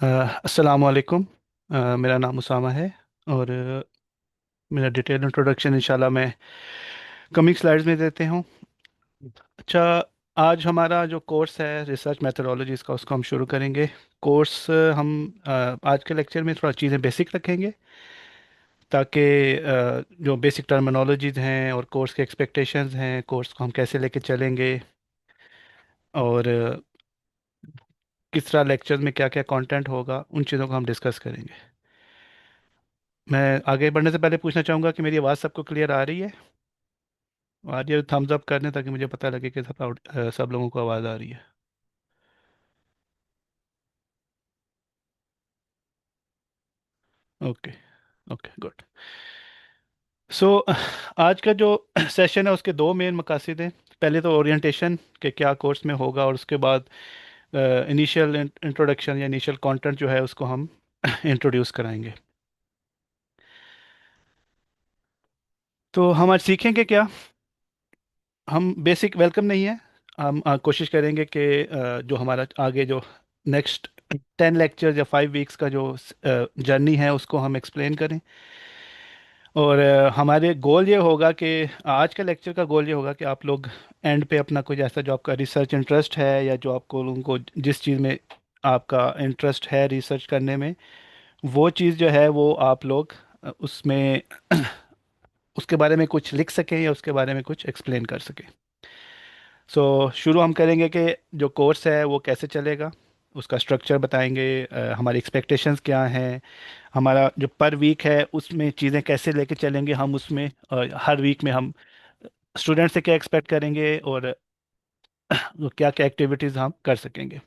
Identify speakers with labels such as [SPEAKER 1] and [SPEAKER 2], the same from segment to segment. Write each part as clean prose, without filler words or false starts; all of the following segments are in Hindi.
[SPEAKER 1] अस्सलामु अलैकुम। मेरा नाम उसामा है। और मेरा डिटेल इंट्रोडक्शन इंशाल्लाह मैं कमिंग स्लाइड्स में देते हूँ। अच्छा, आज हमारा जो कोर्स है रिसर्च मेथडोलॉजीज़ का, उसको हम शुरू करेंगे। कोर्स हम आज के लेक्चर में थोड़ा चीज़ें बेसिक रखेंगे, ताकि जो बेसिक टर्मिनोलॉजीज़ हैं और कोर्स के एक्सपेक्टेशंस हैं, कोर्स को हम कैसे लेके चलेंगे, और किस तरह लेक्चर में क्या क्या कंटेंट होगा, उन चीज़ों को हम डिस्कस करेंगे। मैं आगे बढ़ने से पहले पूछना चाहूँगा कि मेरी आवाज़ सबको क्लियर आ रही है? आज ये थम्स अप कर दें ताकि मुझे पता लगे कि सब लोगों को आवाज़ आ रही है। ओके। Okay, good. सो आज का जो सेशन है उसके दो मेन मकासद हैं। पहले तो ओरिएंटेशन के क्या कोर्स में होगा, और उसके बाद इनिशियल इंट्रोडक्शन या इनिशियल कंटेंट जो है उसको हम इंट्रोड्यूस कराएंगे। तो हम आज सीखेंगे क्या? हम बेसिक वेलकम नहीं है। हम कोशिश करेंगे कि जो हमारा आगे जो नेक्स्ट 10 लेक्चर या 5 वीक्स का जो जर्नी है उसको हम एक्सप्लेन करें। और हमारे गोल ये होगा कि आज का लेक्चर का गोल ये होगा कि आप लोग एंड पे अपना कुछ ऐसा जो आपका रिसर्च इंटरेस्ट है, या जो आपको लोगों को जिस चीज़ में आपका इंटरेस्ट है रिसर्च करने में, वो चीज़ जो है वो आप लोग उसमें उसके बारे में कुछ लिख सकें या उसके बारे में कुछ एक्सप्लेन कर सकें। सो शुरू हम करेंगे कि जो कोर्स है वो कैसे चलेगा, उसका स्ट्रक्चर बताएंगे, हमारी एक्सपेक्टेशंस क्या हैं, हमारा जो पर वीक है उसमें चीज़ें कैसे लेके चलेंगे हम उसमें, हर वीक में हम स्टूडेंट से क्या एक्सपेक्ट करेंगे, और क्या क्या एक्टिविटीज़ हम कर सकेंगे।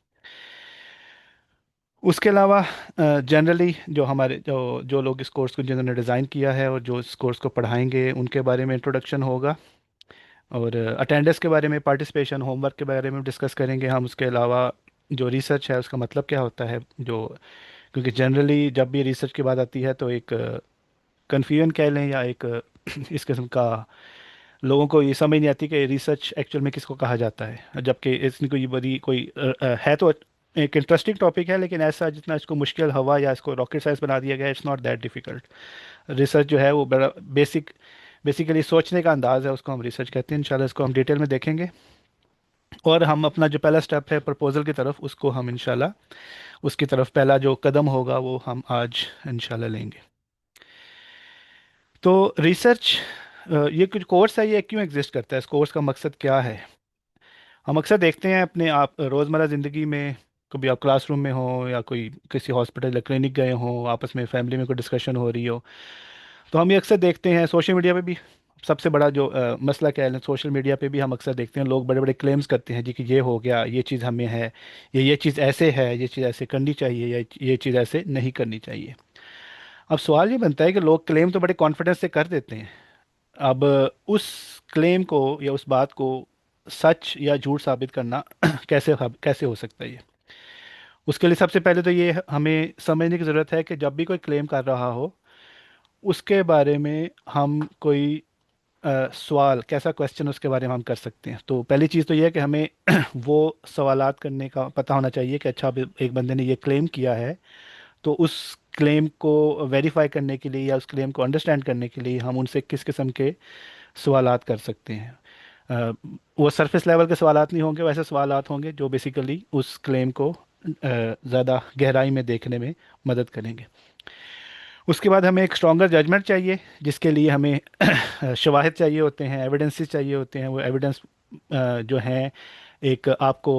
[SPEAKER 1] उसके अलावा जनरली जो हमारे जो जो लोग इस कोर्स को जिन्होंने डिज़ाइन किया है और जो इस कोर्स को पढ़ाएंगे उनके बारे में इंट्रोडक्शन होगा। और अटेंडेंस के बारे में, पार्टिसिपेशन, होमवर्क के बारे में डिस्कस करेंगे हम। उसके अलावा जो रिसर्च है उसका मतलब क्या होता है, जो क्योंकि जनरली जब भी रिसर्च की बात आती है तो एक कन्फ्यूजन कह लें, या एक इस किस्म का लोगों को ये समझ नहीं आती कि रिसर्च एक्चुअल में किसको कहा जाता है, जबकि इसमें कोई बड़ी कोई है तो एक इंटरेस्टिंग टॉपिक है, लेकिन ऐसा जितना इसको मुश्किल हवा या इसको रॉकेट साइंस बना दिया गया है, it's not that difficult. Research जो है वो बड़ा बेसिकली सोचने का अंदाज है, उसको हम रिसर्च कहते हैं। इंशाल्लाह इसको हम डिटेल में देखेंगे। और हम अपना जो पहला स्टेप है प्रपोजल की तरफ, उसको हम इंशाल्लाह उसकी तरफ पहला जो कदम होगा वो हम आज इंशाल्लाह लेंगे। तो रिसर्च, ये कुछ कोर्स है, ये क्यों एग्जिस्ट करता है, इस कोर्स का मकसद क्या है? हम अक्सर देखते हैं अपने आप रोज़मर्रा ज़िंदगी में, कभी आप क्लासरूम में हो या कोई किसी हॉस्पिटल या क्लिनिक गए हो, आपस में फैमिली में कोई डिस्कशन हो रही हो, तो हम ये अक्सर देखते हैं सोशल मीडिया पे भी। सबसे बड़ा जो मसला क्या है, सोशल मीडिया पे भी हम अक्सर देखते हैं लोग बड़े बड़े क्लेम्स करते हैं जी कि ये हो गया, ये चीज़ हमें है, ये चीज़ ऐसे है, ये चीज़ ऐसे करनी चाहिए, या ये चीज़ ऐसे नहीं करनी चाहिए। अब सवाल ये बनता है कि लोग क्लेम तो बड़े कॉन्फिडेंस से कर देते हैं। अब उस क्लेम को या उस बात को सच या झूठ साबित करना कैसे कैसे हो सकता है ये? उसके लिए सबसे पहले तो ये हमें समझने की ज़रूरत है कि जब भी कोई क्लेम कर रहा हो, उसके बारे में हम कोई सवाल, कैसा क्वेश्चन उसके बारे में हम कर सकते हैं। तो पहली चीज़ तो ये है कि हमें वो सवालात करने का पता होना चाहिए कि अच्छा, अब एक बंदे ने ये क्लेम किया है, तो उस क्लेम को वेरीफाई करने के लिए या उस क्लेम को अंडरस्टैंड करने के लिए हम उनसे किस किस्म के सवालात कर सकते हैं। अ, वो सरफेस लेवल के सवालात नहीं होंगे, वैसे सवालात होंगे जो बेसिकली उस क्लेम को ज़्यादा गहराई में देखने में मदद करेंगे। उसके बाद हमें एक स्ट्रॉन्गर जजमेंट चाहिए, जिसके लिए हमें शवाहिद चाहिए होते हैं, एविडेंसेस चाहिए होते हैं। वो एविडेंस जो हैं एक आपको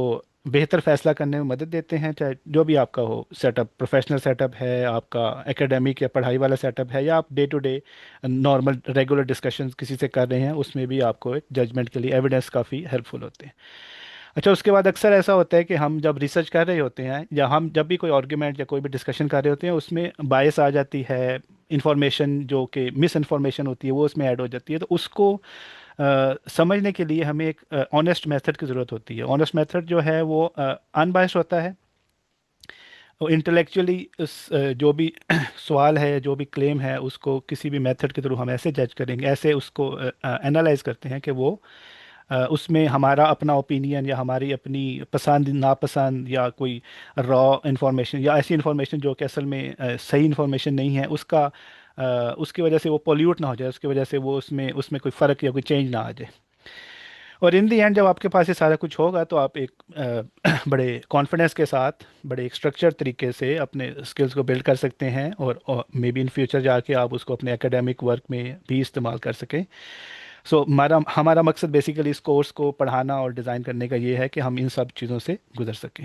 [SPEAKER 1] बेहतर फैसला करने में मदद देते हैं, चाहे जो भी आपका हो सेटअप, प्रोफेशनल सेटअप है आपका, एकेडमिक या पढ़ाई वाला सेटअप है, या आप day to day normal regular discussions किसी से कर रहे हैं, उसमें भी आपको एक जजमेंट के लिए एविडेंस काफ़ी हेल्पफुल होते हैं। अच्छा, उसके बाद अक्सर ऐसा होता है कि हम जब रिसर्च कर रहे होते हैं, या हम जब भी कोई आर्ग्यूमेंट या कोई भी डिस्कशन कर रहे होते हैं, उसमें बायस आ जाती है, इंफॉर्मेशन जो कि मिस इन्फॉर्मेशन होती है वो उसमें ऐड हो जाती है। तो उसको समझने के लिए हमें एक ऑनेस्ट मेथड की ज़रूरत होती है। ऑनेस्ट मेथड जो है वो अनबायस्ड होता है। और इंटेलेक्चुअली उस जो भी सवाल है, जो भी क्लेम है, उसको किसी भी मेथड के थ्रू हम ऐसे जज करेंगे, ऐसे उसको एनालाइज करते हैं कि वो उसमें हमारा अपना ओपिनियन या हमारी अपनी पसंद नापसंद या कोई रॉ इंफॉर्मेशन या ऐसी इंफॉर्मेशन जो कि असल में सही इंफॉर्मेशन नहीं है उसका उसकी वजह से वो पोल्यूट ना हो जाए, उसकी वजह से वो उसमें उसमें कोई फ़र्क या कोई चेंज ना आ जाए। और इन दी एंड जब आपके पास ये सारा कुछ होगा तो आप एक बड़े कॉन्फिडेंस के साथ बड़े एक स्ट्रक्चर तरीके से अपने स्किल्स को बिल्ड कर सकते हैं, और मे बी इन फ्यूचर जाके आप उसको अपने एकेडमिक वर्क में भी इस्तेमाल कर सकें। सो हमारा हमारा मकसद बेसिकली इस कोर्स को पढ़ाना और डिज़ाइन करने का ये है कि हम इन सब चीज़ों से गुजर सकें।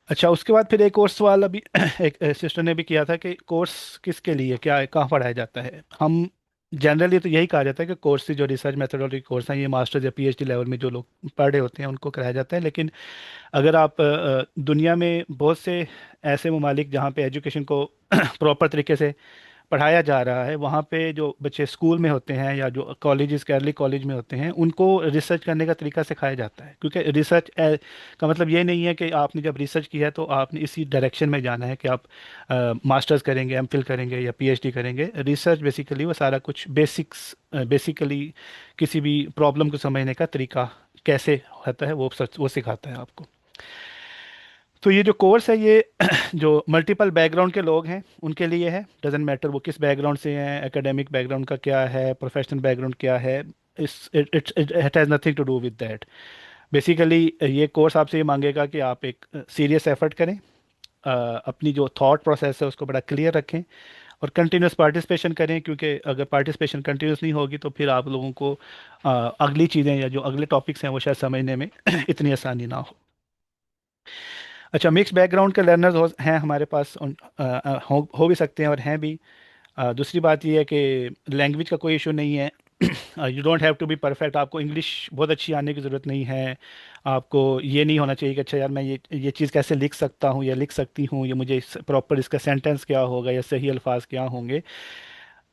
[SPEAKER 1] अच्छा, उसके बाद फिर एक और सवाल अभी एक सिस्टर ने भी किया था कि कोर्स किसके लिए, क्या कहाँ पढ़ाया जाता है। हम जनरली तो यही कहा जाता है कि कोर्स जो रिसर्च मेथोडोलॉजी कोर्स हैं ये मास्टर्स या पीएचडी लेवल में जो लोग पढ़ रहे होते हैं उनको कराया जाता है। लेकिन अगर आप दुनिया में बहुत से ऐसे ममालिक जहाँ पे एजुकेशन को प्रॉपर तरीके से पढ़ाया जा रहा है, वहाँ पे जो बच्चे स्कूल में होते हैं या जो कॉलेजेस के अर्ली कॉलेज में होते हैं उनको रिसर्च करने का तरीका सिखाया जाता है। क्योंकि रिसर्च का मतलब ये नहीं है कि आपने जब रिसर्च किया है तो आपने इसी डायरेक्शन में जाना है कि आप मास्टर्स करेंगे, एमफिल करेंगे या पीएचडी करेंगे। रिसर्च बेसिकली वो सारा कुछ बेसिक्स, बेसिकली किसी भी प्रॉब्लम को समझने का तरीका कैसे होता है वो सिखाता है आपको। तो ये जो कोर्स है ये जो मल्टीपल बैकग्राउंड के लोग हैं उनके लिए है। डजेंट मैटर वो किस बैकग्राउंड से हैं, एकेडमिक बैकग्राउंड का क्या है, प्रोफेशनल बैकग्राउंड क्या है, इस it it has nothing to do with that. Basically ये कोर्स आपसे ये मांगेगा कि आप एक सीरियस एफर्ट करें, अपनी जो थॉट प्रोसेस है उसको बड़ा क्लियर रखें और कंटिन्यूस पार्टिसिपेशन करें। क्योंकि अगर पार्टिसिपेशन कंटिन्यूस नहीं होगी तो फिर आप लोगों को अगली चीज़ें या जो अगले टॉपिक्स हैं वो शायद समझने में इतनी आसानी ना हो। अच्छा, मिक्स बैकग्राउंड के लर्नर्स हैं हमारे पास, हो भी सकते हैं और हैं भी। दूसरी बात ये है कि लैंग्वेज का कोई इशू नहीं है। You don't have to be perfect, आपको इंग्लिश बहुत अच्छी आने की ज़रूरत नहीं है। आपको ये नहीं होना चाहिए कि अच्छा यार मैं ये चीज़ कैसे लिख सकता हूँ या लिख सकती हूँ, ये मुझे प्रॉपर इसका सेंटेंस क्या होगा या सही अल्फाज क्या होंगे।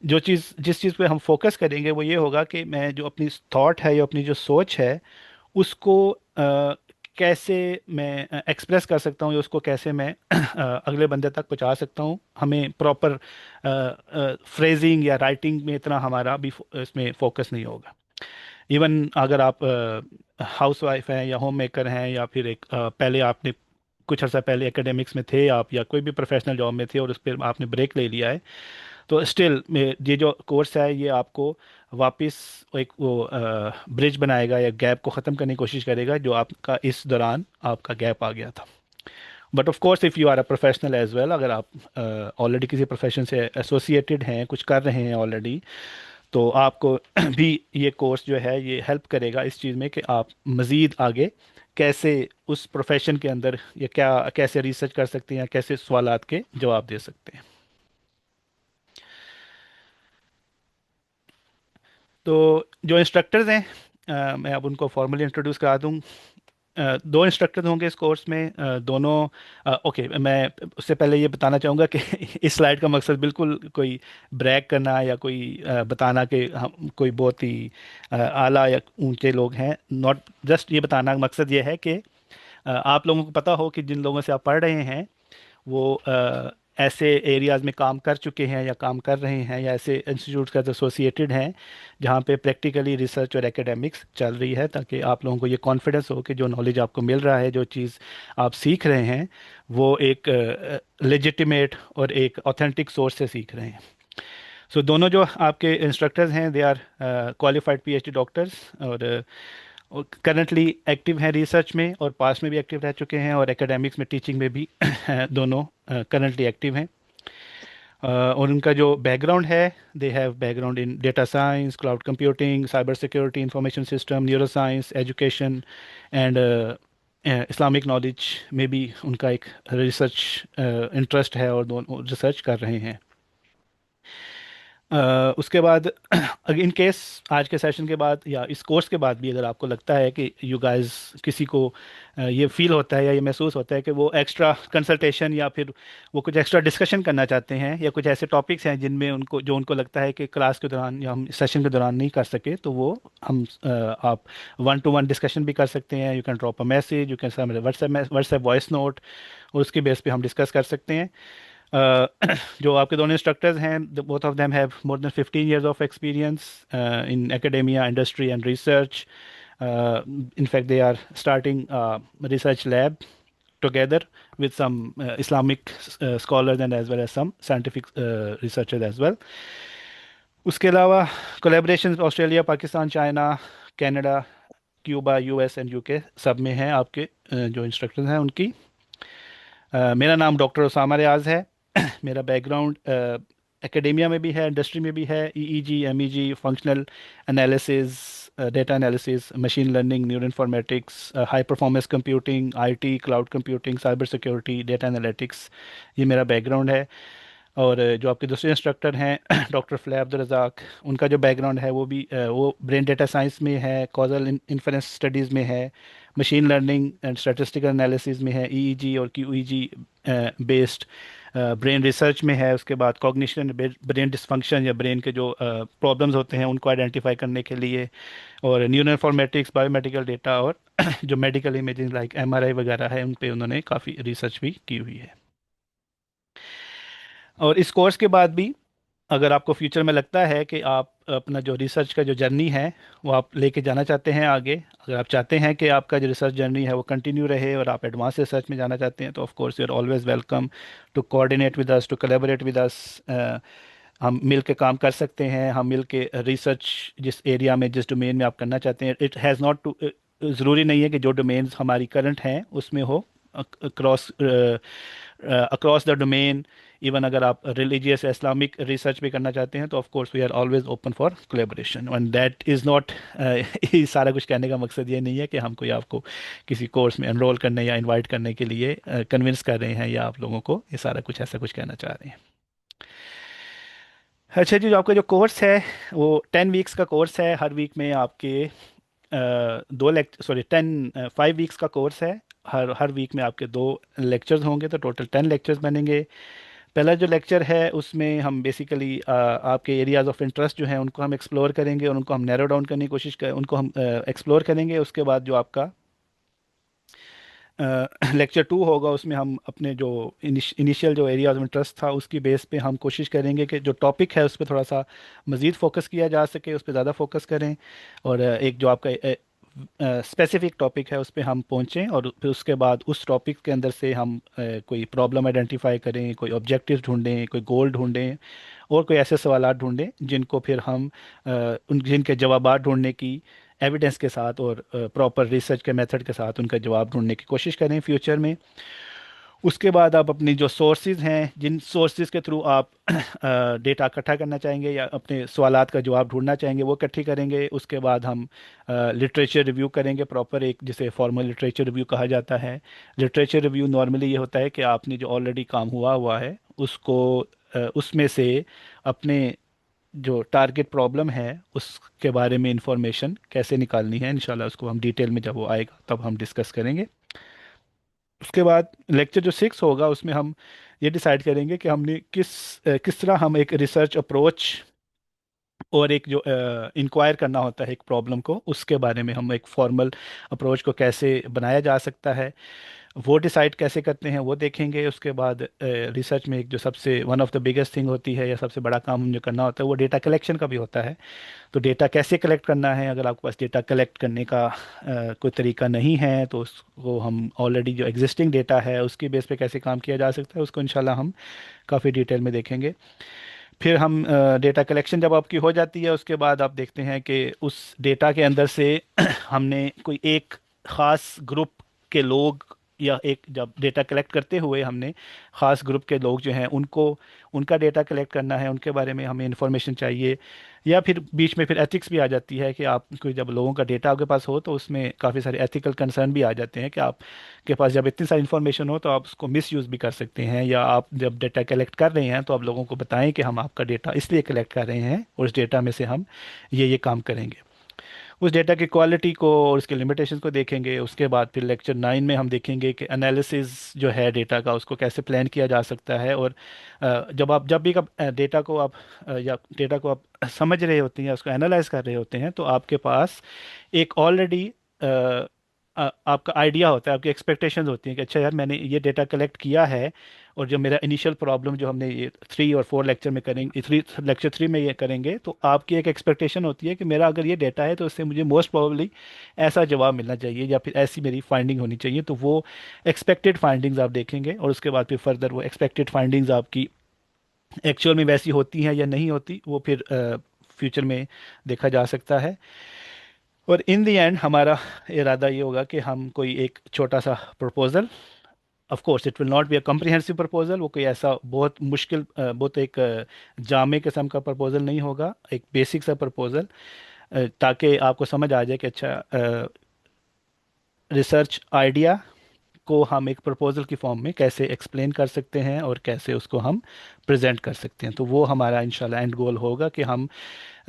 [SPEAKER 1] जो चीज़ जिस चीज़ पे हम फोकस करेंगे वो ये होगा कि मैं जो अपनी थॉट है या अपनी जो सोच है उसको कैसे मैं एक्सप्रेस कर सकता हूँ या उसको कैसे मैं अगले बंदे तक पहुँचा सकता हूँ। हमें प्रॉपर फ्रेजिंग या राइटिंग में इतना हमारा भी इसमें फोकस नहीं होगा। इवन अगर आप हाउस वाइफ हैं या होम मेकर हैं या फिर एक पहले आपने कुछ अर्सा पहले एकेडमिक्स में थे आप या कोई भी प्रोफेशनल जॉब में थे और उस पर आपने ब्रेक ले लिया है, तो स्टिल ये जो कोर्स है ये आपको वापस एक वो ब्रिज बनाएगा या गैप को ख़त्म करने की कोशिश करेगा जो आपका इस दौरान आपका गैप आ गया था। But of course if you are a professional as well, अगर आप ऑलरेडी किसी प्रोफेशन से एसोसिएटेड हैं, कुछ कर रहे हैं ऑलरेडी, तो आपको भी ये कोर्स जो है ये हेल्प करेगा इस चीज़ में कि आप मज़ीद आगे कैसे उस प्रोफेशन के अंदर या क्या कैसे रिसर्च कर सकते हैं, कैसे सवालात के जवाब दे सकते हैं। तो जो इंस्ट्रक्टर्स हैं, मैं अब उनको फॉर्मली इंट्रोड्यूस करा दूं। दो इंस्ट्रक्टर्स होंगे इस कोर्स में, दोनों ओके। मैं उससे पहले ये बताना चाहूँगा कि इस स्लाइड का मकसद बिल्कुल कोई ब्रैग करना या कोई बताना कि हम कोई बहुत ही आला या ऊंचे लोग हैं, नॉट जस्ट ये बताना। मकसद ये है कि आप लोगों को पता हो कि जिन लोगों से आप पढ़ रहे हैं वो ऐसे एरियाज़ में काम कर चुके हैं या काम कर रहे हैं या ऐसे इंस्टीट्यूट का एसोसिएटेड हैं जहाँ पे प्रैक्टिकली रिसर्च और एकेडमिक्स चल रही है, ताकि आप लोगों को ये कॉन्फिडेंस हो कि जो नॉलेज आपको मिल रहा है, जो चीज़ आप सीख रहे हैं, वो एक लेजिटिमेट और एक ऑथेंटिक सोर्स से सीख रहे हैं। सो दोनों जो आपके इंस्ट्रक्टर्स हैं they are qualified PhD doctors और करंटली एक्टिव हैं रिसर्च में और पास्ट में भी एक्टिव रह चुके हैं और एकेडमिक्स में टीचिंग में भी दोनों करंटली एक्टिव हैं। और उनका जो बैकग्राउंड है, they have background in data science, cloud computing, cyber security, information system, neuro science, education and Islamic knowledge में भी उनका एक रिसर्च इंटरेस्ट है और दोनों रिसर्च कर रहे हैं। उसके बाद अगर इन केस आज के सेशन के बाद या इस कोर्स के बाद भी अगर आपको लगता है कि यू गाइस किसी को ये फील होता है या ये महसूस होता है कि वो एक्स्ट्रा कंसल्टेशन या फिर वो कुछ एक्स्ट्रा डिस्कशन करना चाहते हैं या कुछ ऐसे टॉपिक्स हैं जिनमें उनको जो उनको लगता है कि क्लास के दौरान या हम सेशन के दौरान नहीं कर सके, तो वो हम आप वन टू वन डिस्कशन भी कर सकते हैं। You can drop a message, you can WhatsApp voice note और उसके बेस पे हम डिस्कस कर सकते हैं। अ, जो आपके दोनों इंस्ट्रक्टर्स हैं, both of them have more than 15 years of experience in academia, industry and research. In fact, they are starting a research lab together with some Islamic scholars and as well as some scientific researchers as well. उसके अलावा collaboration Australia, Pakistan, China, Canada, Cuba, US and UK सब में हैं आपके जो इंस्ट्रक्टर्स हैं उनकी. मेरा नाम डॉक्टर उसामा रियाज है. मेरा बैकग्राउंड एकेडेमिया में भी है, इंडस्ट्री में भी है. EEG, MEG, functional analysis, data analysis, machine learning, neuro informatics, high performance computing, IT, cloud computing, cyber security, data analytics, ये मेरा बैकग्राउंड है. और जो आपके दूसरे इंस्ट्रक्टर हैं डॉक्टर फलाह अब्दुल रज़ाक, उनका जो बैकग्राउंड है वो भी वो ब्रेन डेटा साइंस में है, कॉजल इन्फरेंस स्टडीज़ में है, machine learning and statistical analysis में है, ईईजी और क्यूईजी बेस्ड ब्रेन रिसर्च में है. उसके बाद कॉग्निशन, ब्रेन डिसफंक्शन या ब्रेन के जो प्रॉब्लम्स होते हैं उनको आइडेंटिफाई करने के लिए, और न्यूरो इन्फॉर्मेटिक्स, बायोमेडिकल डेटा, और जो मेडिकल इमेजिंग लाइक एमआरआई वगैरह है उन पे उन्होंने काफ़ी रिसर्च भी की हुई है. और इस कोर्स के बाद भी अगर आपको फ्यूचर में लगता है कि आप अपना जो रिसर्च का जो जर्नी है वो आप लेके जाना चाहते हैं आगे, अगर आप चाहते हैं कि आपका जो रिसर्च जर्नी है वो कंटिन्यू रहे और आप एडवांस रिसर्च में जाना चाहते हैं, तो of course you are always welcome to coordinate with us, to collaborate with us. हम मिल के काम कर सकते हैं. हम मिल के रिसर्च जिस एरिया में, जिस डोमेन में आप करना चाहते हैं, इट हैज़ नॉट टू, ज़रूरी नहीं है कि जो डोमेन्स हमारी करंट हैं उसमें हो. Across across the domain, even अगर आप रिलीजियस इस्लामिक रिसर्च भी करना चाहते हैं तो of course we are always open for collaboration. And that is not, ये सारा कुछ कहने का मकसद ये नहीं है कि हम कोई आपको किसी कोर्स में एनरोल करने या इनवाइट करने के लिए कन्विंस कर रहे हैं, या आप लोगों को ये सारा कुछ ऐसा कुछ कहना चाह रहे हैं. अच्छा जी, जो आपका जो कोर्स है वो 10 वीक्स का कोर्स है. हर वीक में आपके दो लेक्चर, सॉरी 5 वीक्स का कोर्स है. हर हर वीक में आपके 2 लेक्चर्स होंगे, तो टोटल 10 लेक्चर्स बनेंगे. पहला जो लेक्चर है उसमें हम बेसिकली आपके एरियाज ऑफ इंटरेस्ट जो हैं उनको हम एक्सप्लोर करेंगे और उनको हम नैरो डाउन करने की कोशिश कर, उनको हम एक्सप्लोर करेंगे. उसके बाद जो आपका लेक्चर 2 होगा उसमें हम अपने जो इनिशियल जो एरियाज ऑफ इंटरेस्ट था उसकी बेस पे हम कोशिश करेंगे कि जो टॉपिक है उस पर थोड़ा सा मज़ीद फोकस किया जा सके, उस पर ज़्यादा फोकस करें. और एक जो आपका स्पेसिफिक टॉपिक है उस पे हम पहुँचें, और फिर उसके बाद उस टॉपिक के अंदर से हम कोई प्रॉब्लम आइडेंटिफाई करें, कोई ऑब्जेक्टिव ढूंढें, कोई गोल ढूंढें, और कोई ऐसे सवालात ढूंढें जिनको फिर हम उन जिनके जवाबात ढूंढने की एविडेंस के साथ और प्रॉपर रिसर्च के मेथड के साथ उनका जवाब ढूंढने की कोशिश करें फ्यूचर में. उसके बाद आप अपनी जो सोर्सेज हैं, जिन सोर्सेज के थ्रू आप डेटा इकट्ठा करना चाहेंगे या अपने सवालात का जवाब ढूंढना चाहेंगे, वो इकट्ठी करेंगे. उसके बाद हम लिटरेचर रिव्यू करेंगे, प्रॉपर एक जिसे फॉर्मल लिटरेचर रिव्यू कहा जाता है. लिटरेचर रिव्यू नॉर्मली ये होता है कि आपने जो ऑलरेडी काम हुआ हुआ है उसको उसमें से अपने जो टारगेट प्रॉब्लम है उसके बारे में इंफॉर्मेशन कैसे निकालनी है. इंशाल्लाह उसको हम डिटेल में जब वो आएगा तब हम डिस्कस करेंगे. उसके बाद लेक्चर जो 6 होगा उसमें हम ये डिसाइड करेंगे कि हमने किस तरह हम एक रिसर्च अप्रोच और एक जो इंक्वायर करना होता है एक प्रॉब्लम को, उसके बारे में हम एक फॉर्मल अप्रोच को कैसे बनाया जा सकता है वो डिसाइड कैसे करते हैं वो देखेंगे. उसके बाद रिसर्च में एक जो सबसे one of the biggest thing होती है या सबसे बड़ा काम जो करना होता है वो डेटा कलेक्शन का भी होता है. तो डेटा कैसे कलेक्ट करना है, अगर आपके पास डेटा कलेक्ट करने का कोई तरीका नहीं है तो उसको हम ऑलरेडी जो एग्जिस्टिंग डेटा है उसकी बेस पे कैसे काम किया जा सकता है उसको इंशाल्लाह हम काफ़ी डिटेल में देखेंगे. फिर हम डेटा कलेक्शन जब आपकी हो जाती है उसके बाद आप देखते हैं कि उस डेटा के अंदर से हमने कोई एक ख़ास ग्रुप के लोग, या एक जब डेटा कलेक्ट करते हुए हमने ख़ास ग्रुप के लोग जो हैं उनको उनका डेटा कलेक्ट करना है, उनके बारे में हमें इंफॉर्मेशन चाहिए. या फिर बीच में फिर एथिक्स भी आ जाती है कि आपको जब लोगों का डेटा आपके पास हो तो उसमें काफ़ी सारे एथिकल कंसर्न भी आ जाते हैं कि आपके पास जब इतनी सारी इन्फॉर्मेशन हो तो आप उसको मिसयूज़ भी कर सकते हैं. या आप जब डेटा कलेक्ट कर रहे हैं तो आप लोगों को बताएं कि हम आपका डेटा इसलिए कलेक्ट कर रहे हैं और उस डेटा में से हम ये काम करेंगे. उस डेटा की क्वालिटी को और उसके लिमिटेशन को देखेंगे. उसके बाद फिर लेक्चर 9 में हम देखेंगे कि एनालिसिस जो है डेटा का उसको कैसे प्लान किया जा सकता है. और जब भी डेटा को आप या डेटा को आप समझ रहे होते हैं या उसको एनालाइज कर रहे होते हैं तो आपके पास एक ऑलरेडी आपका आइडिया होता है, आपकी एक्सपेक्टेशंस होती हैं कि अच्छा यार मैंने ये डेटा कलेक्ट किया है, और जो मेरा इनिशियल प्रॉब्लम जो हमने ये 3 और 4 लेक्चर में करेंगे, लेक्चर 3 में ये करेंगे, तो आपकी एक एक्सपेक्टेशन होती है कि मेरा अगर ये डेटा है तो उससे मुझे मोस्ट प्रोबेबली ऐसा जवाब मिलना चाहिए, या फिर ऐसी मेरी फाइंडिंग होनी चाहिए। तो वो एक्सपेक्टेड फाइंडिंग्स आप देखेंगे, और उसके बाद फिर फर्दर वो एक्सपेक्टेड फाइंडिंग्स आपकी एक्चुअल में वैसी होती हैं या नहीं होती, वो फिर फ्यूचर में देखा जा सकता है। और इन द एंड हमारा इरादा ये होगा कि हम कोई एक छोटा सा proposal, of course it will not be a comprehensive proposal, वो कोई ऐसा बहुत मुश्किल बहुत एक जामे किस्म का प्रपोजल नहीं होगा, एक बेसिक सा प्रपोजल, ताकि आपको समझ आ जाए कि अच्छा रिसर्च आइडिया को हम एक प्रपोजल की फॉर्म में कैसे एक्सप्लेन कर सकते हैं और कैसे उसको हम प्रेजेंट कर सकते हैं। तो वो हमारा इंशाल्लाह एंड गोल होगा कि हम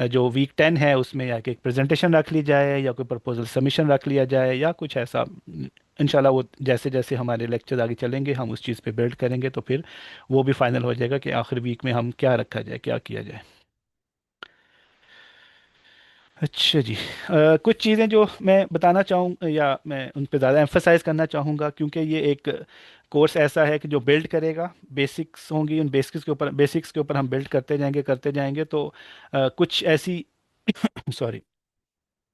[SPEAKER 1] जो वीक 10 है उसमें या कि एक प्रेजेंटेशन रख ली जाए, या कोई प्रपोजल सबमिशन रख लिया जाए, या कुछ ऐसा। इंशाल्लाह वो जैसे जैसे हमारे लेक्चर आगे चलेंगे हम उस चीज़ पे बिल्ड करेंगे, तो फिर वो भी फाइनल हो जाएगा कि आखिर वीक में हम क्या रखा जाए, क्या किया जाए। अच्छा जी, कुछ चीज़ें जो मैं बताना चाहूँ या मैं उन पर ज़्यादा एम्फसाइज करना चाहूँगा, क्योंकि ये एक कोर्स ऐसा है कि जो बिल्ड करेगा, बेसिक्स होंगी, उन बेसिक्स के ऊपर हम बिल्ड करते जाएंगे। तो कुछ ऐसी सॉरी,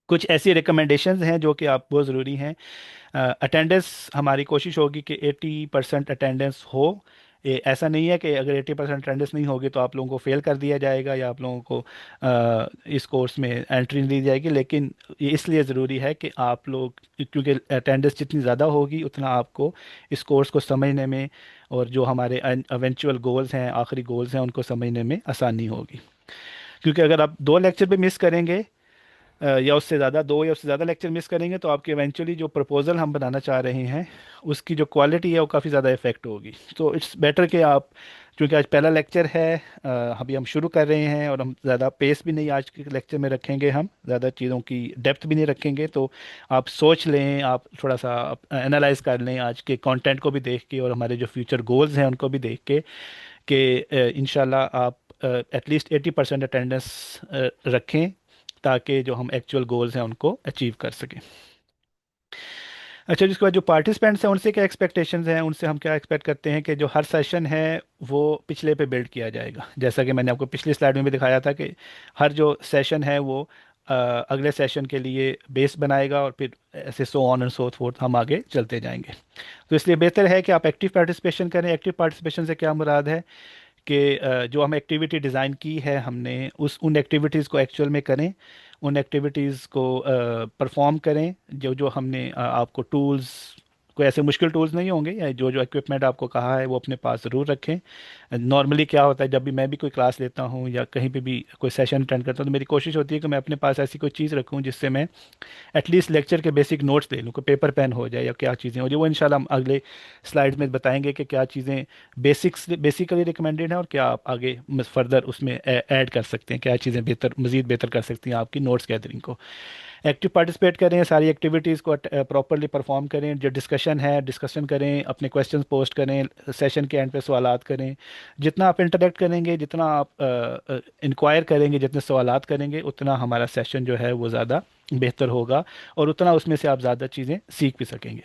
[SPEAKER 1] कुछ ऐसी रिकमेंडेशंस हैं जो कि आप बहुत ज़रूरी हैं। अटेंडेंस, हमारी कोशिश होगी कि 80% अटेंडेंस हो। ऐसा नहीं है कि अगर 80% अटेंडेंस नहीं होगी तो आप लोगों को फेल कर दिया जाएगा, या आप लोगों को इस कोर्स में एंट्री नहीं दी जाएगी। लेकिन ये इसलिए ज़रूरी है कि आप लोग, क्योंकि अटेंडेंस जितनी ज़्यादा होगी उतना आपको इस कोर्स को समझने में, और जो हमारे एवेंचुअल गोल्स हैं, आखिरी गोल्स हैं, उनको समझने में आसानी होगी। क्योंकि अगर आप 2 लेक्चर भी मिस करेंगे, या उससे ज़्यादा, 2 या उससे ज़्यादा लेक्चर मिस करेंगे, तो आपकी इवेंचुअली जो प्रपोजल हम बनाना चाह रहे हैं उसकी जो क्वालिटी है वो काफ़ी ज़्यादा इफेक्ट होगी। तो इट्स बेटर कि आप, क्योंकि आज पहला लेक्चर है, अभी हम शुरू कर रहे हैं, और हम ज़्यादा पेस भी नहीं आज के लेक्चर में रखेंगे, हम ज़्यादा चीज़ों की डेप्थ भी नहीं रखेंगे। तो आप सोच लें, आप थोड़ा सा एनालाइज कर लें आज के कंटेंट को भी देख के, और हमारे जो फ्यूचर गोल्स हैं उनको भी देख के, कि इंशाल्लाह आप एटलीस्ट 80% अटेंडेंस रखें, ताकि जो हम एक्चुअल गोल्स हैं उनको अचीव कर सकें। अच्छा, जिसके बाद जो पार्टिसिपेंट्स हैं उनसे क्या एक्सपेक्टेशंस हैं, उनसे हम क्या एक्सपेक्ट करते हैं कि जो हर सेशन है वो पिछले पे बिल्ड किया जाएगा। जैसा कि मैंने आपको पिछली स्लाइड में भी दिखाया था कि हर जो सेशन है वो अगले सेशन के लिए बेस बनाएगा, और फिर ऐसे so on and so fourth हम आगे चलते जाएंगे। तो इसलिए बेहतर है कि आप एक्टिव पार्टिसिपेशन करें। एक्टिव पार्टिसिपेशन से क्या मुराद है कि जो हम एक्टिविटी डिज़ाइन की है हमने, उस उन एक्टिविटीज़ को एक्चुअल में करें, उन एक्टिविटीज़ को परफॉर्म करें। जो जो हमने आपको टूल्स, कोई ऐसे मुश्किल टूल्स नहीं होंगे, या जो जो इक्विपमेंट आपको कहा है वो अपने पास ज़रूर रखें। नॉर्मली क्या होता है, जब भी मैं भी कोई क्लास लेता हूँ या कहीं पे भी कोई सेशन अटेंड करता हूँ, तो मेरी कोशिश होती है कि मैं अपने पास ऐसी कोई चीज़ रखूँ जिससे मैं एटलीस्ट लेक्चर के बेसिक नोट्स ले लूँ, कोई पेपर पेन हो जाए या क्या चीज़ें हो जाए। वो इंशाल्लाह हम अगले स्लाइड में बताएंगे कि क्या चीज़ें बेसिकली रिकमेंडेड हैं, और क्या आप आगे फर्दर उसमें ऐड कर सकते हैं, क्या चीज़ें बेहतर, मज़ीद बेहतर कर सकती हैं आपकी नोट्स गैदरिंग को। एक्टिव पार्टिसिपेट करें, सारी एक्टिविटीज़ को प्रॉपरली परफॉर्म करें, जो डिस्कशन है डिस्कशन करें, अपने क्वेश्चंस पोस्ट करें, सेशन के एंड पे सवालात करें। जितना आप इंटरेक्ट करेंगे, जितना आप इंक्वायर करेंगे, जितने सवालात करेंगे, उतना हमारा सेशन जो है वो ज़्यादा बेहतर होगा, और उतना उसमें से आप ज़्यादा चीज़ें सीख भी सकेंगे।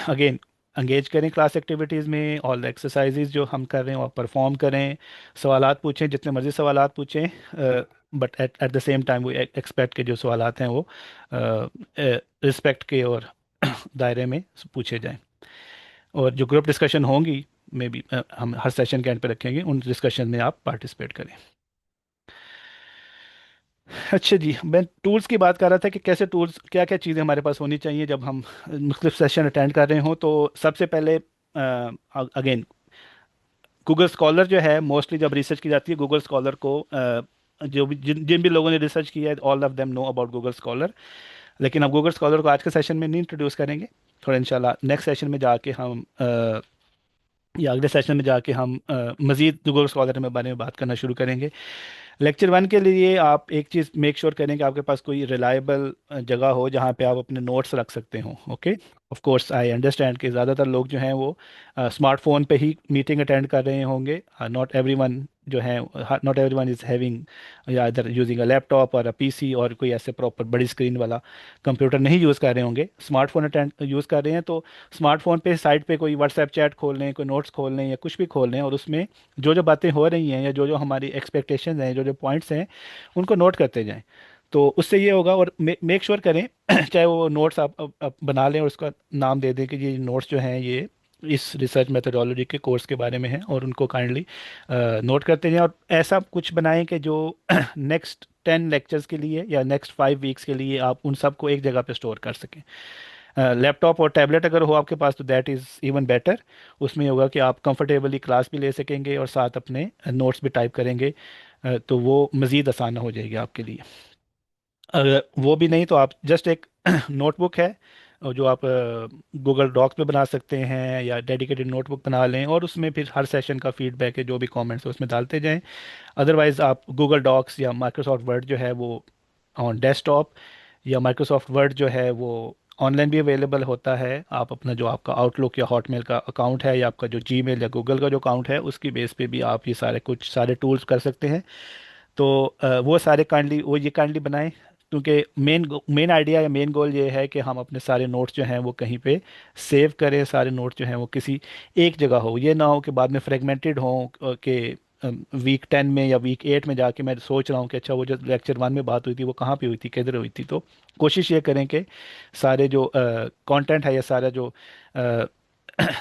[SPEAKER 1] अगेन, अंगेज करें क्लास एक्टिविटीज़ में, ऑल एक्सरसाइजेज जो हम कर रहे हैं वो परफॉर्म करें, सवालात पूछें, जितने मर्ज़ी सवालात पूछें, but at at the same time वो एक्सपेक्ट के जो सवालात हैं वो रिस्पेक्ट के और दायरे में पूछे जाएं। और जो ग्रुप डिस्कशन होंगी, मे बी हम हर सेशन के एंड पे रखेंगे, उन डिस्कशन में आप पार्टिसिपेट करें। अच्छा जी, मैं टूल्स की बात कर रहा था कि कैसे टूल्स, क्या क्या चीज़ें हमारे पास होनी चाहिए जब हम मुख्तलिफ सेशन अटेंड कर रहे हों। तो सबसे पहले अगेन, गूगल स्कॉलर जो है, मोस्टली जब रिसर्च की जाती है गूगल स्कॉलर को, जो भी जिन जिन भी लोगों ने रिसर्च किया है, all of them know about Google scholar. लेकिन अब गूगल स्कॉलर को आज के सेशन में नहीं इंट्रोड्यूस करेंगे, थोड़ा इंशाल्लाह नेक्स्ट सेशन में जाके हम या अगले सेशन में जाके हम मज़ीद गूगल स्कॉलर के बारे में बात करना शुरू करेंगे। लेक्चर 1 के लिए आप एक चीज़ मेक श्योर करें कि आपके पास कोई रिलायबल जगह हो जहाँ पे आप अपने नोट्स रख सकते हो। Okay, of course I understand कि ज़्यादातर लोग जो हैं वो स्मार्टफोन पे ही मीटिंग अटेंड कर रहे होंगे, नॉट एवरीवन जो हैं, नॉट एवरीवन इज़ हैविंग या अदर यूजिंग अ लैपटॉप और अ पीसी, और कोई ऐसे प्रॉपर बड़ी स्क्रीन वाला कंप्यूटर नहीं यूज़ कर रहे होंगे, स्मार्टफोन अटेंड यूज़ कर रहे हैं, तो स्मार्टफोन पे साइड पे कोई व्हाट्सएप चैट खोल लें, कोई नोट्स खोल लें, या कुछ भी खोल लें, और उसमें जो जो बातें हो रही हैं या जो जो हमारी एक्सपेक्टेशंस हैं, जो जो पॉइंट्स हैं, उनको नोट करते जाएं। तो उससे ये होगा, और मेक श्योर करें चाहे वो नोट्स आप बना लें और उसका नाम दे दें कि ये नोट्स जो हैं ये इस रिसर्च मेथोडोलॉजी के कोर्स के बारे में हैं, और उनको काइंडली नोट करते जाएं। और ऐसा कुछ बनाएं कि जो नेक्स्ट 10 लेक्चर्स के लिए या नेक्स्ट 5 वीक्स के लिए आप उन सबको एक जगह पे स्टोर कर सकें। लैपटॉप और टैबलेट अगर हो आपके पास तो दैट इज़ इवन बेटर। उसमें होगा कि आप कंफर्टेबली क्लास भी ले सकेंगे और साथ अपने नोट्स भी टाइप करेंगे, तो वो मज़ीद आसान हो जाएगी आपके लिए। अगर वो भी नहीं तो आप जस्ट एक नोटबुक है, और जो आप गूगल डॉक्स में बना सकते हैं, या डेडिकेटेड नोटबुक बना लें, और उसमें फिर हर सेशन का फीडबैक है, जो भी कमेंट्स है उसमें डालते जाएं। अदरवाइज़ आप गूगल डॉक्स या माइक्रोसॉफ्ट वर्ड जो है वो ऑन डेस्कटॉप, या माइक्रोसॉफ्ट वर्ड जो है वो ऑनलाइन भी अवेलेबल होता है। आप अपना जो आपका आउटलुक या हॉटमेल का अकाउंट है, या आपका जो जीमेल या गूगल का जो अकाउंट है, उसकी बेस पे भी आप ये सारे कुछ सारे टूल्स कर सकते हैं। तो वो सारे काइंडली वो ये काइंडली बनाएं, क्योंकि मेन आइडिया या मेन गोल ये है कि हम अपने सारे नोट्स जो हैं वो कहीं पे सेव करें, सारे नोट्स जो हैं वो किसी एक जगह हो, ये ना हो कि बाद में फ्रेगमेंटेड हो, कि वीक 10 में या वीक 8 में जाके मैं सोच रहा हूँ कि अच्छा वो जो लेक्चर 1 में बात हुई थी वो कहाँ पे हुई थी, किधर हुई थी। तो कोशिश ये करें कि सारे जो कंटेंट है या सारा जो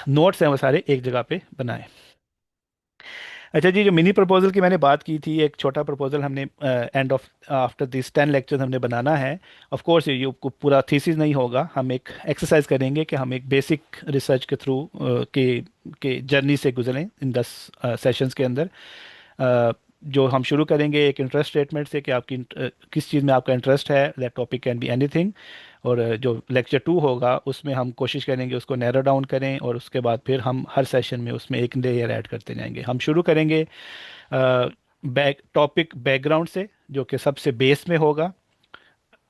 [SPEAKER 1] नोट्स हैं वो सारे एक जगह पे बनाएं। अच्छा जी, जो मिनी प्रपोजल की मैंने बात की थी, एक छोटा प्रपोजल हमने end of after this 10 lectures हमने बनाना है। ऑफ कोर्स ये पूरा थीसिस नहीं होगा, हम एक एक्सरसाइज करेंगे कि हम एक बेसिक रिसर्च के थ्रू के जर्नी से गुजरें इन 10 सेशंस के अंदर। अ, जो हम शुरू करेंगे एक इंटरेस्ट स्टेटमेंट से कि आपकी किस चीज़ में आपका इंटरेस्ट है, that topic can be anything. और जो लेक्चर 2 होगा उसमें हम कोशिश करेंगे उसको नैरो डाउन करें, और उसके बाद फिर हम हर सेशन में उसमें एक लेयर ऐड करते जाएंगे। हम शुरू करेंगे टॉपिक बैकग्राउंड से, जो कि सबसे बेस में होगा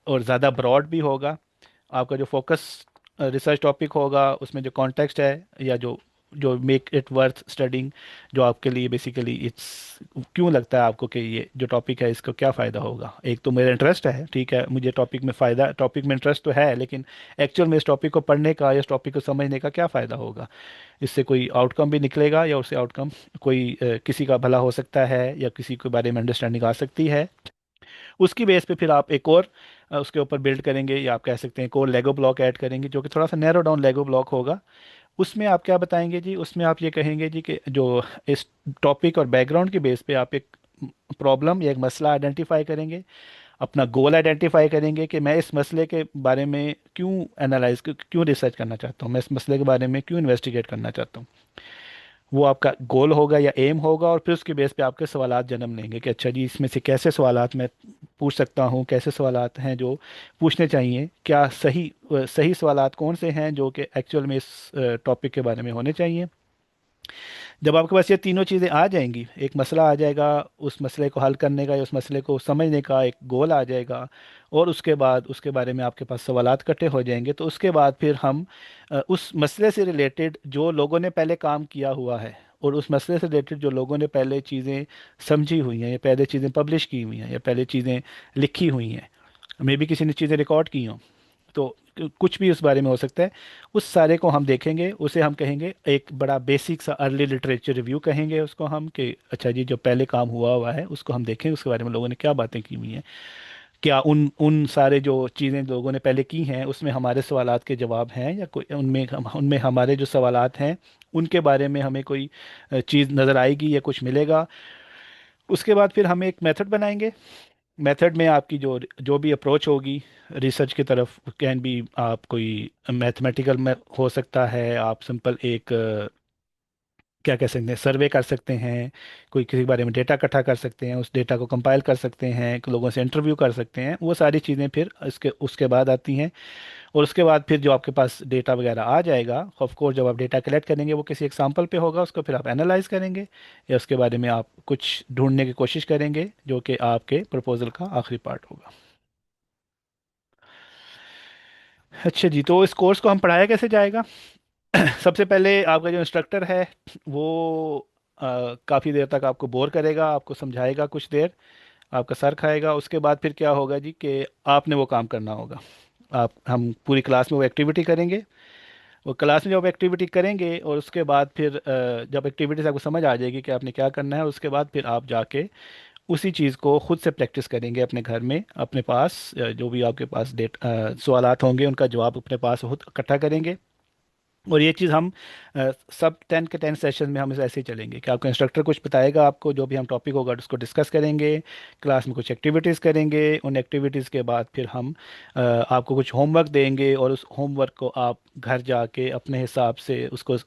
[SPEAKER 1] और ज़्यादा ब्रॉड भी होगा। आपका जो फोकस रिसर्च टॉपिक होगा उसमें जो कॉन्टेक्स्ट है, या जो जो मेक इट वर्थ स्टडिंग, जो आपके लिए बेसिकली इट्स क्यों लगता है आपको कि ये जो टॉपिक है इसको क्या फ़ायदा होगा। एक तो मेरा इंटरेस्ट है, ठीक है, मुझे टॉपिक में इंटरेस्ट तो है, लेकिन एक्चुअल में इस टॉपिक को पढ़ने का या इस टॉपिक को समझने का क्या फ़ायदा होगा। इससे कोई आउटकम भी निकलेगा, या उससे आउटकम कोई किसी का भला हो सकता है, या किसी के बारे में अंडरस्टैंडिंग आ सकती है। उसकी बेस पे फिर आप एक और उसके ऊपर बिल्ड करेंगे, या आप कह सकते हैं एक और लेगो ब्लॉक ऐड करेंगे, जो कि थोड़ा सा नैरो डाउन लेगो ब्लॉक होगा। उसमें आप क्या बताएंगे जी, उसमें आप ये कहेंगे जी कि जो इस टॉपिक और बैकग्राउंड की बेस पे आप एक प्रॉब्लम या एक मसला आइडेंटिफाई करेंगे, अपना गोल आइडेंटिफाई करेंगे कि मैं इस मसले के बारे में क्यों एनालाइज क्यों रिसर्च करना चाहता हूँ, मैं इस मसले के बारे में क्यों इन्वेस्टिगेट करना चाहता हूँ। वो आपका गोल होगा या एम होगा, और फिर उसके बेस पे आपके सवालात जन्म लेंगे कि अच्छा जी इसमें से कैसे सवालात मैं पूछ सकता हूँ, कैसे सवालात हैं जो पूछने चाहिए, क्या सही सवालात कौन से हैं जो कि एक्चुअल में इस टॉपिक के बारे में होने चाहिए। जब आपके पास ये तीनों चीज़ें आ जाएंगी, एक मसला आ जाएगा, उस मसले को हल करने का या उस मसले को समझने का एक गोल आ जाएगा, और उसके बाद उसके बारे में आपके पास सवालात इकट्ठे हो जाएंगे, तो उसके बाद फिर हम उस मसले से रिलेटेड जो लोगों ने पहले काम किया हुआ है, और उस मसले से रिलेटेड जो लोगों ने पहले चीज़ें समझी हुई हैं, या पहले चीज़ें पब्लिश की हुई हैं, या पहले चीज़ें लिखी हुई हैं, मे भी किसी ने चीज़ें रिकॉर्ड की हों, तो कुछ भी उस बारे में हो सकता है, उस सारे को हम देखेंगे। उसे हम कहेंगे एक बड़ा बेसिक सा अर्ली लिटरेचर रिव्यू कहेंगे उसको हम, कि अच्छा जी जो पहले काम हुआ हुआ है उसको हम देखें, उसके बारे में लोगों ने क्या बातें की हुई हैं, क्या उन उन सारे जो चीज़ें लोगों ने पहले की हैं उसमें हमारे सवालात के जवाब हैं, या कोई उनमें हमारे जो सवालात हैं उनके बारे में हमें कोई चीज़ नज़र आएगी या कुछ मिलेगा। उसके बाद फिर हम एक मेथड बनाएंगे। मेथड में आपकी जो जो भी अप्रोच होगी रिसर्च की तरफ, कैन बी आप कोई मैथमेटिकल में हो सकता है, आप सिंपल एक क्या कह सकते हैं सर्वे कर सकते हैं, कोई किसी के बारे में डेटा इकट्ठा कर सकते हैं, उस डेटा को कंपाइल कर सकते हैं, लोगों से इंटरव्यू कर सकते हैं, वो सारी चीज़ें फिर इसके उसके बाद आती हैं। और उसके बाद फिर जो आपके पास डेटा वगैरह आ जाएगा, ऑफ कोर्स जब आप डेटा कलेक्ट करेंगे वो किसी एग्जाम्पल पे होगा, उसको फिर आप एनालाइज करेंगे, या उसके बारे में आप कुछ ढूंढने की कोशिश करेंगे, जो कि आपके प्रपोजल का आखिरी पार्ट होगा। अच्छा जी, तो इस कोर्स को हम पढ़ाया कैसे जाएगा? सबसे पहले आपका जो इंस्ट्रक्टर है वो काफ़ी देर तक आपको बोर करेगा, आपको समझाएगा कुछ देर, आपका सर खाएगा। उसके बाद फिर क्या होगा जी कि आपने वो काम करना होगा। आप हम पूरी क्लास में वो एक्टिविटी करेंगे। वो क्लास में जब एक्टिविटी करेंगे और उसके बाद फिर जब एक्टिविटी से आपको समझ आ जाएगी कि आपने क्या करना है, उसके बाद फिर आप जाके उसी चीज़ को खुद से प्रैक्टिस करेंगे अपने घर में, अपने पास जो भी आपके पास सवालात होंगे उनका जवाब अपने पास खुद इकट्ठा करेंगे। और ये चीज़ हम सब 10 के 10 सेशन में हम इसे ऐसे ही चलेंगे कि आपका इंस्ट्रक्टर कुछ बताएगा, आपको जो भी हम टॉपिक होगा उसको डिस्कस करेंगे, क्लास में कुछ एक्टिविटीज़ करेंगे। उन एक्टिविटीज़ के बाद फिर हम आपको कुछ होमवर्क देंगे और उस होमवर्क को आप घर जाके अपने हिसाब से उसको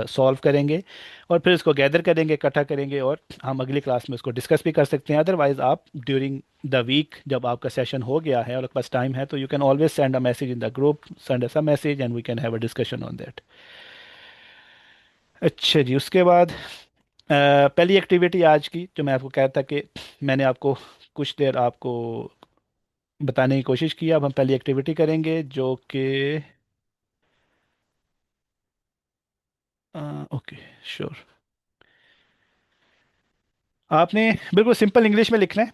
[SPEAKER 1] सॉल्व करेंगे और फिर उसको गैदर करेंगे, इकट्ठा करेंगे, और हम अगली क्लास में उसको डिस्कस भी कर सकते हैं। अदरवाइज़ आप ड्यूरिंग द वीक जब आपका सेशन हो गया है और आपके पास टाइम है तो you can always send a message in the group, send us a message and we can have a discussion on that. अच्छा जी, उसके बाद पहली एक्टिविटी आज की जो मैं आपको कहता कि मैंने आपको कुछ देर आपको बताने की कोशिश की। अब हम पहली एक्टिविटी करेंगे जो कि ओके, श्योर। आपने बिल्कुल सिंपल इंग्लिश में लिखना है।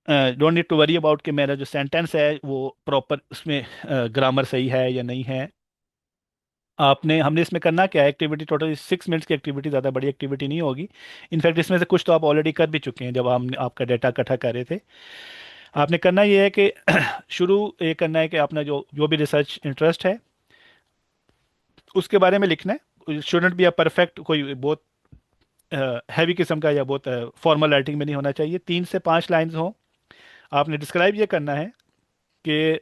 [SPEAKER 1] Don't need to worry about कि मेरा जो सेंटेंस है वो प्रॉपर उसमें ग्रामर सही है या नहीं है। आपने हमने इसमें करना क्या है, एक्टिविटी टोटल 6 मिनट्स की एक्टिविटी, ज़्यादा बड़ी एक्टिविटी नहीं होगी। इनफैक्ट इसमें से कुछ तो आप ऑलरेडी कर भी चुके हैं जब हम आपका डाटा इकट्ठा कर रहे थे। आपने करना ये है कि शुरू ये करना है कि अपना जो जो भी रिसर्च इंटरेस्ट है उसके बारे में लिखना है। स्टूडेंट भी आप परफेक्ट कोई बहुत हैवी किस्म का या बहुत फॉर्मल राइटिंग में नहीं होना चाहिए, 3 से 5 लाइंस हो। आपने डिस्क्राइब ये करना है कि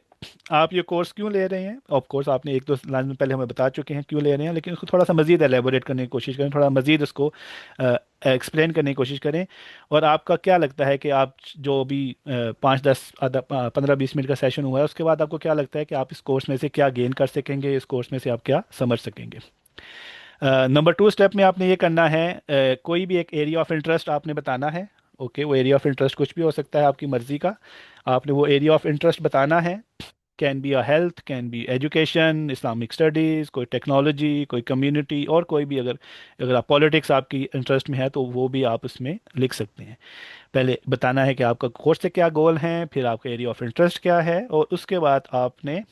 [SPEAKER 1] आप ये कोर्स क्यों ले रहे हैं। ऑफ कोर्स आपने एक दो लाइन में पहले हमें बता चुके हैं क्यों ले रहे हैं, लेकिन उसको थोड़ा सा मज़ीद एलेबोरेट करने की कोशिश करें, थोड़ा मज़ीद उसको एक्सप्लेन करने की कोशिश करें। और आपका क्या लगता है कि आप जो भी 5 10 आधा 15 20 मिनट का सेशन हुआ है उसके बाद आपको क्या लगता है कि आप इस कोर्स में से क्या गेन कर सकेंगे, इस कोर्स में से आप क्या समझ सकेंगे। नंबर 2 स्टेप में आपने ये करना है, कोई भी एक एरिया ऑफ इंटरेस्ट आपने बताना है। ओके, वो एरिया ऑफ इंटरेस्ट कुछ भी हो सकता है आपकी मर्ज़ी का। आपने वो एरिया ऑफ इंटरेस्ट बताना है। Can be a health, can be education, Islamic studies, कोई टेक्नोलॉजी, कोई कम्युनिटी, और कोई भी। अगर अगर आप पॉलिटिक्स आपकी इंटरेस्ट में है तो वो भी आप उसमें लिख सकते हैं। पहले बताना है कि आपका कोर्स से क्या गोल हैं, फिर आपका एरिया ऑफ इंटरेस्ट क्या है, और उसके बाद आपने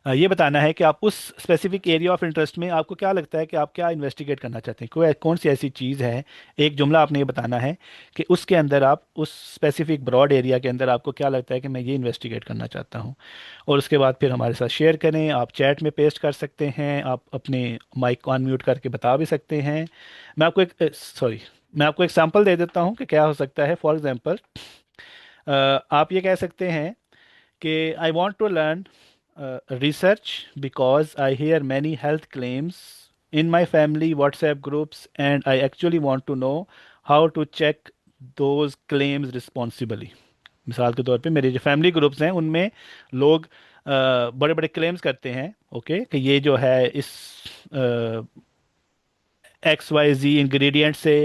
[SPEAKER 1] ये बताना है कि आप उस स्पेसिफिक एरिया ऑफ इंटरेस्ट में आपको क्या लगता है कि आप क्या इन्वेस्टिगेट करना चाहते हैं, कोई कौन सी ऐसी चीज़ है। एक जुमला आपने ये बताना है कि उसके अंदर आप उस स्पेसिफिक ब्रॉड एरिया के अंदर आपको क्या लगता है कि मैं ये इन्वेस्टिगेट करना चाहता हूँ। और उसके बाद फिर हमारे साथ शेयर करें, आप चैट में पेस्ट कर सकते हैं, आप अपने माइक को अनम्यूट करके बता भी सकते हैं। मैं आपको एक सॉरी मैं आपको एक सैम्पल दे देता हूँ कि क्या हो सकता है। फॉर एग्जांपल आप ये कह सकते हैं कि I want to learn research because I hear many health claims in my family WhatsApp groups and I actually want to know how to check those claims responsibly। मिसाल के तौर पे मेरे जो फैमिली ग्रुप्स हैं उनमें लोग बड़े बड़े क्लेम्स करते हैं, ओके, कि ये जो है इस एक्स वाई जी इंग्रेडिएंट से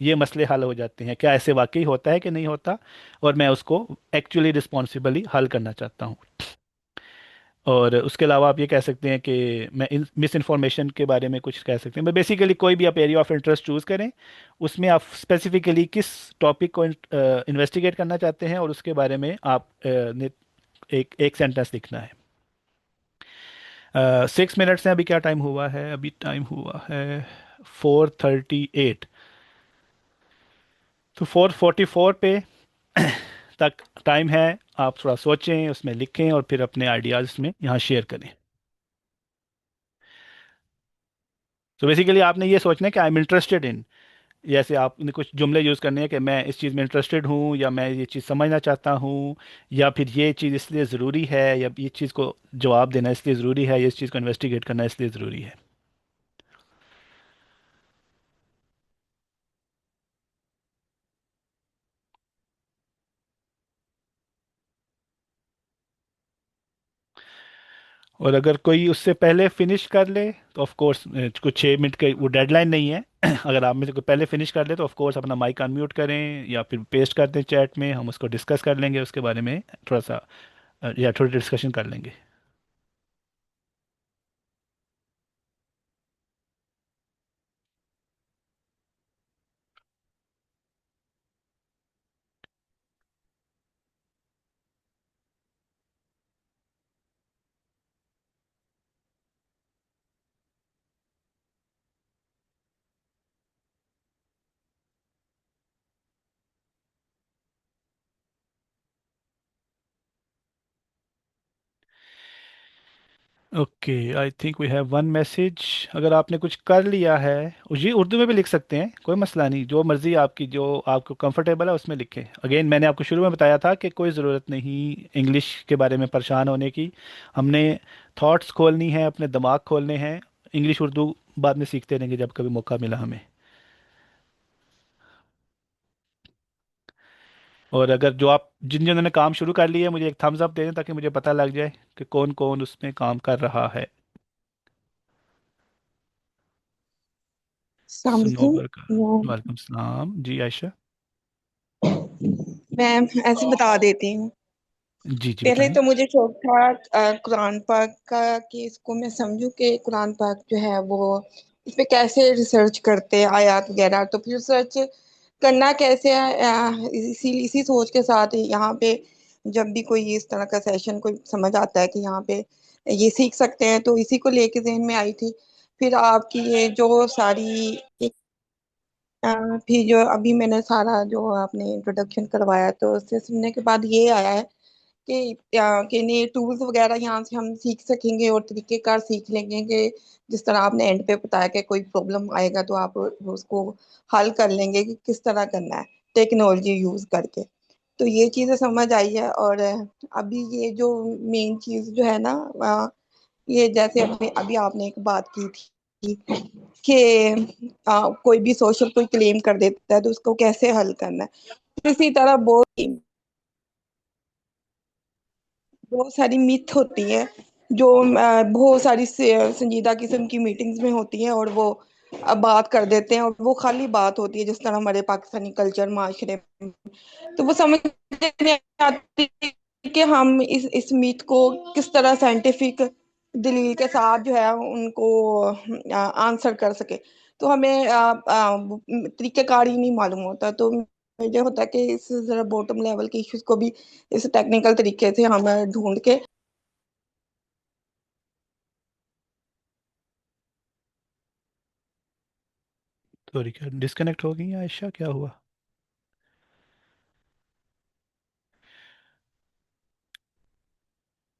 [SPEAKER 1] ये मसले हल हो जाते हैं, क्या ऐसे वाकई होता है कि नहीं होता, और मैं उसको एक्चुअली रिस्पॉन्सिबली हल करना चाहता हूँ। और उसके अलावा आप ये कह सकते हैं कि मैं मिस इन्फॉर्मेशन के बारे में कुछ कह सकते हैं। बेसिकली कोई भी आप एरिया ऑफ इंटरेस्ट चूज़ करें, उसमें आप स्पेसिफिकली किस टॉपिक को इन्वेस्टिगेट करना चाहते हैं और उसके बारे में आप ने एक एक सेंटेंस लिखना है। 6 मिनट्स हैं, अभी क्या टाइम हुआ है, अभी टाइम हुआ है 4:38। तो 4:44 पे तक टाइम है। आप थोड़ा सोचें, उसमें लिखें और फिर अपने आइडियाज़ में यहाँ शेयर करें। तो बेसिकली आपने ये सोचना है कि आई एम इंटरेस्टेड इन, जैसे आपने कुछ जुमले यूज़ करने हैं कि मैं इस चीज़ में इंटरेस्टेड हूँ, या मैं ये चीज़ समझना चाहता हूँ, या फिर ये चीज़ इसलिए ज़रूरी है, या ये चीज़ को जवाब देना इसलिए ज़रूरी है, या इस चीज़ को इन्वेस्टिगेट करना इसलिए ज़रूरी है। और अगर कोई उससे पहले फिनिश कर ले तो ऑफ कोर्स, कुछ 6 मिनट का वो डेडलाइन नहीं है। अगर आप में से कोई पहले फिनिश कर ले तो ऑफ कोर्स अपना माइक अनम्यूट करें या फिर पेस्ट कर दें चैट में, हम उसको डिस्कस कर लेंगे उसके बारे में थोड़ा सा, या थोड़ी डिस्कशन कर लेंगे। Okay, I think we have one message. अगर आपने कुछ कर लिया है, जी उर्दू में भी लिख सकते हैं, कोई मसला नहीं, जो मर्ज़ी आपकी, जो आपको कंफर्टेबल है उसमें लिखें। अगेन मैंने आपको शुरू में बताया था कि कोई ज़रूरत नहीं इंग्लिश के बारे में परेशान होने की। हमने थॉट्स खोलनी है, अपने दिमाग खोलने हैं। इंग्लिश उर्दू बाद में सीखते रहेंगे जब कभी मौका मिला हमें। और अगर जो आप जिन जिन्होंने काम शुरू कर लिया है, मुझे एक थम्स अप दे दें ताकि मुझे पता लग जाए कि कौन कौन उसमें काम कर रहा है।
[SPEAKER 2] अस्सलाम वालेकुम।
[SPEAKER 1] सनोबर का। वालेकुम सलाम जी आयशा।
[SPEAKER 2] मैं ऐसे बता देती हूँ।
[SPEAKER 1] जी जी
[SPEAKER 2] पहले
[SPEAKER 1] बताएं।
[SPEAKER 2] तो मुझे शौक था कुरान पाक का, कि इसको मैं समझूं कि कुरान पाक जो है वो इस पे कैसे रिसर्च करते हैं आयत वगैरह। तो फिर रिसर्च करना कैसे है, इसी इसी सोच के साथ यहाँ पे जब भी कोई इस तरह का सेशन कोई समझ आता है कि यहाँ पे ये सीख सकते हैं, तो इसी को लेके जहन में आई थी। फिर आपकी ये जो सारी अ, फिर जो अभी मैंने सारा जो आपने इंट्रोडक्शन करवाया, तो उससे सुनने के बाद ये आया है कि नए टूल्स वगैरह यहाँ से हम सीख सकेंगे और तरीकेकार सीख लेंगे कि जिस तरह आपने एंड पे बताया कि कोई प्रॉब्लम आएगा तो आप उसको हल कर लेंगे कि किस तरह करना है टेक्नोलॉजी यूज करके। तो ये चीजें समझ आई है। और अभी ये जो मेन चीज जो है ना, ये जैसे अभी अभी आपने एक बात की थी कि कोई भी सोशल कोई क्लेम कर देता है तो उसको कैसे हल करना है। इसी तरह बहुत सारी मिथ होती है जो बहुत सारी संजीदा किस्म की मीटिंग्स में होती है, और वो बात कर देते हैं और वो खाली बात होती है, जिस तरह हमारे पाकिस्तानी कल्चर माशरे में। तो वो समझ नहीं आती कि हम इस मिथ को किस तरह साइंटिफिक दलील के साथ जो है उनको आंसर कर सके। तो हमें तरीकेकार ही नहीं मालूम होता। तो मुझे होता है कि इस जरा बॉटम लेवल के इश्यूज को भी इस टेक्निकल तरीके से हम ढूंढ के।
[SPEAKER 1] सॉरी, क्या डिस्कनेक्ट हो गई आयशा, क्या हुआ?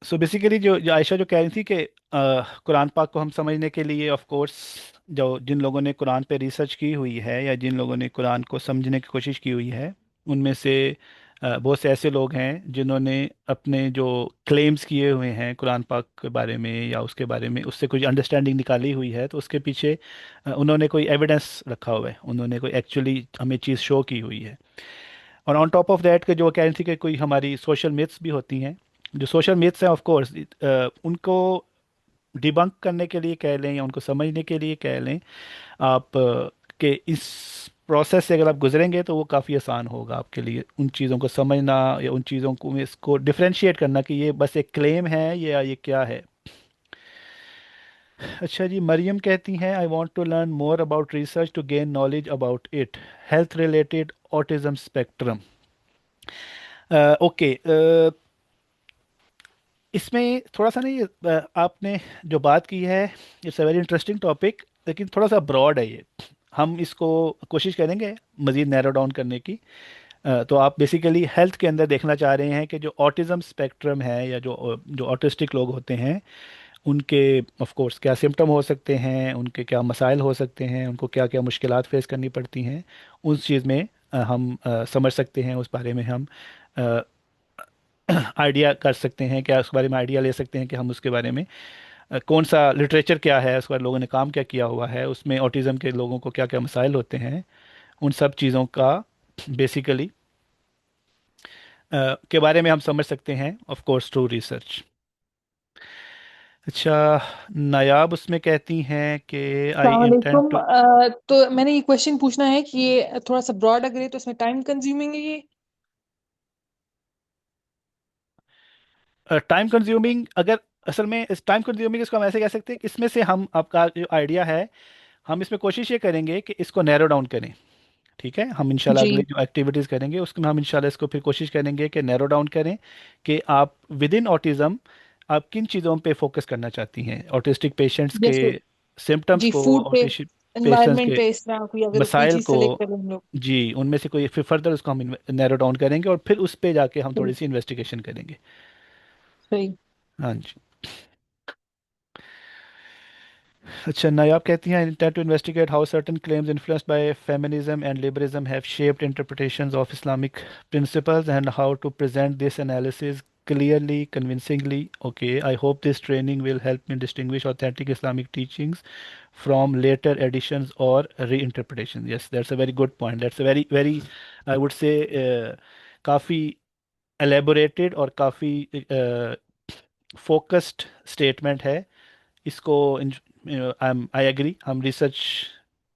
[SPEAKER 1] सो बेसिकली जो आयशा जो कह रही थी कि कुरान पाक को हम समझने के लिए ऑफ कोर्स जो जिन लोगों ने कुरान पे रिसर्च की हुई है या जिन लोगों ने कुरान को समझने की कोशिश की हुई है, उनमें से बहुत से ऐसे लोग हैं जिन्होंने अपने जो क्लेम्स किए हुए हैं कुरान पाक के बारे में या उसके बारे में उससे कुछ अंडरस्टैंडिंग निकाली हुई है, तो उसके पीछे उन्होंने कोई एविडेंस रखा हुआ है, उन्होंने कोई एक्चुअली हमें चीज़ शो की हुई है। और ऑन टॉप ऑफ दैट के जो कह रही थी कि कोई हमारी सोशल मिथ्स भी होती हैं। जो सोशल मिथ्स हैं ऑफ कोर्स उनको डिबंक करने के लिए कह लें या उनको समझने के लिए कह लें आप, कि इस प्रोसेस से अगर आप गुजरेंगे तो वो काफ़ी आसान होगा आपके लिए उन चीज़ों को समझना या उन चीज़ों को में इसको डिफरेंशिएट करना कि ये बस एक क्लेम है या ये क्या है। अच्छा जी, मरियम कहती हैं I want to learn more about research to gain knowledge about it, health related autism spectrum. Okay, इसमें थोड़ा सा ना ये आपने जो बात की है, it's a very interesting topic, लेकिन थोड़ा सा ब्रॉड है ये। हम इसको कोशिश करेंगे मज़ीद नैरो डाउन करने की। तो आप बेसिकली हेल्थ के अंदर देखना चाह रहे हैं कि जो ऑटिज़म स्पेक्ट्रम है या जो जो ऑटिस्टिक लोग होते हैं उनके ऑफ कोर्स क्या सिम्टम हो सकते हैं, उनके क्या मसाइल हो सकते हैं, उनको क्या क्या मुश्किलात फेस करनी पड़ती हैं। उस चीज़ में हम समझ सकते हैं, उस बारे में हम आइडिया कर सकते हैं, क्या उस बारे में आइडिया ले सकते हैं कि हम उसके बारे में कौन सा लिटरेचर क्या है, उस पर लोगों ने काम क्या किया हुआ है, उसमें ऑटिज़म के लोगों को क्या क्या मसाइल होते हैं, उन सब चीज़ों का बेसिकली के बारे में हम समझ सकते हैं ऑफ कोर्स थ्रू रिसर्च। अच्छा, नायाब उसमें कहती हैं कि आई इंटेंड
[SPEAKER 3] सलामकुम।
[SPEAKER 1] टू।
[SPEAKER 3] तो मैंने ये क्वेश्चन पूछना है कि ये थोड़ा सा ब्रॉड अगर है तो इसमें टाइम कंज्यूमिंग है ये।
[SPEAKER 1] टाइम कंज्यूमिंग, अगर असल में इस टाइम कंज्यूमिंग इसको हम ऐसे कह सकते हैं कि इसमें से हम आपका जो आइडिया है, हम इसमें कोशिश ये करेंगे कि इसको नैरो डाउन करें। ठीक है, हम इंशाल्लाह
[SPEAKER 3] जी।
[SPEAKER 1] अगले जो एक्टिविटीज़ करेंगे उसमें हम इंशाल्लाह इसको फिर कोशिश करेंगे कि नैरो डाउन करें कि आप विद इन ऑटिज़म आप किन चीज़ों पे फोकस करना चाहती हैं, ऑटिस्टिक पेशेंट्स के
[SPEAKER 3] जैसे
[SPEAKER 1] सिम्टम्स
[SPEAKER 3] जी,
[SPEAKER 1] को,
[SPEAKER 3] फूड पे,
[SPEAKER 1] ऑटिस्टिक पेशेंट्स
[SPEAKER 3] एनवायरनमेंट
[SPEAKER 1] के
[SPEAKER 3] पे, इस तरह कोई अगर कोई
[SPEAKER 1] मसाइल
[SPEAKER 3] चीज
[SPEAKER 1] को।
[SPEAKER 3] सेलेक्ट करें हम लोग।
[SPEAKER 1] जी, उनमें से कोई फिर फर्दर उसको हम नैरो डाउन करेंगे और फिर उस पे जाके हम
[SPEAKER 3] सही।
[SPEAKER 1] थोड़ी सी इन्वेस्टिगेशन करेंगे।
[SPEAKER 3] सही।
[SPEAKER 1] हाँ जी। अच्छा, नायाब कहती हैं, intent to investigate how certain claims influenced by feminism and liberalism have shaped interpretations of Islamic principles and how to present this analysis clearly, convincingly. Okay, I hope this training will help me distinguish authentic Islamic teachings from later additions or reinterpretations. Yes, that's a very good point. That's a very, very, I would say, काफ़ी elaborated और काफ़ी focused statement है। इसको आई एग्री, हम रिसर्च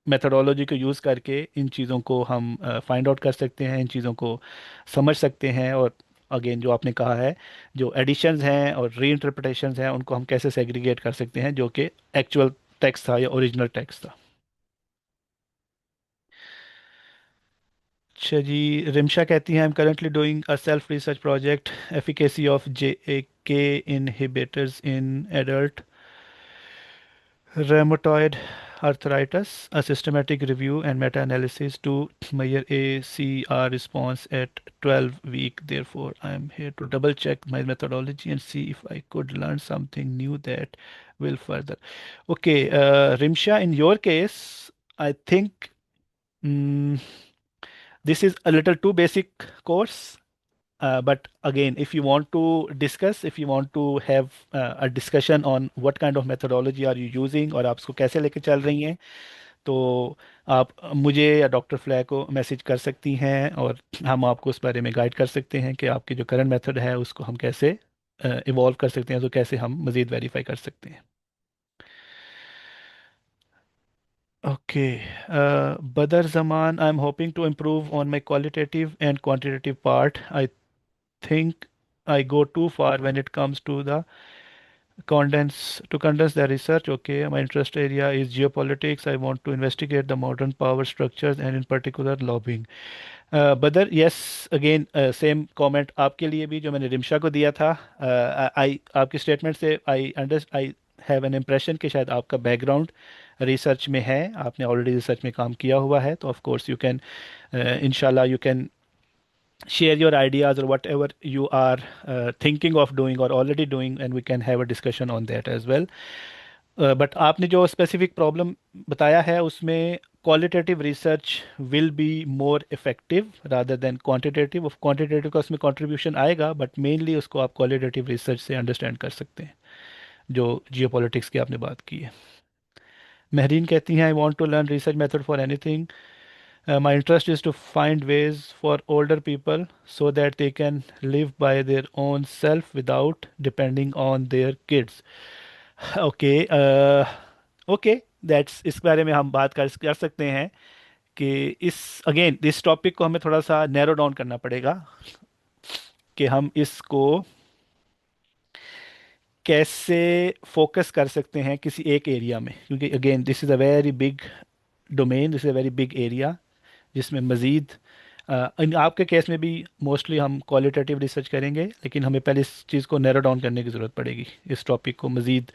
[SPEAKER 1] मेथोडोलॉजी को यूज़ करके इन चीज़ों को हम फाइंड आउट कर सकते हैं, इन चीज़ों को समझ सकते हैं। और अगेन जो आपने कहा है, जो एडिशंस हैं और री इंटरप्रिटेशंस हैं, उनको हम कैसे सेग्रीगेट कर सकते हैं, जो कि एक्चुअल टेक्स्ट था या ओरिजिनल टेक्स्ट था। अच्छा जी, रिमशा कहती हैं, I am currently doing a self research project, efficacy of J K inhibitors in adult rheumatoid arthritis, a systematic review and meta-analysis to measure ACR response at 12 week. Therefore, I am here to double check my methodology and see if I could learn something new that will further. Okay, Rimsha, in your case, I think mm, this is a little too basic course. But again, if you want to discuss, if you want to have a discussion on what kind of methodology are you using और आप उसको कैसे लेके चल रही हैं, तो आप मुझे या डॉक्टर फ्लैग को मैसेज कर सकती हैं और हम आपको उस बारे में गाइड कर सकते हैं कि आपकी जो करंट मेथड है उसको हम कैसे इवॉल्व कर सकते हैं, तो कैसे हम मज़ीद वेरीफाई कर सकते हैं। Okay, Badar Zaman, I am hoping to improve on my qualitative and quantitative part. I think I go too far when it comes to the condense the research. Okay, my interest area is geopolitics. I want to investigate the modern power structures and in particular lobbying. बदर, यस, अगेन सेम कमेंट आपके लिए भी जो मैंने रिमशा को दिया था। आई आपकी स्टेटमेंट से आई हैव एन इम्प्रेशन कि शायद आपका बैकग्राउंड रिसर्च में है, आपने ऑलरेडी रिसर्च में काम किया हुआ है, तो ऑफ कोर्स यू कैन, इंशाल्लाह you can share your ideas or whatever you are thinking of doing or already doing, and we can have a discussion on that as well. But आपने जो स्पेसिफिक प्रॉब्लम बताया है उसमें qualitative research will be more effective rather than quantitative. Of quantitative का उसमें कंट्रीब्यूशन आएगा, बट मेनली उसको आप क्वालिटेटिव रिसर्च से अंडरस्टैंड कर सकते हैं, जो जियोपॉलिटिक्स की आपने बात की है। महरीन कहती हैं, I want to learn research method for anything. My interest is to find ways for older people so that they can live by their own self without depending on their kids. Okay, okay, that's, इस बारे में हम बात कर सकते हैं कि इस अगेन इस टॉपिक को हमें थोड़ा सा नैरो डाउन करना पड़ेगा कि हम इसको कैसे फोकस कर सकते हैं किसी एक एरिया में, क्योंकि again this is a very big domain, this is a very big area जिसमें मज़ीद इन आपके केस में भी मोस्टली हम क्वालिटेटिव रिसर्च करेंगे, लेकिन हमें पहले इस चीज़ को नैरो डाउन करने की ज़रूरत पड़ेगी, इस टॉपिक को मज़ीद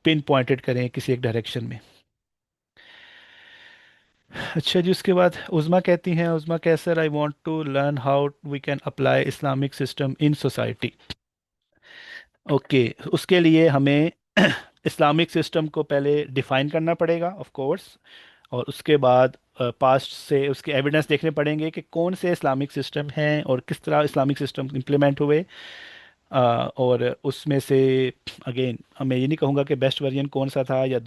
[SPEAKER 1] पिन पॉइंटेड करें किसी एक डायरेक्शन में। अच्छा जी, उसके बाद उज़मा कहती हैं, Uzma Kaiser, I want to learn how we can apply Islamic system in society. Okay, उसके लिए हमें इस्लामिक सिस्टम को पहले डिफ़ाइन करना पड़ेगा ऑफ कोर्स, और उसके बाद पास्ट से उसके एविडेंस देखने पड़ेंगे कि कौन से इस्लामिक सिस्टम हैं और किस तरह इस्लामिक सिस्टम इम्प्लीमेंट हुए। और उसमें से अगेन मैं ये नहीं कहूँगा कि बेस्ट वर्जन कौन सा था या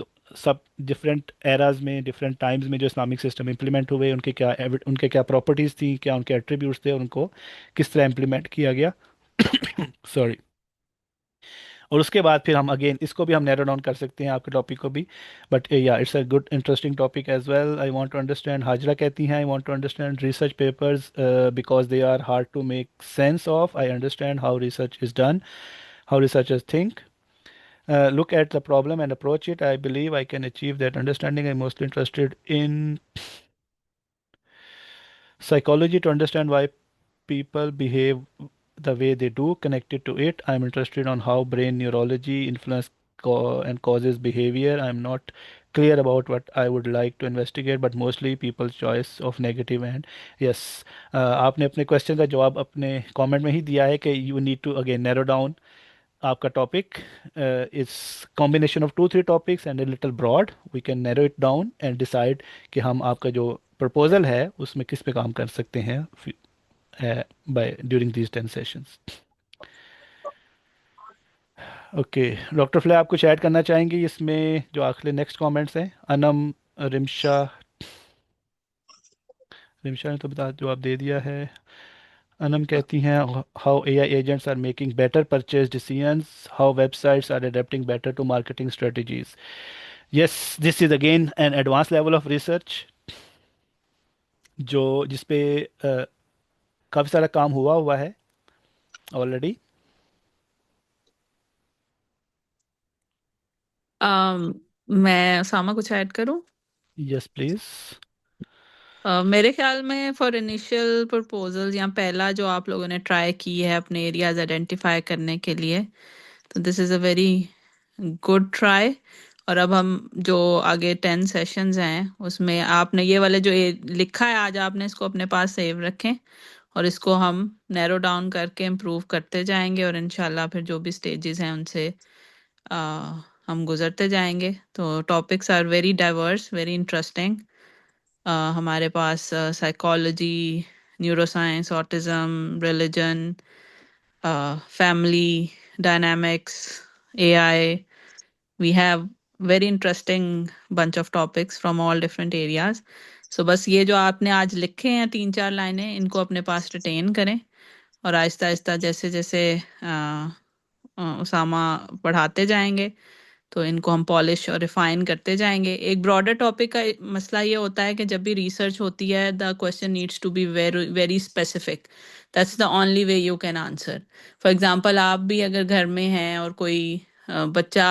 [SPEAKER 1] सब डिफरेंट एराज में डिफरेंट टाइम्स में जो इस्लामिक सिस्टम इम्प्लीमेंट हुए उनके क्या प्रॉपर्टीज़ थी, क्या उनके एट्रीब्यूट्स थे और उनको किस तरह इम्प्लीमेंट किया गया। सॉरी। और उसके बाद फिर हम अगेन इसको भी हम नैरो डाउन कर सकते हैं, आपके टॉपिक को भी। But yeah it's a good interesting topic as well. I want to understand, Hajra कहती हैं, I want to understand research papers because they are hard to make sense of. I understand how research is done, how researchers think, look at the problem and approach it. I believe I can achieve that understanding. I'm mostly interested in psychology to understand why people behave the way they do. Connected to it, I'm interested on how brain neurology influence and causes behavior. I'm not clear about what I would like to investigate, but mostly people's choice of negative and yes. आपने अपने क्वेश्चन का जवाब अपने कमेंट में ही दिया है कि you need to again narrow down आपका topic is combination of 2-3 topics and a little broad, we can narrow it down and decide कि हम आपका जो प्रपोजल है उसमें किस पे काम कर सकते हैं by during these 10 sessions. Okay, doctor फ्ले आप कुछ ऐड करना चाहेंगे इसमें जो आखिरी नेक्स्ट कमेंट्स हैं? अनम, रिमशा, रिमशा ने तो बता जवाब दे दिया है। अनम कहती हैं how AI agents are making better purchase decisions, how websites are adapting better to marketing strategies. Yes, this is again an advance level of research जो जिसपे काफ़ी सारा काम हुआ हुआ है ऑलरेडी।
[SPEAKER 4] मैं सामा कुछ ऐड करूं?
[SPEAKER 1] Yes please.
[SPEAKER 4] मेरे ख्याल में फॉर इनिशियल प्रपोजल या पहला जो आप लोगों ने ट्राई की है अपने एरियाज आइडेंटिफाई करने के लिए, तो this is a very good try. और अब हम जो आगे 10 सेशंस हैं उसमें आपने ये वाले जो ये लिखा है आज आपने इसको अपने पास सेव रखें, और इसको हम नैरो डाउन करके इम्प्रूव करते जाएंगे, और इंशाल्लाह फिर जो भी स्टेजेस हैं उनसे हम गुजरते जाएंगे। तो topics are very diverse, very interesting. हमारे पास psychology, neuroscience, autism, religion, family dynamics, AI, we have very interesting bunch of topics from all different areas. So बस ये जो आपने आज लिखे हैं 3-4 लाइनें, इनको अपने पास रिटेन करें, और आहिस्ता आहिस्ता जैसे जैसे उसामा पढ़ाते जाएंगे तो इनको हम पॉलिश और रिफाइन करते जाएंगे। एक ब्रॉडर टॉपिक का मसला ये होता है कि जब भी रिसर्च होती है the question needs to be very very specific, that's the only way you can answer. For example आप भी अगर घर में हैं और कोई बच्चा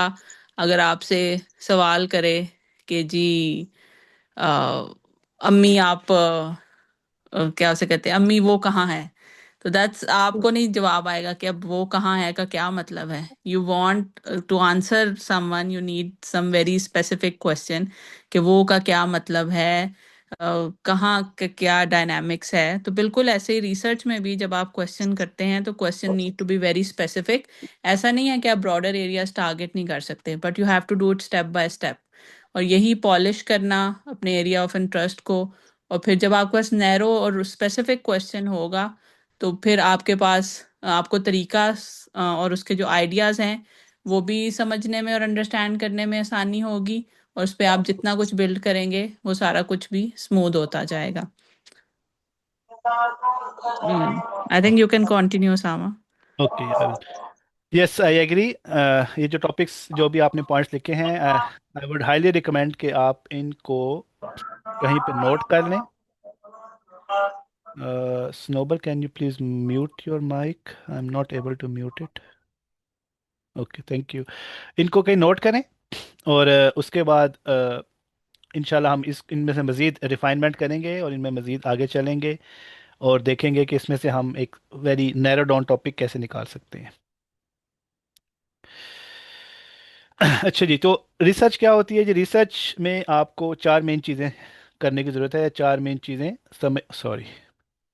[SPEAKER 4] अगर आपसे सवाल करे कि जी अ, अम्मी आप क्या उसे कहते हैं, अम्मी वो कहाँ है, तो दैट्स आपको नहीं जवाब आएगा कि अब वो कहाँ है का क्या मतलब है। You want to answer someone, you need some very specific question कि वो का क्या मतलब है, कहाँ का क्या डायनामिक्स है। तो बिल्कुल ऐसे ही रिसर्च में भी जब आप क्वेश्चन करते हैं तो question need to be very specific. ऐसा नहीं है कि आप ब्रॉडर एरियाज टारगेट नहीं कर सकते, but you have to do it step by step. और यही पॉलिश करना अपने एरिया ऑफ इंटरेस्ट को, और फिर जब आपके पास नैरो और स्पेसिफिक क्वेश्चन होगा तो फिर आपके पास आपको तरीका और उसके जो आइडियाज़ हैं वो भी समझने में और अंडरस्टैंड करने में आसानी होगी, और उस पे आप जितना कुछ बिल्ड करेंगे वो सारा कुछ भी स्मूथ होता जाएगा। I think you can continue Sama.
[SPEAKER 1] Okay, yes I agree. ये जो टॉपिक्स जो भी आपने पॉइंट्स लिखे हैं, आई वुड हाईली रिकमेंड कि आप इनको कहीं पे नोट कर लें। Snowball, can you please mute your mic? I am not able to mute it. Okay, thank you. इनको कहीं नोट करें और उसके बाद इंशाल्लाह हम इस इनमें से मज़ीद रिफाइनमेंट करेंगे और इनमें मज़ीद आगे चलेंगे और देखेंगे कि इसमें से हम एक वेरी नैरो डाउन टॉपिक कैसे निकाल सकते हैं। अच्छा जी, तो रिसर्च क्या होती है जी? रिसर्च में आपको 4 मेन चीज़ें करने की ज़रूरत है। 4 मेन चीज़ें, समय, सॉरी,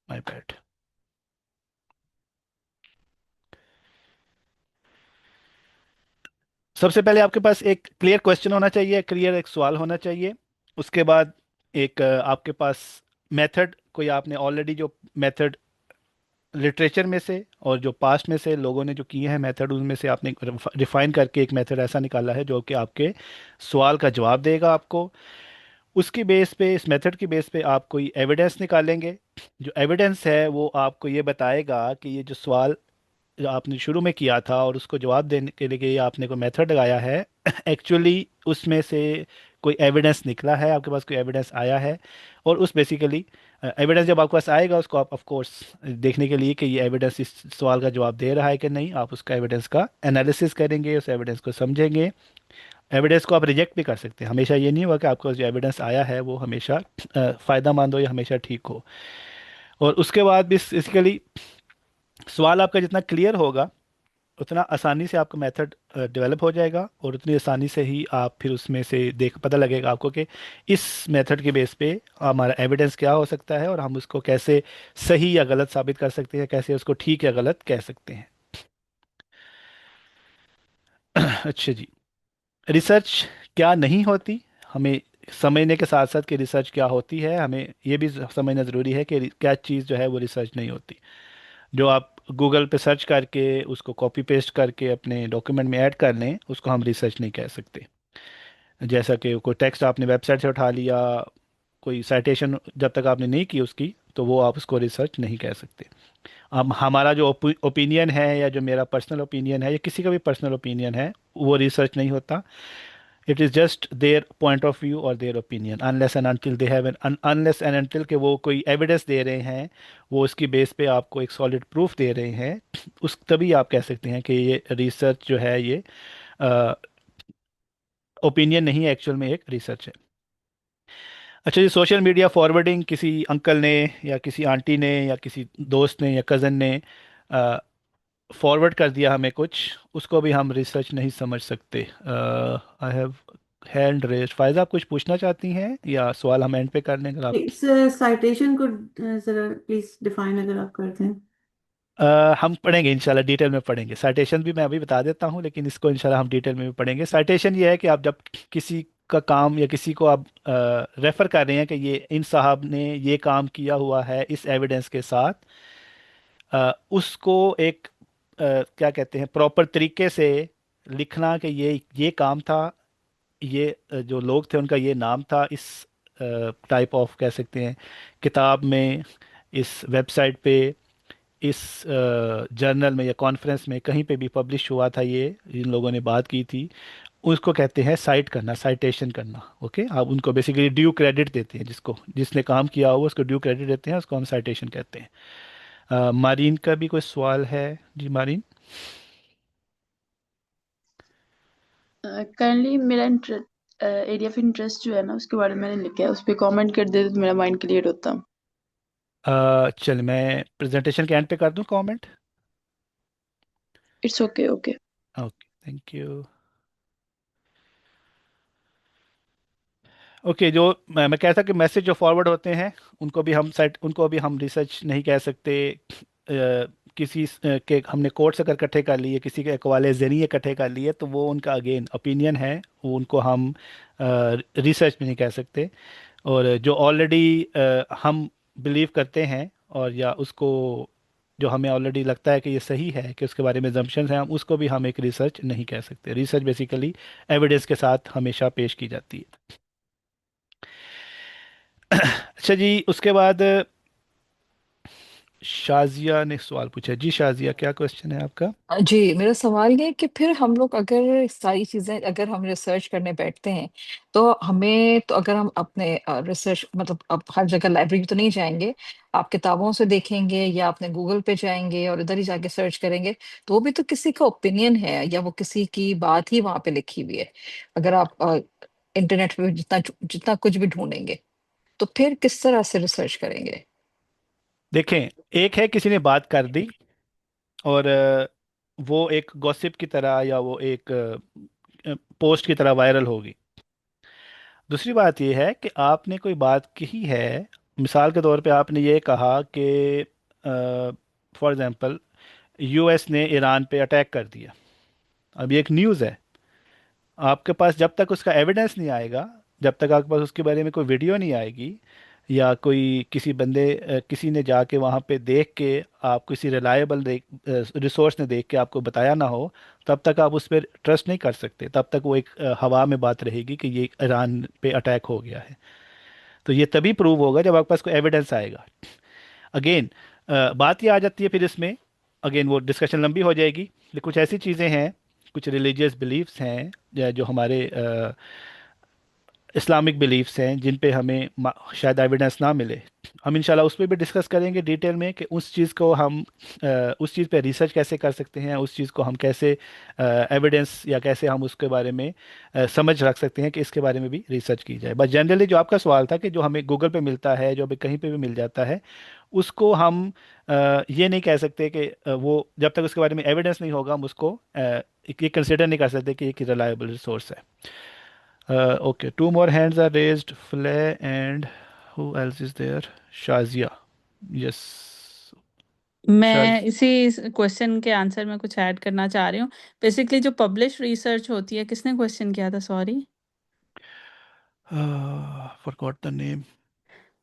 [SPEAKER 1] माय बैड। सबसे पहले आपके पास एक क्लियर क्वेश्चन होना चाहिए, क्लियर एक सवाल होना चाहिए। उसके बाद एक आपके पास मेथड, कोई आपने ऑलरेडी जो मेथड लिटरेचर में से और जो पास्ट में से लोगों ने जो किए हैं मेथड, उनमें से आपने रिफाइन करके एक मेथड ऐसा निकाला है जो कि आपके सवाल का जवाब देगा आपको। उसकी बेस पे, इस मेथड की बेस पे आप कोई एविडेंस निकालेंगे। जो एविडेंस है वो आपको ये बताएगा कि ये जो सवाल जो आपने शुरू में किया था और उसको जवाब देने के लिए आपने कोई मेथड लगाया है, एक्चुअली उसमें से कोई एविडेंस निकला है, आपके पास कोई एविडेंस आया है। और उस बेसिकली एविडेंस जब आपके पास आएगा उसको आप ऑफ कोर्स देखने के लिए कि ये एविडेंस इस सवाल का जवाब दे रहा है कि नहीं, आप उसका एविडेंस का एनालिसिस करेंगे, उस एविडेंस को समझेंगे। एविडेंस को आप रिजेक्ट भी कर सकते हैं, हमेशा ये नहीं हुआ कि आपको जो एविडेंस आया है वो हमेशा फ़ायदा मंद हो या हमेशा ठीक हो। और उसके बाद भी बेसिकली सवाल आपका जितना क्लियर होगा उतना आसानी से आपका मेथड डेवलप हो जाएगा, और उतनी आसानी से ही आप फिर उसमें से देख पता लगेगा आपको कि इस मेथड के बेस पे हमारा एविडेंस क्या हो सकता है और हम उसको कैसे सही या गलत साबित कर सकते हैं, कैसे उसको ठीक या गलत कह सकते हैं। अच्छा जी, रिसर्च क्या नहीं होती, हमें समझने के साथ साथ कि रिसर्च क्या होती है, हमें ये भी समझना ज़रूरी है कि क्या चीज़ जो है वो रिसर्च नहीं होती। जो आप गूगल पे सर्च करके उसको कॉपी पेस्ट करके अपने डॉक्यूमेंट में ऐड कर लें, उसको हम रिसर्च नहीं कह सकते। जैसा कि कोई टेक्स्ट आपने वेबसाइट से उठा लिया, कोई साइटेशन जब तक आपने नहीं की उसकी, तो वो आप उसको रिसर्च नहीं कह सकते। अब हमारा जो ओपिनियन है या जो मेरा पर्सनल ओपिनियन है या किसी का भी पर्सनल ओपिनियन है, वो रिसर्च नहीं होता। It is just their point of view और their opinion, unless and until they have an unless and until के वो कोई एविडेंस दे रहे हैं, वो उसकी बेस पे आपको एक सॉलिड प्रूफ दे रहे हैं, उस तभी आप कह सकते हैं कि ये रिसर्च जो है ये ओपिनियन नहीं है, एक्चुअल में एक रिसर्च है। अच्छा जी, सोशल मीडिया फॉरवर्डिंग किसी अंकल ने या किसी आंटी ने या किसी दोस्त ने या कज़न ने फॉरवर्ड कर दिया हमें कुछ, उसको भी हम रिसर्च नहीं समझ सकते। I have hand raise. फायदा आप कुछ पूछना चाहती हैं या सवाल हम एंड पे कर लें अगर आप।
[SPEAKER 5] इस साइटेशन को जरा प्लीज डिफाइन अगर आप करते हैं।
[SPEAKER 1] हम पढ़ेंगे इंशाल्लाह, डिटेल में पढ़ेंगे। साइटेशन भी मैं अभी बता देता हूँ, लेकिन इसको इंशाल्लाह हम डिटेल में भी पढ़ेंगे। साइटेशन ये है कि आप जब किसी का काम या किसी को आप रेफर कर रहे हैं कि ये इन साहब ने ये काम किया हुआ है इस एविडेंस के साथ, उसको एक क्या कहते हैं, प्रॉपर तरीके से लिखना कि ये काम था, ये जो लोग थे उनका ये नाम था, इस टाइप ऑफ कह सकते हैं किताब में, इस वेबसाइट पे, इस जर्नल में या कॉन्फ्रेंस में कहीं पे भी पब्लिश हुआ था, ये जिन लोगों ने बात की थी, उसको कहते हैं साइट करना, साइटेशन करना। ओके, आप उनको बेसिकली ड्यू क्रेडिट देते हैं, जिसको जिसने काम किया हुआ उसको ड्यू क्रेडिट देते हैं, उसको हम साइटेशन कहते हैं। मारीन का भी कोई सवाल है? जी मारीन।
[SPEAKER 5] करंटली मेरा एरिया ऑफ इंटरेस्ट जो है ना उसके बारे में मैंने लिखा है, उस पर कमेंट कर दे तो मेरा माइंड क्लियर होता।
[SPEAKER 1] चल मैं प्रेजेंटेशन के एंड पे कर दूं comment.
[SPEAKER 5] It's okay okay.
[SPEAKER 1] Okay, thank you. Okay, जो मैं कह था कि मैसेज जो फॉरवर्ड होते हैं, उनको भी हम रिसर्च नहीं कह सकते। किसी के हमने कोट्स अगर इकट्ठे कर लिए, किसी के अकवाले ज़रिए इकट्ठे कर लिए, तो वो उनका अगेन ओपिनियन है, वो उनको हम रिसर्च भी नहीं कह सकते। और जो ऑलरेडी हम बिलीव करते हैं, और या उसको जो हमें ऑलरेडी लगता है कि ये सही है, कि उसके बारे में जम्पशंस हैं, हम उसको भी हम एक रिसर्च नहीं कह सकते। रिसर्च बेसिकली एविडेंस के साथ हमेशा पेश की जाती है। अच्छा जी, उसके बाद शाजिया ने सवाल पूछा। जी शाजिया, क्या क्वेश्चन है आपका?
[SPEAKER 3] जी, मेरा सवाल ये है कि फिर हम लोग अगर सारी चीजें अगर हम रिसर्च करने बैठते हैं, तो हमें तो अगर हम अपने रिसर्च मतलब अब हर जगह लाइब्रेरी तो नहीं जाएंगे, आप किताबों से देखेंगे या अपने गूगल पे जाएंगे और इधर ही जाके सर्च करेंगे, तो वो भी तो किसी का ओपिनियन है या वो किसी की बात ही वहां पे लिखी हुई है। अगर आप इंटरनेट पे जितना जितना कुछ भी ढूंढेंगे, तो फिर किस तरह से रिसर्च करेंगे?
[SPEAKER 1] देखें, एक है किसी ने बात कर दी और वो एक गॉसिप की तरह या वो एक पोस्ट की तरह वायरल होगी। दूसरी बात ये है कि आपने कोई बात कही है, मिसाल के तौर पे आपने ये कहा कि फॉर एग्जांपल यूएस ने ईरान पे अटैक कर दिया। अब ये एक न्यूज़ है, आपके पास जब तक उसका एविडेंस नहीं आएगा, जब तक आपके पास उसके बारे में कोई वीडियो नहीं आएगी, या कोई किसी बंदे किसी ने जाके वहाँ पे देख के, आप किसी रिलायबल रिसोर्स ने देख के आपको बताया ना हो, तब तक आप उस पर ट्रस्ट नहीं कर सकते। तब तक वो एक हवा में बात रहेगी कि ये ईरान पे अटैक हो गया है। तो ये तभी प्रूव होगा जब आपके पास कोई एविडेंस आएगा। अगेन बात ये आ जाती है फिर इसमें, अगेन वो डिस्कशन लंबी हो जाएगी, लेकिन कुछ ऐसी चीज़ें हैं, कुछ रिलीजियस बिलीफ्स हैं, या जो हमारे इस्लामिक बिलीफ्स हैं, जिन पे हमें शायद एविडेंस ना मिले। हम इंशाल्लाह उस पर भी डिस्कस करेंगे डिटेल में कि उस चीज़ को हम उस चीज़ पे रिसर्च कैसे कर सकते हैं, उस चीज़ को हम कैसे एविडेंस या कैसे हम उसके बारे में समझ रख सकते हैं कि इसके बारे में भी रिसर्च की जाए। बस जनरली जो आपका सवाल था कि जो हमें गूगल पे मिलता है, जो हमें कहीं पे भी मिल जाता है, उसको हम ये नहीं कह सकते कि वो जब तक उसके बारे में एविडेंस नहीं होगा, हम उसको ये कंसिडर नहीं कर सकते कि एक रिलायबल रिसोर्स है। Okay, two more hands are raised. Flay and who else is there? Shazia. Yes.
[SPEAKER 4] मैं
[SPEAKER 1] शायद
[SPEAKER 4] इसी क्वेश्चन के आंसर में कुछ ऐड करना चाह रही हूँ। बेसिकली जो पब्लिश रिसर्च होती है, किसने क्वेश्चन किया था, sorry?
[SPEAKER 1] Forgot the name.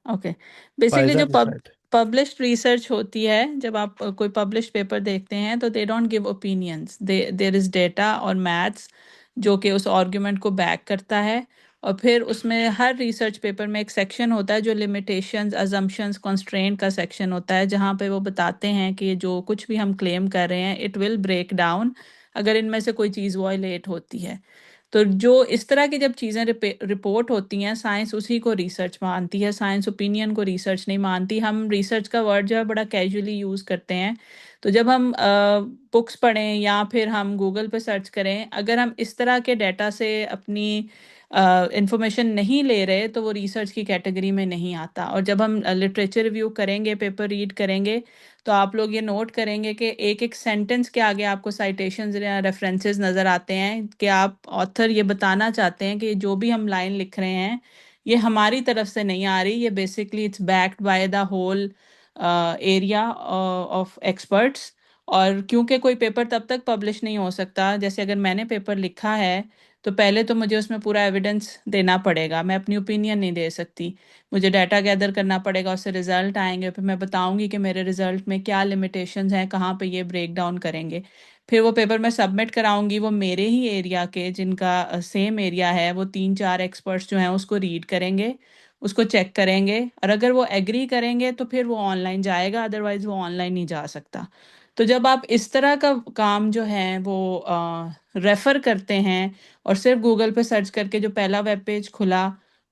[SPEAKER 4] Okay. Basically
[SPEAKER 1] Faiza
[SPEAKER 4] जो
[SPEAKER 1] जी शायद।
[SPEAKER 4] पब्लिश्ड रिसर्च होती है, जब आप कोई पब्लिश्ड पेपर देखते हैं तो they don't give opinions, there is data और मैथ्स जो कि उस आर्गुमेंट को बैक करता है। और फिर उसमें हर रिसर्च पेपर में एक सेक्शन होता है जो लिमिटेशंस, अजम्पशंस, कंस्ट्रेंट का सेक्शन होता है, जहाँ पे वो बताते हैं कि जो कुछ भी हम क्लेम कर रहे हैं इट विल ब्रेक डाउन अगर इनमें से कोई चीज़ वॉयलेट होती है। तो जो इस तरह की जब चीज़ें रिपोर्ट होती हैं, साइंस उसी को रिसर्च मानती है, साइंस ओपिनियन को रिसर्च नहीं मानती। हम रिसर्च का वर्ड जो है बड़ा कैजुअली यूज़ करते हैं। तो जब हम बुक्स पढ़ें या फिर हम गूगल पे सर्च करें, अगर हम इस तरह के डेटा से अपनी इंफॉर्मेशन नहीं ले रहे तो वो रिसर्च की कैटेगरी में नहीं आता। और जब हम लिटरेचर रिव्यू करेंगे, पेपर रीड करेंगे, तो आप लोग ये नोट करेंगे कि एक एक सेंटेंस के आगे आपको साइटेशंस या रेफरेंसेस नज़र आते हैं कि आप ऑथर ये बताना चाहते हैं कि जो भी हम लाइन लिख रहे हैं ये हमारी तरफ से नहीं आ रही, ये basically it's backed by the whole area of experts. और क्योंकि कोई पेपर तब तक पब्लिश नहीं हो सकता, जैसे अगर मैंने पेपर लिखा है तो पहले तो मुझे उसमें पूरा एविडेंस देना पड़ेगा, मैं अपनी ओपिनियन नहीं दे सकती। मुझे डाटा गैदर करना पड़ेगा, उससे रिजल्ट आएंगे, फिर मैं बताऊंगी कि मेरे रिजल्ट में क्या लिमिटेशंस हैं, कहाँ पे ये ब्रेक डाउन करेंगे। फिर वो पेपर मैं सबमिट कराऊंगी, वो मेरे ही एरिया के जिनका सेम एरिया है वो 3-4 एक्सपर्ट्स जो हैं उसको रीड करेंगे, उसको चेक करेंगे, और अगर वो एग्री करेंगे तो फिर वो ऑनलाइन जाएगा, अदरवाइज वो ऑनलाइन नहीं जा सकता। तो जब आप इस तरह का काम जो है वो रेफर करते हैं और सिर्फ गूगल पे सर्च करके जो पहला वेब पेज खुला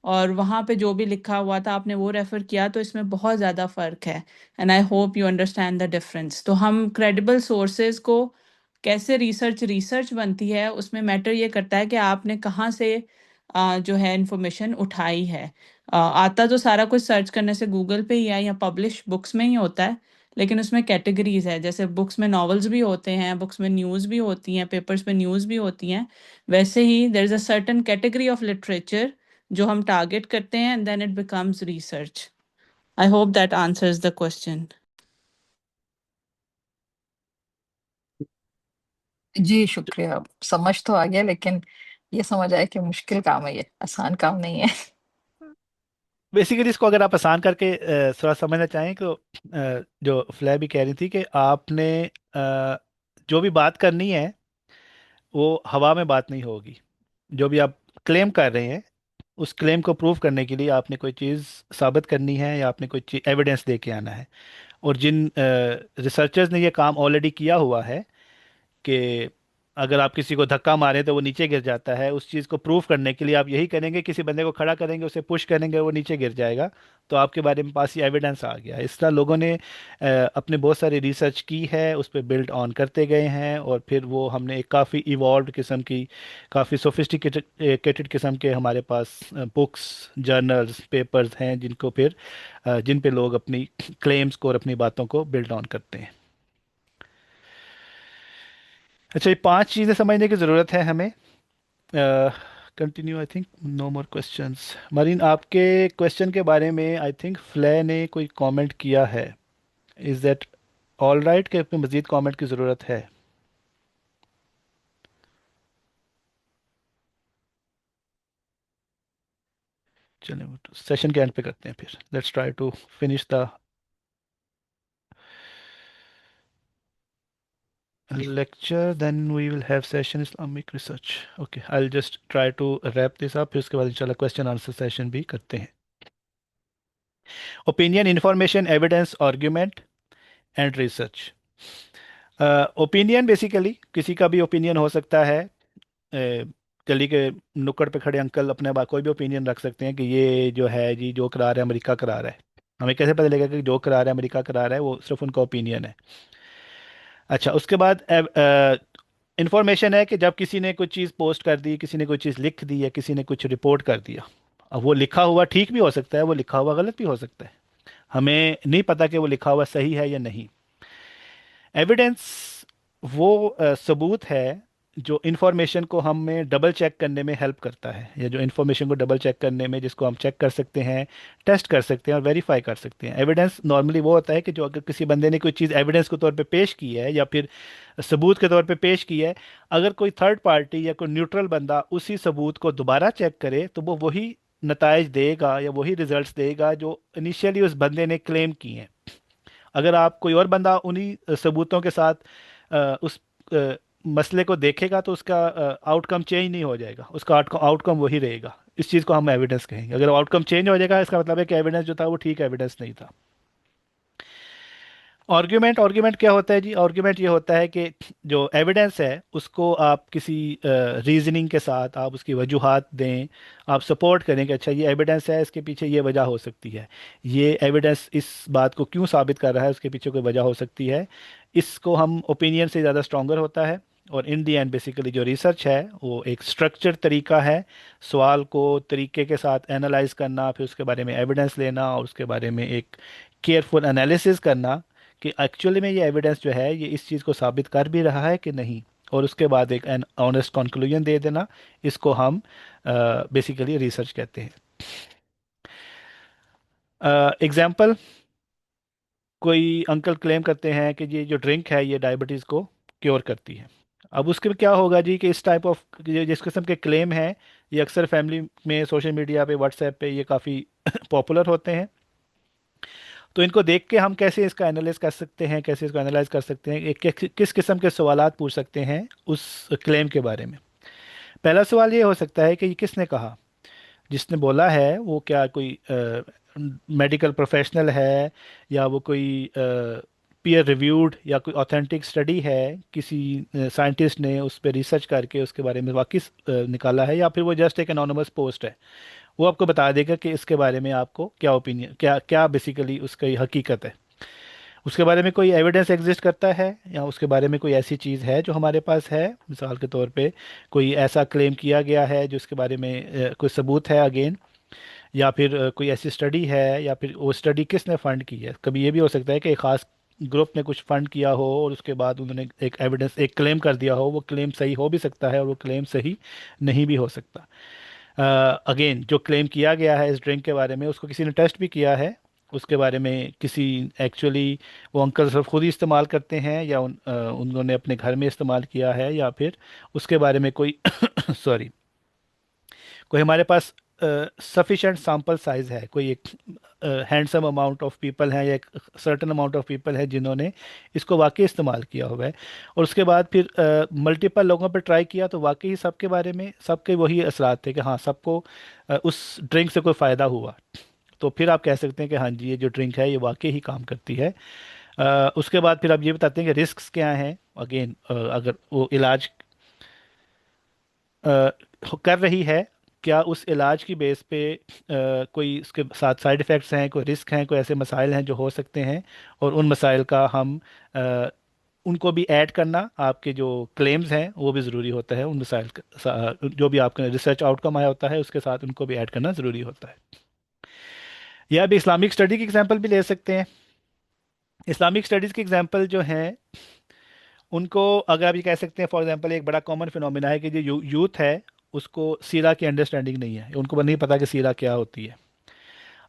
[SPEAKER 4] और वहाँ पे जो भी लिखा हुआ था आपने वो रेफर किया, तो इसमें बहुत ज़्यादा फ़र्क है। And I hope you understand the difference. तो हम क्रेडिबल सोर्सेज को कैसे रिसर्च रिसर्च बनती है उसमें मैटर ये करता है कि आपने कहाँ से जो है इंफॉर्मेशन उठाई है। आता तो सारा कुछ सर्च करने से गूगल पे ही है या पब्लिश बुक्स में ही होता है, लेकिन उसमें कैटेगरीज है। जैसे बुक्स में नॉवेल्स भी होते हैं, बुक्स में न्यूज़ भी होती हैं, पेपर्स में न्यूज़ भी होती हैं, वैसे ही there is a certain category of literature जो हम टारगेट करते हैं and then it becomes research. I hope that answers the question.
[SPEAKER 3] जी शुक्रिया, समझ तो आ गया, लेकिन ये समझ आया कि मुश्किल काम है, ये आसान काम नहीं है।
[SPEAKER 1] बेसिकली इसको अगर आप आसान करके थोड़ा समझना चाहें तो जो फ्लै भी कह रही थी कि आपने जो भी बात करनी है वो हवा में बात नहीं होगी। जो भी आप क्लेम कर रहे हैं उस क्लेम को प्रूव करने के लिए आपने कोई चीज़ साबित करनी है या आपने कोई एविडेंस दे के आना है। और जिन रिसर्चर्स ने ये काम ऑलरेडी किया हुआ है कि अगर आप किसी को धक्का मारें तो वो नीचे गिर जाता है, उस चीज़ को प्रूफ करने के लिए आप यही करेंगे, किसी बंदे को खड़ा करेंगे, उसे पुश करेंगे, वो नीचे गिर जाएगा। तो आपके बारे में पास ये एविडेंस आ गया। इस तरह लोगों ने अपने बहुत सारी रिसर्च की है, उस पर बिल्ड ऑन करते गए हैं, और फिर वो हमने एक काफ़ी इवॉल्व किस्म की, काफ़ी सोफिस्टिकेटेड किस्म के हमारे पास बुक्स, जर्नल्स, पेपर्स हैं जिनको फिर जिन पे लोग अपनी क्लेम्स को और अपनी बातों को बिल्ड ऑन करते हैं। अच्छा, ये 5 चीज़ें समझने की ज़रूरत है हमें। Continue, I think no more questions. Mareen, आपके क्वेश्चन के बारे में आई थिंक फ्लै ने कोई कमेंट किया है। इज़ दैट ऑल राइट कि आपको मज़ीद कमेंट की ज़रूरत है? चलिए सेशन के एंड पे करते हैं फिर। Let's try to finish the lecture, then we will have session Islamic research. Okay, I'll just try to wrap this up, फिर उसके बाद इंशाल्लाह क्वेश्चन आंसर सेशन भी करते हैं। Opinion, information, evidence, argument and research. Opinion basically किसी का भी ओपिनियन हो सकता है। गली के नुक्कड़ पे खड़े अंकल अपने बात कोई भी ओपिनियन रख सकते हैं कि ये जो है जी, जो करा रहा है अमेरिका करा रहा है। हमें कैसे पता लगेगा कि जो करा रहा है अमेरिका करा रहा है? वो सिर्फ उनका ओपिनियन है। अच्छा, उसके बाद इंफॉर्मेशन है कि जब किसी ने कुछ चीज़ पोस्ट कर दी, किसी ने कोई चीज़ लिख दी, या किसी ने कुछ रिपोर्ट कर दिया, अब वो लिखा हुआ ठीक भी हो सकता है, वो लिखा हुआ गलत भी हो सकता है। हमें नहीं पता कि वो लिखा हुआ सही है या नहीं। एविडेंस वो सबूत है जो इन्फॉर्मेशन को हमें डबल चेक करने में हेल्प करता है, या जो इन्फॉर्मेशन को डबल चेक करने में, जिसको हम चेक कर सकते हैं, टेस्ट कर सकते हैं और वेरीफाई कर सकते हैं। एविडेंस नॉर्मली वो होता है कि जो अगर किसी बंदे ने कोई चीज़ एविडेंस के तौर पे पेश की है या फिर सबूत के तौर पे पेश की है, अगर कोई थर्ड पार्टी या कोई न्यूट्रल बंदा उसी सबूत को दोबारा चेक करे तो वो वही नताइज देगा या वही रिजल्ट्स देगा जो इनिशियली उस बंदे ने क्लेम की हैं। अगर आप कोई और बंदा उन्हीं सबूतों के साथ उस मसले को देखेगा तो उसका आउटकम चेंज नहीं हो जाएगा, उसका आउटकम वही रहेगा। इस चीज़ को हम एविडेंस कहेंगे। अगर आउटकम चेंज हो जाएगा इसका मतलब है कि एविडेंस जो था वो ठीक एविडेंस नहीं था। आर्ग्यूमेंट, आर्ग्यूमेंट क्या होता है जी? आर्ग्यूमेंट ये होता है कि जो एविडेंस है उसको आप किसी रीजनिंग के साथ आप उसकी वजूहात दें, आप सपोर्ट करें कि अच्छा ये एविडेंस है, इसके पीछे ये वजह हो सकती है, ये एविडेंस इस बात को क्यों साबित कर रहा है, उसके पीछे कोई वजह हो सकती है। इसको हम ओपिनियन से ज़्यादा स्ट्रॉन्गर होता है। और इन दी एंड बेसिकली जो रिसर्च है वो एक स्ट्रक्चर तरीका है सवाल को तरीके के साथ एनालाइज करना, फिर उसके बारे में एविडेंस लेना और उसके बारे में एक केयरफुल एनालिसिस करना कि एक्चुअली में ये एविडेंस जो है ये इस चीज़ को साबित कर भी रहा है कि नहीं, और उसके बाद एक एन ऑनेस्ट कंक्लूजन दे देना। इसको हम बेसिकली रिसर्च कहते हैं। एग्जाम्पल, कोई अंकल क्लेम करते हैं कि ये जो ड्रिंक है ये डायबिटीज़ को क्योर करती है। अब उसके में क्या होगा जी कि इस टाइप ऑफ जिस किस्म के क्लेम हैं ये अक्सर फैमिली में, सोशल मीडिया पे, व्हाट्सएप पे ये काफ़ी पॉपुलर होते हैं। तो इनको देख के हम कैसे इसका एनालाइज कर सकते हैं, कैसे इसको एनालाइज कर सकते हैं, किस किस्म के सवालात पूछ सकते हैं उस क्लेम के बारे में। पहला सवाल ये हो सकता है कि ये किसने कहा, जिसने बोला है वो क्या कोई मेडिकल प्रोफेशनल है, या वो कोई पीयर रिव्यूड या कोई ऑथेंटिक स्टडी है, किसी साइंटिस्ट ने उस पर रिसर्च करके उसके बारे में वाकई निकाला है, या फिर वो जस्ट एक एनोनिमस पोस्ट है। वो आपको बता देगा कि इसके बारे में आपको क्या ओपिनियन, क्या क्या बेसिकली उसकी हकीकत है। उसके बारे में कोई एविडेंस एग्जिस्ट करता है, या उसके बारे में कोई ऐसी चीज़ है जो हमारे पास है, मिसाल के तौर पे कोई ऐसा क्लेम किया गया है जो उसके बारे में कोई सबूत है अगेन, या फिर कोई ऐसी स्टडी है, या फिर वो स्टडी किसने फंड की है। कभी ये भी हो सकता है कि एक खास ग्रुप ने कुछ फंड किया हो और उसके बाद उन्होंने एक एविडेंस, एक क्लेम कर दिया हो, वो क्लेम सही हो भी सकता है और वो क्लेम सही नहीं भी हो सकता। अगेन जो क्लेम किया गया है इस ड्रिंक के बारे में उसको किसी ने टेस्ट भी किया है, उसके बारे में किसी एक्चुअली वो अंकल सिर्फ खुद ही इस्तेमाल करते हैं, या उन्होंने अपने घर में इस्तेमाल किया है, या फिर उसके बारे में कोई सॉरी, कोई हमारे पास सफिशेंट सैंपल साइज है, कोई एक हैंडसम अमाउंट ऑफ पीपल हैं या एक सर्टन अमाउंट ऑफ पीपल है जिन्होंने इसको वाकई इस्तेमाल किया हुआ है, और उसके बाद फिर मल्टीपल लोगों पर ट्राई किया तो वाकई सबके बारे में सबके वही असरात थे कि हाँ सबको उस ड्रिंक से कोई फ़ायदा हुआ। तो फिर आप कह सकते हैं कि हाँ जी ये जो ड्रिंक है ये वाकई ही काम करती है। उसके बाद फिर आप ये बताते हैं कि रिस्क्स क्या हैं। अगेन अगर वो इलाज कर रही है, क्या उस इलाज की बेस पे कोई उसके साथ साइड इफ़ेक्ट्स हैं, कोई रिस्क हैं, कोई ऐसे मसाइल हैं जो हो सकते हैं, और उन मसाइल का हम उनको भी ऐड करना, आपके जो क्लेम्स हैं वो भी ज़रूरी होता है, उन मसाइल जो भी आपका रिसर्च आउटकम आया होता है उसके साथ उनको भी ऐड करना ज़रूरी होता है। या अभी इस्लामिक स्टडी की एग्जांपल भी ले सकते हैं। इस्लामिक स्टडीज़ की एग्जांपल जो हैं उनको अगर आप ये कह सकते हैं, फॉर एग्जांपल एक बड़ा कॉमन फिनोमिना है कि जो यूथ है उसको सीरा की अंडरस्टैंडिंग नहीं है, उनको नहीं पता कि सीरा क्या होती है।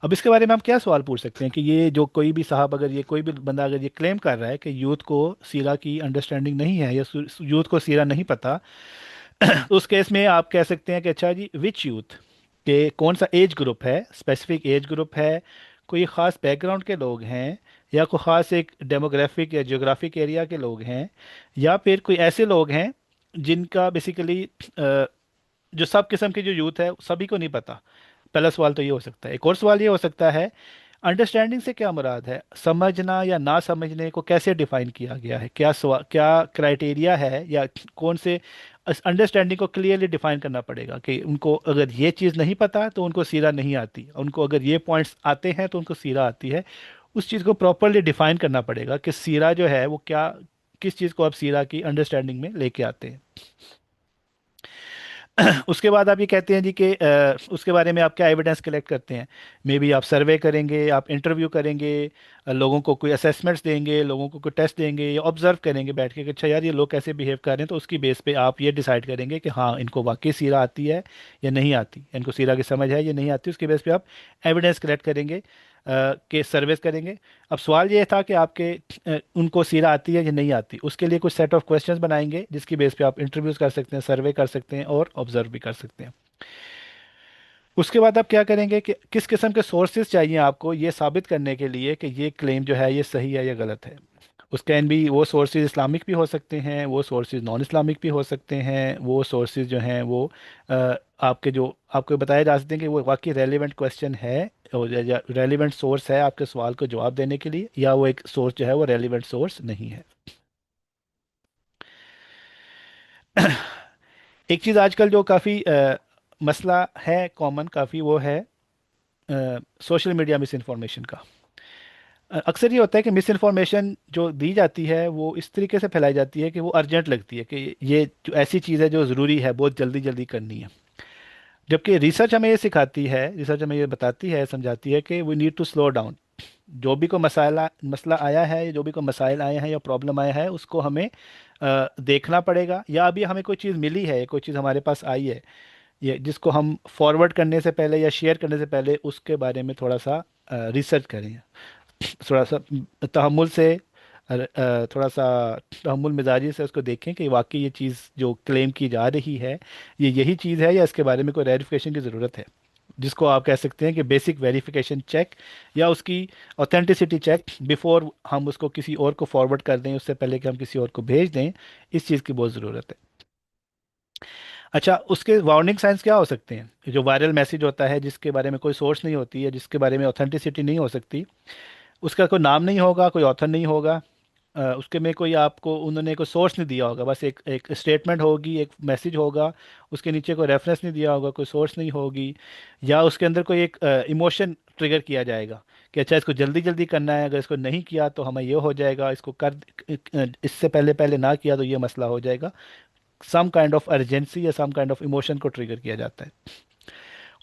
[SPEAKER 1] अब इसके बारे में हम क्या सवाल पूछ सकते हैं कि ये जो कोई भी साहब, अगर ये कोई भी बंदा अगर ये क्लेम कर रहा है कि यूथ को सीरा की अंडरस्टैंडिंग नहीं है या यूथ को सीरा नहीं पता, तो उस केस में आप कह सकते हैं कि अच्छा जी विच यूथ, के कौन सा एज ग्रुप है, स्पेसिफिक एज ग्रुप है, कोई ख़ास बैकग्राउंड के लोग हैं, या कोई ख़ास एक डेमोग्राफिक या जियोग्राफिक एरिया के लोग हैं, या फिर कोई ऐसे लोग हैं जिनका बेसिकली जो सब किस्म के जो यूथ है सभी को नहीं पता। पहला सवाल तो ये हो सकता है। एक और सवाल ये हो सकता है, अंडरस्टैंडिंग से क्या मुराद है, समझना या ना समझने को कैसे डिफाइन किया गया है, क्या सवाल, क्या क्राइटेरिया है, या कौन से अंडरस्टैंडिंग को क्लियरली डिफाइन करना पड़ेगा कि उनको अगर ये चीज़ नहीं पता तो उनको सीरा नहीं आती, उनको अगर ये पॉइंट्स आते हैं तो उनको सीरा आती है। उस चीज़ को प्रॉपरली डिफाइन करना पड़ेगा कि सीरा जो है वो क्या, किस चीज़ को आप सीरा की अंडरस्टैंडिंग में लेके आते हैं। उसके बाद आप ये कहते हैं जी कि उसके बारे में आप क्या एविडेंस कलेक्ट करते हैं। मे बी आप सर्वे करेंगे, आप इंटरव्यू करेंगे, लोगों को कोई असेसमेंट्स देंगे, लोगों को कोई टेस्ट देंगे, या ऑब्जर्व करेंगे बैठ के कि अच्छा यार ये लोग कैसे बिहेव कर रहे हैं, तो उसकी बेस पे आप ये डिसाइड करेंगे कि हाँ इनको वाकई सीरा आती है या नहीं आती, इनको सीरा की समझ है या नहीं आती। उसके बेस पे आप एविडेंस कलेक्ट करेंगे, के सर्वेस करेंगे। अब सवाल ये था कि आपके उनको सीरा आती है या नहीं आती, उसके लिए कुछ सेट ऑफ क्वेश्चंस बनाएंगे जिसकी बेस पे आप इंटरव्यूज कर सकते हैं, सर्वे कर सकते हैं और ऑब्जर्व भी कर सकते हैं। उसके बाद आप क्या करेंगे कि किस किस्म के सोर्सेज चाहिए आपको ये साबित करने के लिए कि ये क्लेम जो है ये सही है या गलत है। उस कैन भी वो सोर्सेज इस्लामिक भी हो सकते हैं, वो सोर्सेज नॉन इस्लामिक भी हो सकते हैं, वो सोर्सेज जो हैं वो आपके जो आपको बताया जा सकते हैं कि वो वाकई रेलिवेंट क्वेश्चन है और या रेलिवेंट सोर्स है आपके सवाल को जवाब देने के लिए, या वो एक सोर्स जो है वो रेलिवेंट सोर्स नहीं है। एक चीज़ आजकल जो काफ़ी मसला है कॉमन काफ़ी, वो है सोशल मीडिया मिस इन्फॉर्मेशन का। अक्सर ये होता है कि मिस इन्फॉर्मेशन जो दी जाती है वो इस तरीके से फैलाई जाती है कि वो अर्जेंट लगती है कि ये जो ऐसी चीज़ है जो ज़रूरी है, बहुत जल्दी जल्दी करनी है। जबकि रिसर्च हमें ये सिखाती है, रिसर्च हमें ये बताती है, समझाती है कि we need to slow down. जो भी कोई मसाला मसला आया है, जो भी कोई मसाइल आए हैं या प्रॉब्लम आया है, उसको हमें देखना पड़ेगा, या अभी हमें कोई चीज़ मिली है, कोई चीज़ हमारे पास आई है, ये जिसको हम फॉरवर्ड करने से पहले या शेयर करने से पहले उसके बारे में थोड़ा सा रिसर्च करें, थोड़ा सा तहम्मुल से, थोड़ा सा तहम्मुल मिजाजी से उसको देखें कि वाकई ये चीज़ जो क्लेम की जा रही है ये यही चीज़ है, या इसके बारे में कोई वेरिफिकेशन की ज़रूरत है, जिसको आप कह सकते हैं कि बेसिक वेरिफिकेशन चेक, या उसकी ऑथेंटिसिटी चेक बिफोर हम उसको किसी और को फॉरवर्ड कर दें, उससे पहले कि हम किसी और को भेज दें। इस चीज़ की बहुत ज़रूरत है। अच्छा, उसके वार्निंग साइंस क्या हो सकते हैं? जो वायरल मैसेज होता है जिसके बारे में कोई सोर्स नहीं होती है, जिसके बारे में ऑथेंटिसिटी नहीं हो सकती, उसका कोई नाम नहीं होगा, कोई ऑथर नहीं होगा, उसके में कोई आपको उन्होंने कोई सोर्स नहीं दिया होगा, बस एक एक स्टेटमेंट होगी, एक मैसेज होगा, उसके नीचे कोई रेफरेंस नहीं दिया होगा, कोई सोर्स नहीं होगी, या उसके अंदर कोई एक इमोशन ट्रिगर किया जाएगा कि अच्छा इसको जल्दी जल्दी करना है, अगर इसको नहीं किया तो हमें ये हो जाएगा, इसको कर इससे पहले पहले ना किया तो ये मसला हो जाएगा। सम काइंड ऑफ अर्जेंसी या सम काइंड ऑफ इमोशन को ट्रिगर किया जाता है।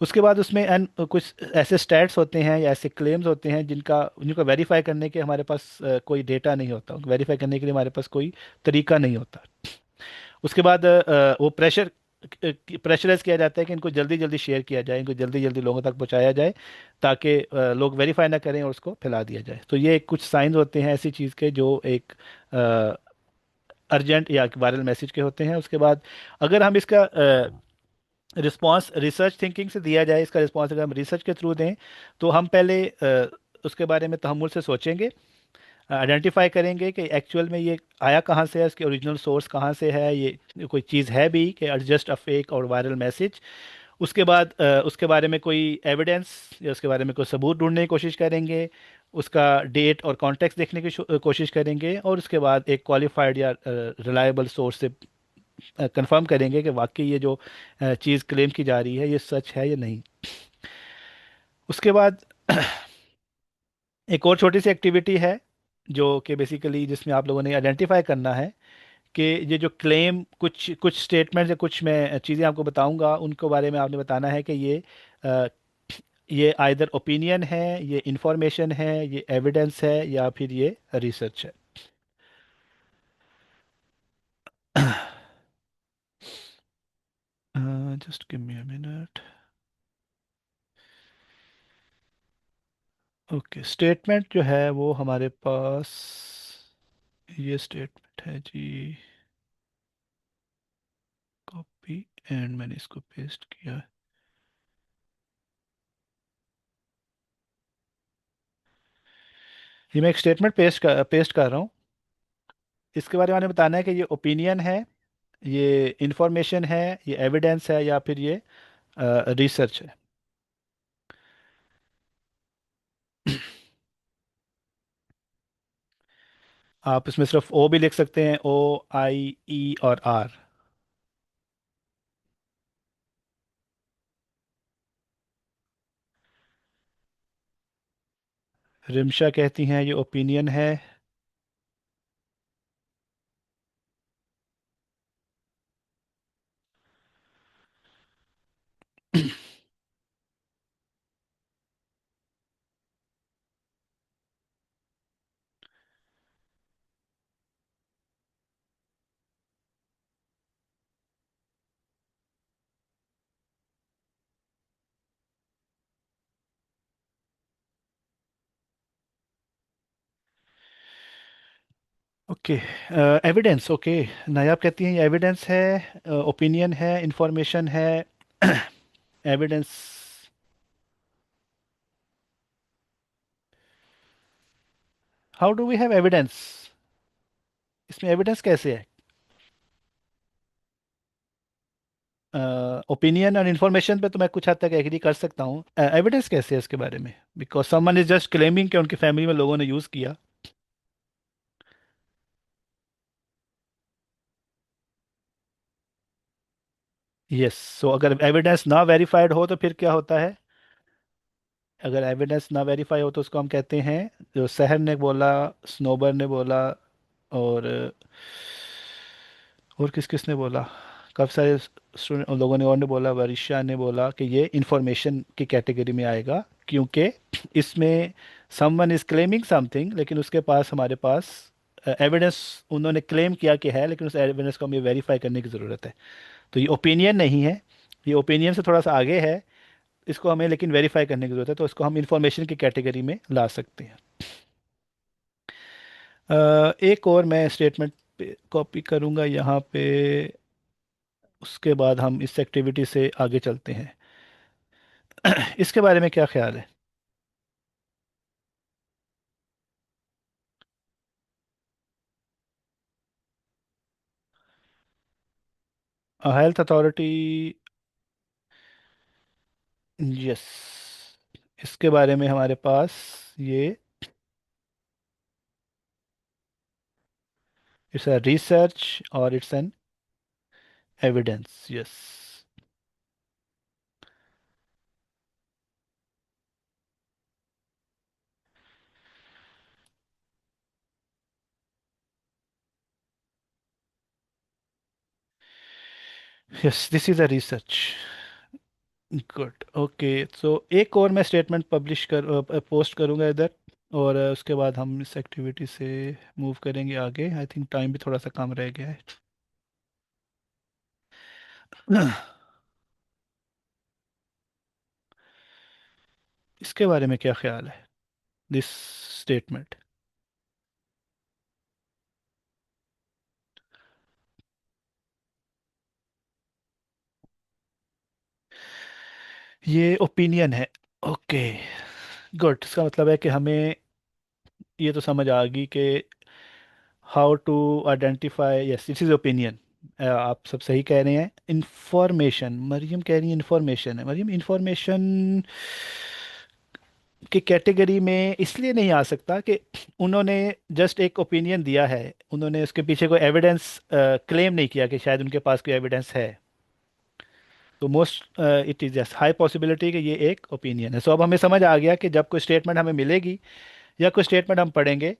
[SPEAKER 1] उसके बाद उसमें एन कुछ ऐसे स्टैट्स होते हैं या ऐसे क्लेम्स होते हैं जिनका जिनको वेरीफाई करने के हमारे पास कोई डेटा नहीं होता, वेरीफाई करने के लिए हमारे पास कोई तरीका नहीं होता। उसके बाद वो प्रेशराइज किया जाता है कि इनको जल्दी जल्दी शेयर किया जाए, इनको जल्दी जल्दी लोगों तक पहुंचाया जाए, ताकि लोग वेरीफाई ना करें और उसको फैला दिया जाए। तो ये कुछ साइंस होते हैं ऐसी चीज़ के जो एक अर्जेंट या वायरल मैसेज के होते हैं। उसके बाद अगर हम इसका रिस्पांस रिसर्च थिंकिंग से दिया जाए, इसका रिस्पांस अगर हम रिसर्च के थ्रू दें, तो हम पहले उसके बारे में तहम्मुल से सोचेंगे, आइडेंटिफाई करेंगे कि एक्चुअल में ये आया कहाँ से है, इसके ओरिजिनल सोर्स कहाँ से है, ये कोई चीज़ है भी कि जस्ट अ फेक और वायरल मैसेज। उसके बाद उसके बारे में कोई एविडेंस या उसके बारे में कोई सबूत ढूंढने की कोशिश करेंगे, उसका डेट और कॉन्टेक्स्ट देखने की कोशिश करेंगे, और उसके बाद एक क्वालिफाइड या रिलायबल सोर्स से कंफर्म करेंगे कि वाकई ये जो चीज़ क्लेम की जा रही है ये सच है या नहीं। उसके बाद एक और छोटी सी एक्टिविटी है जो कि बेसिकली जिसमें आप लोगों ने आइडेंटिफाई करना है कि ये जो क्लेम, कुछ कुछ स्टेटमेंट्स या कुछ मैं चीज़ें आपको बताऊंगा, उनको बारे में आपने बताना है कि अ, ये आइदर ओपिनियन है, ये इंफॉर्मेशन है, ये एविडेंस है, या फिर ये रिसर्च है। Just give me a minute. Okay, statement जो है वो हमारे पास ये स्टेटमेंट है जी, कॉपी, एंड मैंने इसको पेस्ट किया है। ये मैं एक स्टेटमेंट पेस्ट कर रहा हूँ। इसके बारे में मैंने बताना है कि ये ओपिनियन है, ये इंफॉर्मेशन है, ये एविडेंस है, या फिर ये रिसर्च है। आप इसमें सिर्फ ओ भी लिख सकते हैं, ओ, आई, ई और आर। रिमशा कहती हैं ये ओपिनियन है। Okay, evidence. ओके, नायाब कहती हैं ये एविडेंस है, ओपिनियन है, इंफॉर्मेशन है। Evidence. How do we have evidence? इसमें एविडेंस कैसे है? ओपिनियन और इन्फॉर्मेशन पे तो मैं कुछ हद तक एग्री कर सकता हूँ, एविडेंस कैसे है इसके बारे में? Because someone is just claiming कि उनकी फैमिली में लोगों ने यूज़ किया। यस, सो अगर एविडेंस ना वेरीफाइड हो तो फिर क्या होता है? अगर एविडेंस ना वेरीफाई हो तो उसको हम कहते हैं, जो सहर ने बोला, स्नोबर ने बोला, और और किस किस ने बोला, काफ़ी सारे लोगों ने और ने बोला, वरिशा ने बोला कि ये इंफॉर्मेशन की कैटेगरी में आएगा, क्योंकि इसमें समवन इज क्लेमिंग समथिंग, लेकिन उसके पास, हमारे पास एविडेंस, उन्होंने क्लेम किया कि है, लेकिन उस एविडेंस को हमें वेरीफाई करने की ज़रूरत है। तो ये ओपिनियन नहीं है, ये ओपिनियन से थोड़ा सा आगे है, इसको हमें लेकिन वेरीफाई करने की ज़रूरत है, तो इसको हम इंफॉर्मेशन की कैटेगरी में ला सकते हैं। एक और मैं स्टेटमेंट पे कॉपी करूँगा यहाँ पे, उसके बाद हम इस एक्टिविटी से आगे चलते हैं। इसके बारे में क्या ख्याल है? Health authority. यस, इसके बारे में हमारे पास ये, इट्स अ रिसर्च और it's an evidence. Yes. Yes, this is a research. Good, okay. So एक और मैं स्टेटमेंट पोस्ट करूंगा इधर, और उसके बाद हम इस एक्टिविटी से मूव करेंगे आगे। आई थिंक टाइम भी थोड़ा सा कम रह गया है। इसके बारे में क्या ख्याल है, दिस स्टेटमेंट? ये ओपिनियन है। Okay, good. इसका मतलब है कि हमें ये तो समझ आ गई कि how to identify. Yes, this is opinion. आप सब सही कह रहे हैं। इंफॉर्मेशन, मरियम कह रही है इंफॉर्मेशन है। मरियम, इंफॉर्मेशन की कैटेगरी में इसलिए नहीं आ सकता कि उन्होंने जस्ट एक ओपिनियन दिया है, उन्होंने उसके पीछे कोई एविडेंस क्लेम नहीं किया कि शायद उनके पास कोई एविडेंस है। तो most it is just high possibility कि ये एक ओपिनियन है। सो अब हमें समझ आ गया कि जब कोई स्टेटमेंट हमें मिलेगी या कोई स्टेटमेंट हम पढ़ेंगे,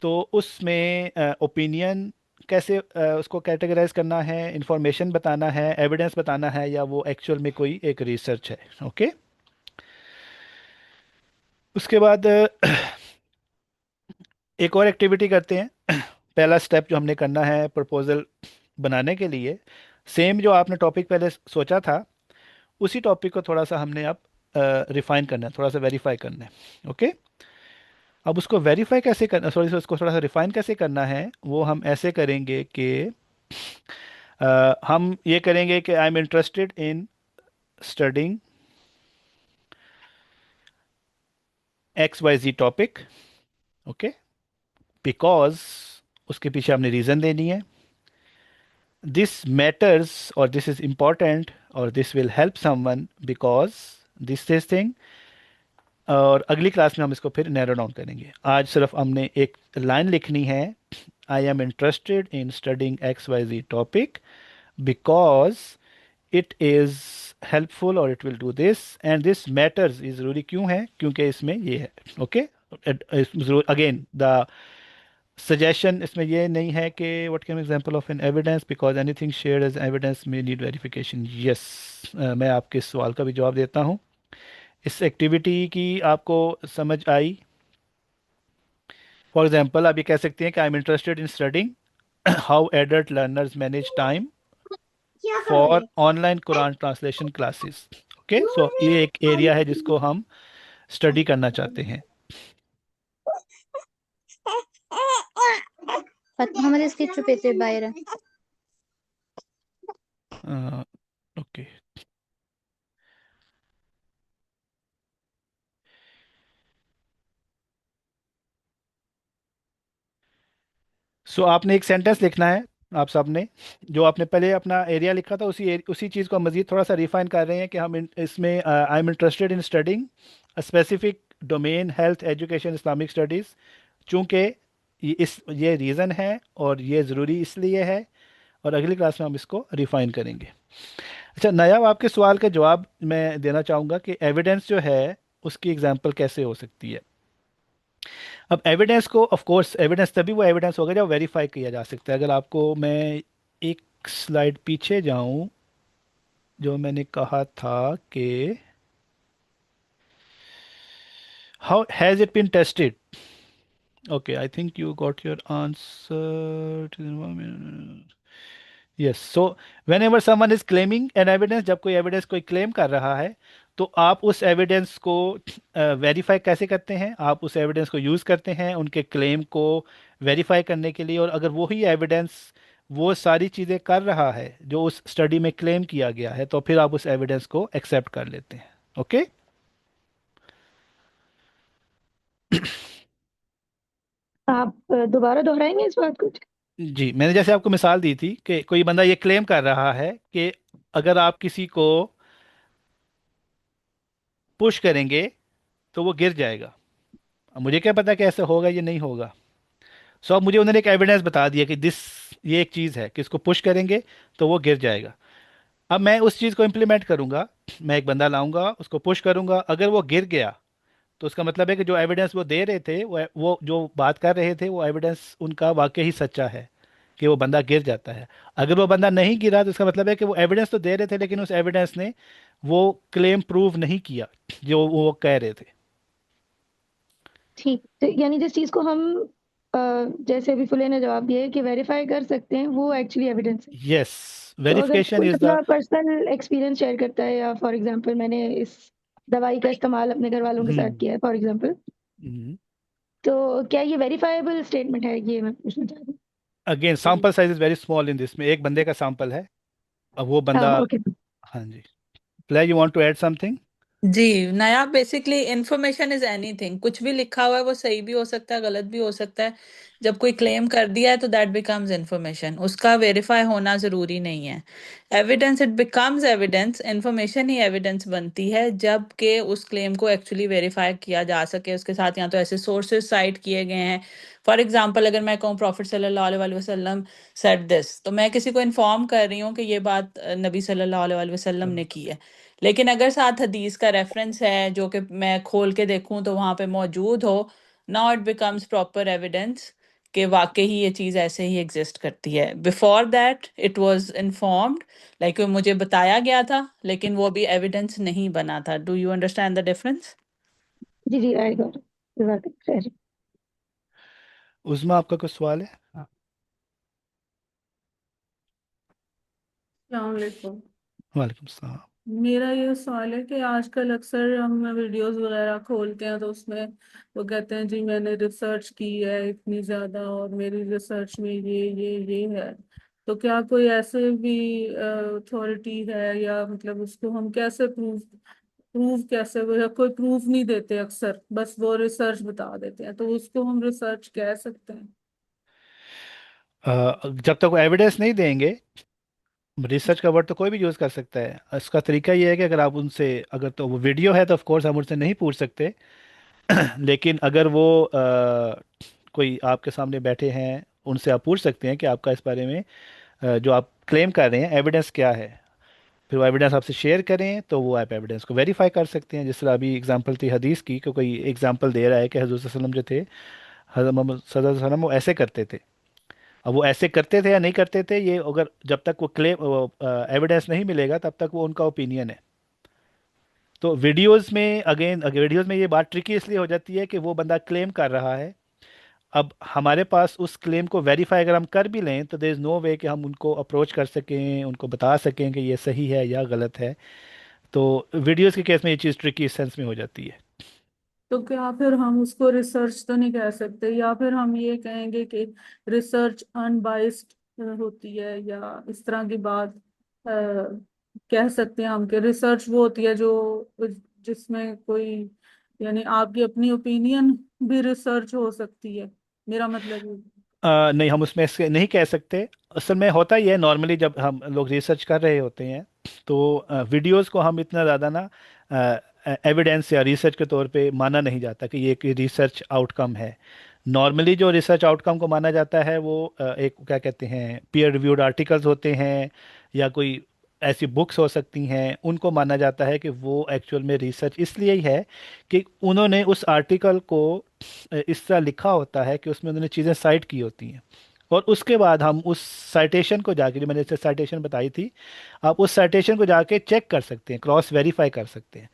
[SPEAKER 1] तो उसमें ओपिनियन कैसे उसको कैटेगराइज करना है, इंफॉर्मेशन बताना है, एविडेंस बताना है, या वो एक्चुअल में कोई एक रिसर्च है। ओके। उसके बाद एक और एक्टिविटी करते हैं। पहला स्टेप जो हमने करना है प्रपोजल बनाने के लिए, सेम जो आपने टॉपिक पहले सोचा था, उसी टॉपिक को थोड़ा सा हमने अब रिफाइन करना है, थोड़ा सा वेरीफाई करना है। ओके। अब उसको वेरीफाई कैसे करना, सॉरी, उसको थोड़ा सा रिफाइन कैसे करना है, वो हम ऐसे करेंगे कि हम ये करेंगे कि I am interested in studying X Y Z topic. Okay, because उसके पीछे हमने रीज़न देनी है, दिस मैटर्स और दिस इज इम्पॉर्टेंट और this will help someone because this thing. और अगली क्लास में हम इसको फिर नैरो डाउन करेंगे। आज सिर्फ हमने एक लाइन लिखनी है, I am interested in studying X Y Z topic because it is helpful और it will do this and this matters. ये ज़रूरी क्यों है? क्योंकि इसमें ये है। ओके। अगेन द सजेशन इसमें ये नहीं है कि what can example of an evidence because anything shared as evidence में नीड वेरिफिकेशन। यस, मैं आपके इस सवाल का भी जवाब देता हूँ। इस एक्टिविटी की आपको समझ आई? फॉर एग्जांपल आप ये कह सकते हैं कि I am interested in studying how adult learners manage time for online Quran translation classes. Okay, so ये एक एरिया है जिसको हम स्टडी करना चाहते हैं।
[SPEAKER 6] हमारे इसके चुप बाहर
[SPEAKER 1] ओके। सो आपने एक सेंटेंस लिखना है, आप सबने। जो आपने पहले अपना एरिया लिखा था उसी चीज़ को मज़ीद थोड़ा सा रिफाइन कर रहे हैं कि इसमें आई am interested in studying a specific domain, health education Islamic studies. चूँकि ये रीज़न है और ये ज़रूरी इसलिए है, और अगली क्लास में हम इसको रिफाइन करेंगे। अच्छा नायाब, आपके सवाल का जवाब मैं देना चाहूँगा कि एविडेंस जो है उसकी एग्जांपल कैसे हो सकती है। अब एविडेंस को, ऑफ कोर्स एविडेंस तभी वो एविडेंस होगा जब वेरीफाई किया जा सकता है। अगर आपको मैं एक स्लाइड पीछे जाऊं, जो मैंने कहा था कि how has it been tested. Okay, I think you got your answer. Yes, so whenever someone is claiming an evidence, जब कोई एविडेंस कोई क्लेम कर रहा है, तो आप उस एविडेंस को वेरीफाई कैसे करते हैं? आप उस एविडेंस को यूज़ करते हैं उनके क्लेम को वेरीफाई करने के लिए, और अगर वही एविडेंस वो सारी चीज़ें कर रहा है जो उस स्टडी में क्लेम किया गया है, तो फिर आप उस एविडेंस को एक्सेप्ट कर लेते हैं। ओके।
[SPEAKER 6] आप दोबारा दोहराएंगे इस बात को?
[SPEAKER 1] जी, मैंने जैसे आपको मिसाल दी थी कि कोई बंदा ये क्लेम कर रहा है कि अगर आप किसी को पुश करेंगे तो वो गिर जाएगा। अब मुझे क्या पता कि ऐसा होगा या नहीं होगा। सो अब मुझे उन्होंने एक एविडेंस बता दिया कि ये एक चीज़ है कि इसको पुश करेंगे तो वो गिर जाएगा। अब मैं उस चीज़ को इम्प्लीमेंट करूंगा, मैं एक बंदा लाऊंगा, उसको पुश करूंगा, अगर वो गिर गया तो उसका मतलब है कि जो एविडेंस वो दे रहे थे, वो जो बात कर रहे थे, वो एविडेंस उनका वाकई ही सच्चा है कि वो बंदा गिर जाता है। अगर वो बंदा नहीं गिरा तो इसका मतलब है कि वो एविडेंस तो दे रहे थे लेकिन उस एविडेंस ने वो क्लेम प्रूव नहीं किया जो वो कह रहे थे।
[SPEAKER 6] ठीक, तो यानी जिस चीज को हम जैसे अभी फुले ने जवाब दिया है कि वेरीफाई कर सकते हैं, वो एक्चुअली एविडेंस है।
[SPEAKER 1] यस,
[SPEAKER 6] तो अगर
[SPEAKER 1] वेरिफिकेशन
[SPEAKER 6] कोई
[SPEAKER 1] इज द।
[SPEAKER 6] अपना पर्सनल एक्सपीरियंस शेयर करता है, या फॉर एग्जांपल मैंने इस दवाई का इस्तेमाल अपने घर वालों के साथ
[SPEAKER 1] हम्म।
[SPEAKER 6] किया है फॉर एग्जांपल,
[SPEAKER 1] हम्म।
[SPEAKER 6] तो क्या ये वेरीफाइबल स्टेटमेंट है? ये मैं पूछना चाह रही
[SPEAKER 1] again sample size is very small in this, में एक बंदे का सैंपल है। अब वो
[SPEAKER 6] हूँ।
[SPEAKER 1] बंदा।
[SPEAKER 6] ओके।
[SPEAKER 1] हाँ जी। Play, you want to add something?
[SPEAKER 4] जी, नया बेसिकली इंफॉर्मेशन इज एनीथिंग, कुछ भी लिखा हुआ है वो सही भी हो सकता है, गलत भी हो सकता है। जब कोई क्लेम कर दिया है तो दैट बिकम्स इंफॉर्मेशन, उसका वेरीफाई होना जरूरी नहीं है। Evidence it becomes evidence, information he evidence बनती है जब के उस क्लेम को एक्चुअली वेरीफाई किया जा सके, उसके साथ या तो ऐसे सोर्सेज साइट किए गए हैं। फॉर एग्जाम्पल अगर मैं कहूँ प्रॉफिट सल्लल्लाहु अलैहि वसल्लम सेड दिस, तो मैं किसी को इन्फॉर्म कर रही हूँ कि ये बात नबी सल्लल्लाहु अलैहि वसल्लम ने की है। लेकिन अगर साथ हदीस का रेफरेंस है जो कि मैं खोल के देखूं तो वहां पे मौजूद हो, now it becomes proper evidence कि वाकई ही ये चीज़ ऐसे ही एग्जिस्ट करती है। Before that it was informed, like मुझे बताया गया था लेकिन वो भी एविडेंस नहीं बना था। Do you understand the difference?
[SPEAKER 6] जी जी, आई गॉट।
[SPEAKER 1] उसमें आपका कुछ सवाल है? हाँ।
[SPEAKER 7] अस्सलामुअलैकुम।
[SPEAKER 1] वालेकुम सलाम।
[SPEAKER 7] मेरा ये सवाल है कि आजकल अक्सर हम वीडियोस वगैरह खोलते हैं तो उसमें वो कहते हैं जी मैंने रिसर्च की है इतनी ज़्यादा और मेरी रिसर्च में ये है। तो क्या कोई ऐसे भी अथॉरिटी है, या मतलब उसको हम कैसे प्रूव कैसे, वो या कोई प्रूफ नहीं देते, अक्सर बस वो रिसर्च बता देते हैं, तो उसको हम रिसर्च कह सकते हैं?
[SPEAKER 1] जब तक वो एविडेंस नहीं देंगे, रिसर्च का वर्ड तो कोई भी यूज़ कर सकता है। इसका तरीका ये है कि अगर आप उनसे, अगर तो वो वीडियो है तो ऑफ कोर्स हम उनसे नहीं पूछ सकते। लेकिन अगर वो कोई आपके सामने बैठे हैं, उनसे आप पूछ सकते हैं कि आपका इस बारे में जो आप क्लेम कर रहे हैं एविडेंस क्या है। फिर वो एविडेंस आपसे शेयर करें तो वो आप एविडेंस को वेरीफाई कर सकते हैं। जिस तरह अभी एग्जांपल थी हदीस की, कि कोई एग्जांपल दे रहा है कि हजरत वसल्लम जो थे, हजरत मोहम्मद सल्लल्लाहु अलैहि वसल्लम, वो ऐसे करते थे। अब वो ऐसे करते थे या नहीं करते थे, ये अगर जब तक वो क्लेम एविडेंस नहीं मिलेगा तब तक वो उनका ओपिनियन है। तो वीडियोस में, अगेन वीडियोस में ये बात ट्रिकी इसलिए हो जाती है कि वो बंदा क्लेम कर रहा है। अब हमारे पास उस क्लेम को वेरीफाई अगर हम कर भी लें तो देयर इज़ नो वे कि हम उनको अप्रोच कर सकें, उनको बता सकें कि ये सही है या गलत है। तो वीडियोस के केस में ये चीज़ ट्रिकी इस सेंस में हो जाती है।
[SPEAKER 7] तो क्या फिर हम उसको रिसर्च तो नहीं कह सकते, या फिर हम ये कहेंगे कि रिसर्च अनबाइस्ड होती है, या इस तरह की बात कह सकते हैं हम कि रिसर्च वो होती है जो जिसमें कोई, यानी आपकी अपनी ओपिनियन भी रिसर्च हो सकती है, मेरा मतलब ये।
[SPEAKER 1] नहीं, हम उसमें ऐसे नहीं कह सकते। असल में होता ही है, नॉर्मली जब हम लोग रिसर्च कर रहे होते हैं तो वीडियोस को हम इतना ज़्यादा ना एविडेंस या रिसर्च के तौर पे माना नहीं जाता कि ये एक रिसर्च आउटकम है। नॉर्मली जो रिसर्च आउटकम को माना जाता है वो एक क्या कहते हैं, पीयर रिव्यूड आर्टिकल्स होते हैं या कोई ऐसी बुक्स हो सकती हैं, उनको माना जाता है कि वो एक्चुअल में रिसर्च इसलिए ही है कि उन्होंने उस आर्टिकल को इस तरह लिखा होता है कि उसमें उन्होंने चीज़ें साइट की होती हैं, और उसके बाद हम उस साइटेशन को जाके, जो मैंने जैसे साइटेशन बताई थी, आप उस साइटेशन को जाके चेक कर सकते हैं, क्रॉस वेरीफाई कर सकते हैं।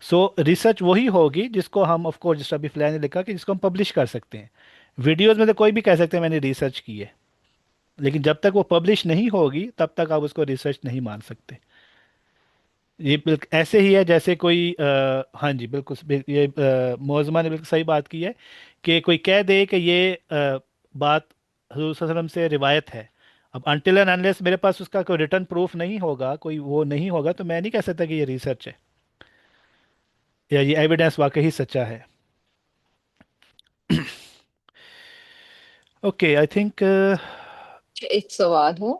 [SPEAKER 1] सो रिसर्च वही होगी जिसको हम, ऑफ कोर्स, जिस अभी फिलहाल ने लिखा कि जिसको हम पब्लिश कर सकते हैं। वीडियोस में तो कोई भी कह सकते हैं मैंने रिसर्च की है, लेकिन जब तक वो पब्लिश नहीं होगी तब तक आप उसको रिसर्च नहीं मान सकते। ये बिल्कुल ऐसे ही है जैसे कोई हाँ जी, बिल्कुल ये मौजमा ने बिल्कुल सही बात की है कि कोई कह दे कि ये बात हजूर सल्लल्लाहु अलैहि वसल्लम से रिवायत है। अब अनटिल एंड अनलेस मेरे पास उसका कोई रिटर्न प्रूफ नहीं होगा, कोई वो नहीं होगा, तो मैं नहीं कह सकता कि ये रिसर्च है या ये एविडेंस वाकई सच्चा है। ओके, आई थिंक
[SPEAKER 3] एक सवाल है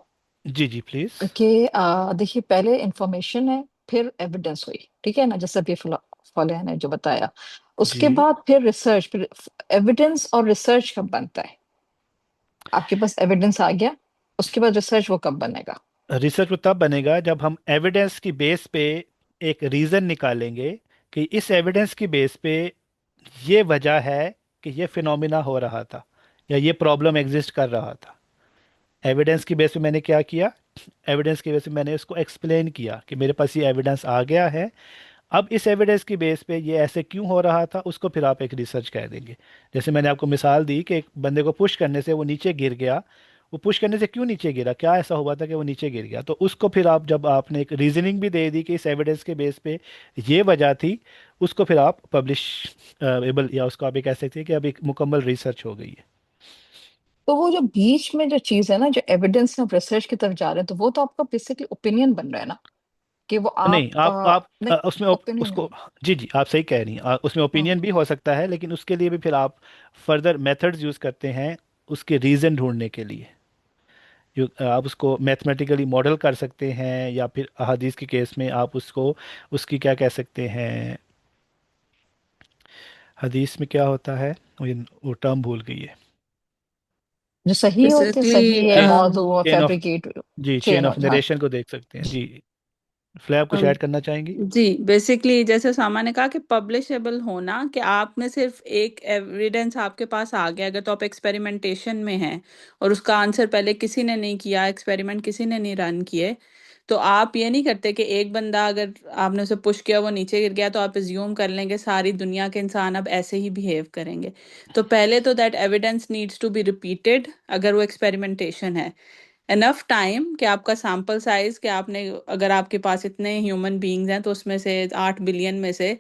[SPEAKER 1] जी जी प्लीज।
[SPEAKER 3] कि देखिए, पहले इंफॉर्मेशन है, फिर एविडेंस हुई, ठीक है ना, जैसे अभी फॉलो ने जो बताया। उसके
[SPEAKER 1] जी,
[SPEAKER 3] बाद फिर रिसर्च, फिर एविडेंस और रिसर्च कब बनता है? आपके पास एविडेंस आ गया, उसके बाद रिसर्च वो कब बनेगा?
[SPEAKER 1] रिसर्च वो तब बनेगा जब हम एविडेंस की बेस पे एक रीज़न निकालेंगे कि इस एविडेंस की बेस पे ये वजह है कि ये फिनोमिना हो रहा था या ये प्रॉब्लम एग्जिस्ट कर रहा था। एविडेंस की बेस पे मैंने क्या किया, एविडेंस की बेस पे मैंने इसको एक्सप्लेन किया कि मेरे पास ये एविडेंस आ गया है। अब इस एविडेंस की बेस पे ये ऐसे क्यों हो रहा था, उसको फिर आप एक रिसर्च कह देंगे। जैसे मैंने आपको मिसाल दी कि एक बंदे को पुश करने से वो नीचे गिर गया, वो पुश करने से क्यों नीचे गिरा, क्या ऐसा हुआ था कि वो नीचे गिर गया, तो उसको फिर आप, जब आपने एक रीजनिंग भी दे दी कि इस एविडेंस के बेस पे ये वजह थी, उसको फिर आप पब्लिश एबल, या उसको आप ये कह सकते हैं कि अब एक मुकम्मल रिसर्च हो गई है।
[SPEAKER 3] तो वो जो बीच में जो चीज है ना, जो एविडेंस ऑफ रिसर्च की तरफ जा रहे हैं, तो वो तो आपका बेसिकली ओपिनियन बन रहा है ना, कि वो
[SPEAKER 1] नहीं, आप
[SPEAKER 3] नहीं,
[SPEAKER 1] उसमें
[SPEAKER 3] ओपिनियन
[SPEAKER 1] उसको,
[SPEAKER 3] नहीं।
[SPEAKER 1] जी जी आप सही कह रही हैं, उसमें
[SPEAKER 3] हम्म
[SPEAKER 1] ओपिनियन भी हो सकता है, लेकिन उसके लिए भी फिर आप फर्दर मेथड्स यूज़ करते हैं उसके रीज़न ढूंढने के लिए। आप उसको मैथमेटिकली मॉडल कर सकते हैं, या फिर अहादीस के केस में आप उसको, उसकी क्या कह सकते हैं, हदीस में क्या होता है, वो टर्म भूल गई है।
[SPEAKER 3] जो सही होते,
[SPEAKER 4] बेसिकली
[SPEAKER 3] सही है,
[SPEAKER 1] चेन
[SPEAKER 3] मौजू और
[SPEAKER 1] चेन ऑफ
[SPEAKER 3] फैब्रिकेट।
[SPEAKER 1] जी, चेन
[SPEAKER 3] चेन
[SPEAKER 1] ऑफ
[SPEAKER 3] और, हाँ।
[SPEAKER 1] नरेशन को देख सकते हैं जी। फ्लैप कुछ ऐड करना चाहेंगी?
[SPEAKER 4] जी, बेसिकली जैसे सामा ने कहा कि पब्लिशेबल होना, कि आप में सिर्फ एक एविडेंस आपके पास आ गया, अगर तो आप एक्सपेरिमेंटेशन में हैं और उसका आंसर पहले किसी ने नहीं किया, एक्सपेरिमेंट किसी ने नहीं रन किए, तो आप ये नहीं करते कि एक बंदा अगर आपने उसे पुश किया वो नीचे गिर गया तो आप एज्यूम कर लेंगे सारी दुनिया के इंसान अब ऐसे ही बिहेव करेंगे। तो पहले तो that evidence needs to be repeated, अगर वो एक्सपेरिमेंटेशन है। एनफ टाइम कि आपका सैंपल साइज, कि आपने, अगर आपके पास इतने ह्यूमन बीइंग्स हैं तो उसमें से 8 बिलियन में से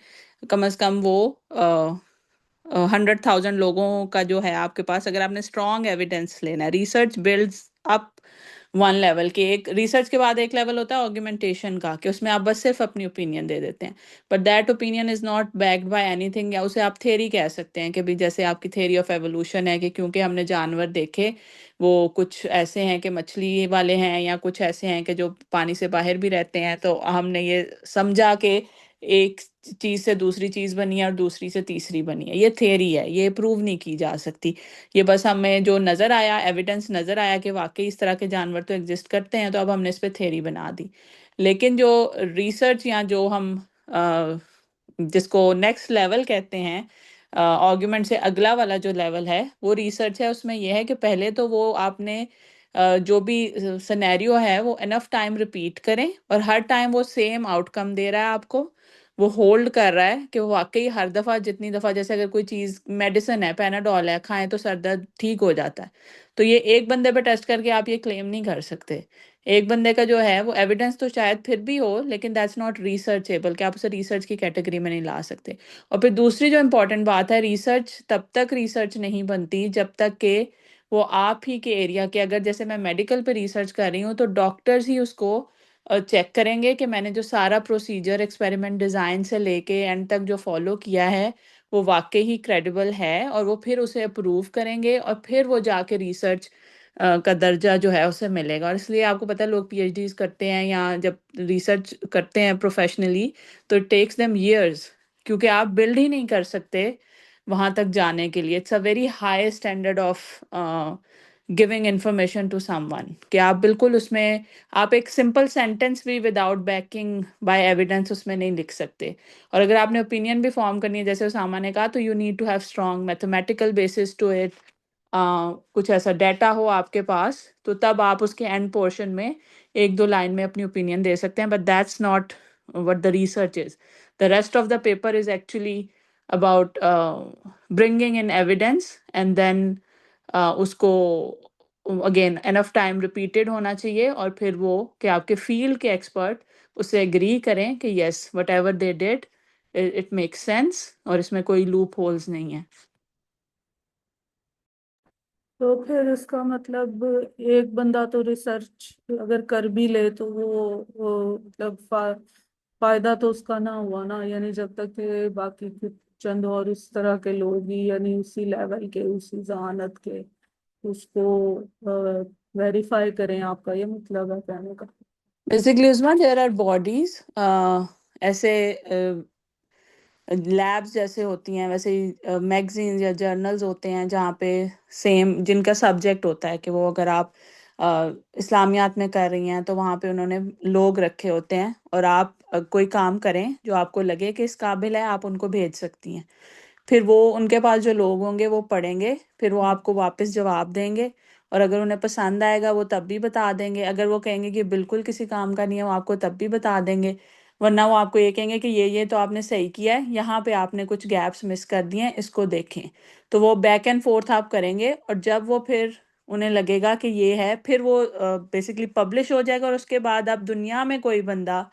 [SPEAKER 4] कम वो 100,000 लोगों का जो है आपके पास, अगर आपने स्ट्रॉन्ग एविडेंस लेना है, research builds up one level, के एक रिसर्च के बाद एक लेवल होता है ऑर्गुमेंटेशन का, कि उसमें आप बस सिर्फ अपनी ओपिनियन दे देते हैं, but that opinion is not backed by anything, या उसे आप थेरी कह सकते हैं कि भी जैसे आपकी थेरी ऑफ एवोल्यूशन है कि क्योंकि हमने जानवर देखे, वो कुछ ऐसे हैं कि मछली वाले हैं, या कुछ ऐसे हैं कि जो पानी से बाहर भी रहते हैं, तो हमने ये समझा कि एक चीज से दूसरी चीज बनी है और दूसरी से तीसरी बनी है। ये थ्योरी है, ये प्रूव नहीं की जा सकती। ये बस हमें जो नजर आया, एविडेंस नजर आया कि वाकई इस तरह के जानवर तो एग्जिस्ट करते हैं, तो अब हमने इस पे थ्योरी बना दी। लेकिन जो रिसर्च, या जो हम जिसको नेक्स्ट लेवल कहते हैं, आर्गुमेंट से अगला वाला जो लेवल है वो रिसर्च है, उसमें यह है कि पहले तो वो आपने जो भी सिनेरियो है वो इनफ टाइम रिपीट करें, और हर टाइम वो सेम आउटकम दे रहा है आपको, वो होल्ड कर रहा है कि वो वाकई हर दफ़ा जितनी दफ़ा, जैसे अगर कोई चीज़ मेडिसिन है, पैनाडॉल है, खाएं तो सर दर्द ठीक हो जाता है, तो ये एक बंदे पे टेस्ट करके आप ये क्लेम नहीं कर सकते। एक बंदे का जो है वो एविडेंस तो शायद फिर भी हो, लेकिन दैट्स नॉट रिसर्चेबल, कि आप उसे रिसर्च की कैटेगरी में नहीं ला सकते। और फिर दूसरी जो इम्पोर्टेंट बात है, रिसर्च तब तक रिसर्च नहीं बनती जब तक कि वो आप ही के एरिया के, अगर जैसे मैं मेडिकल पे रिसर्च कर रही हूँ तो डॉक्टर्स ही उसको चेक करेंगे कि मैंने जो सारा प्रोसीजर एक्सपेरिमेंट डिज़ाइन से लेके एंड तक जो फॉलो किया है वो वाकई ही क्रेडिबल है, और वो फिर उसे अप्रूव करेंगे और फिर वो जाके रिसर्च का दर्जा जो है उसे मिलेगा। और इसलिए आपको पता है लोग पीएचडीज करते हैं या जब रिसर्च करते हैं प्रोफेशनली, तो इट टेक्स देम ईयर्स, क्योंकि आप बिल्ड ही नहीं कर सकते वहाँ तक जाने के लिए। It's a very high standard of giving information to someone, कि आप बिल्कुल उसमें आप एक सिंपल सेंटेंस भी विदाउट बैकिंग बाय एविडेंस उसमें नहीं लिख सकते। और अगर आपने ओपिनियन भी फॉर्म करनी है, जैसे उसामा ने कहा, तो you need to have strong mathematical basis to it, कुछ ऐसा डाटा हो आपके पास, तो तब आप उसके एंड पोर्शन में एक दो लाइन में अपनी ओपिनियन दे सकते हैं, but that's not what the research is. The rest of the paper is actually about bringing in evidence, and then उसको अगेन एनफ टाइम रिपीटेड होना चाहिए, और फिर वो कि आपके फील्ड के एक्सपर्ट उससे एग्री करें कि yes what ever they did it makes sense, और इसमें कोई लूप होल्स नहीं है।
[SPEAKER 7] तो फिर इसका मतलब एक बंदा तो रिसर्च अगर कर भी ले तो वो मतलब फायदा तो उसका ना हुआ ना, यानी जब तक के बाकी कुछ चंद और इस तरह के लोग ही यानी उसी लेवल के उसी जहानत के उसको वेरीफाई करें, आपका ये मतलब है कहने का?
[SPEAKER 4] बेसिकली उसमें देयर आर बॉडीज, ऐसे लैब्स जैसे होती हैं, वैसे ही मैगजीन्स या जर्नल्स होते हैं जहाँ पे सेम जिनका सब्जेक्ट होता है कि वो, अगर आप इस्लामियात में कर रही हैं तो वहाँ पे उन्होंने लोग रखे होते हैं, और आप कोई काम करें जो आपको लगे कि इस काबिल है, आप उनको भेज सकती हैं। फिर वो उनके पास जो लोग होंगे वो पढ़ेंगे, फिर वो आपको वापस जवाब देंगे, और अगर उन्हें पसंद आएगा वो तब भी बता देंगे, अगर वो कहेंगे कि बिल्कुल किसी काम का नहीं है वो आपको तब भी बता देंगे, वरना वो आपको ये कहेंगे कि ये तो आपने सही किया है, यहाँ पे आपने कुछ गैप्स मिस कर दिए हैं, इसको देखें। तो वो बैक एंड फोर्थ आप करेंगे, और जब वो फिर उन्हें लगेगा कि ये है, फिर वो बेसिकली पब्लिश हो जाएगा, और उसके बाद अब दुनिया में कोई बंदा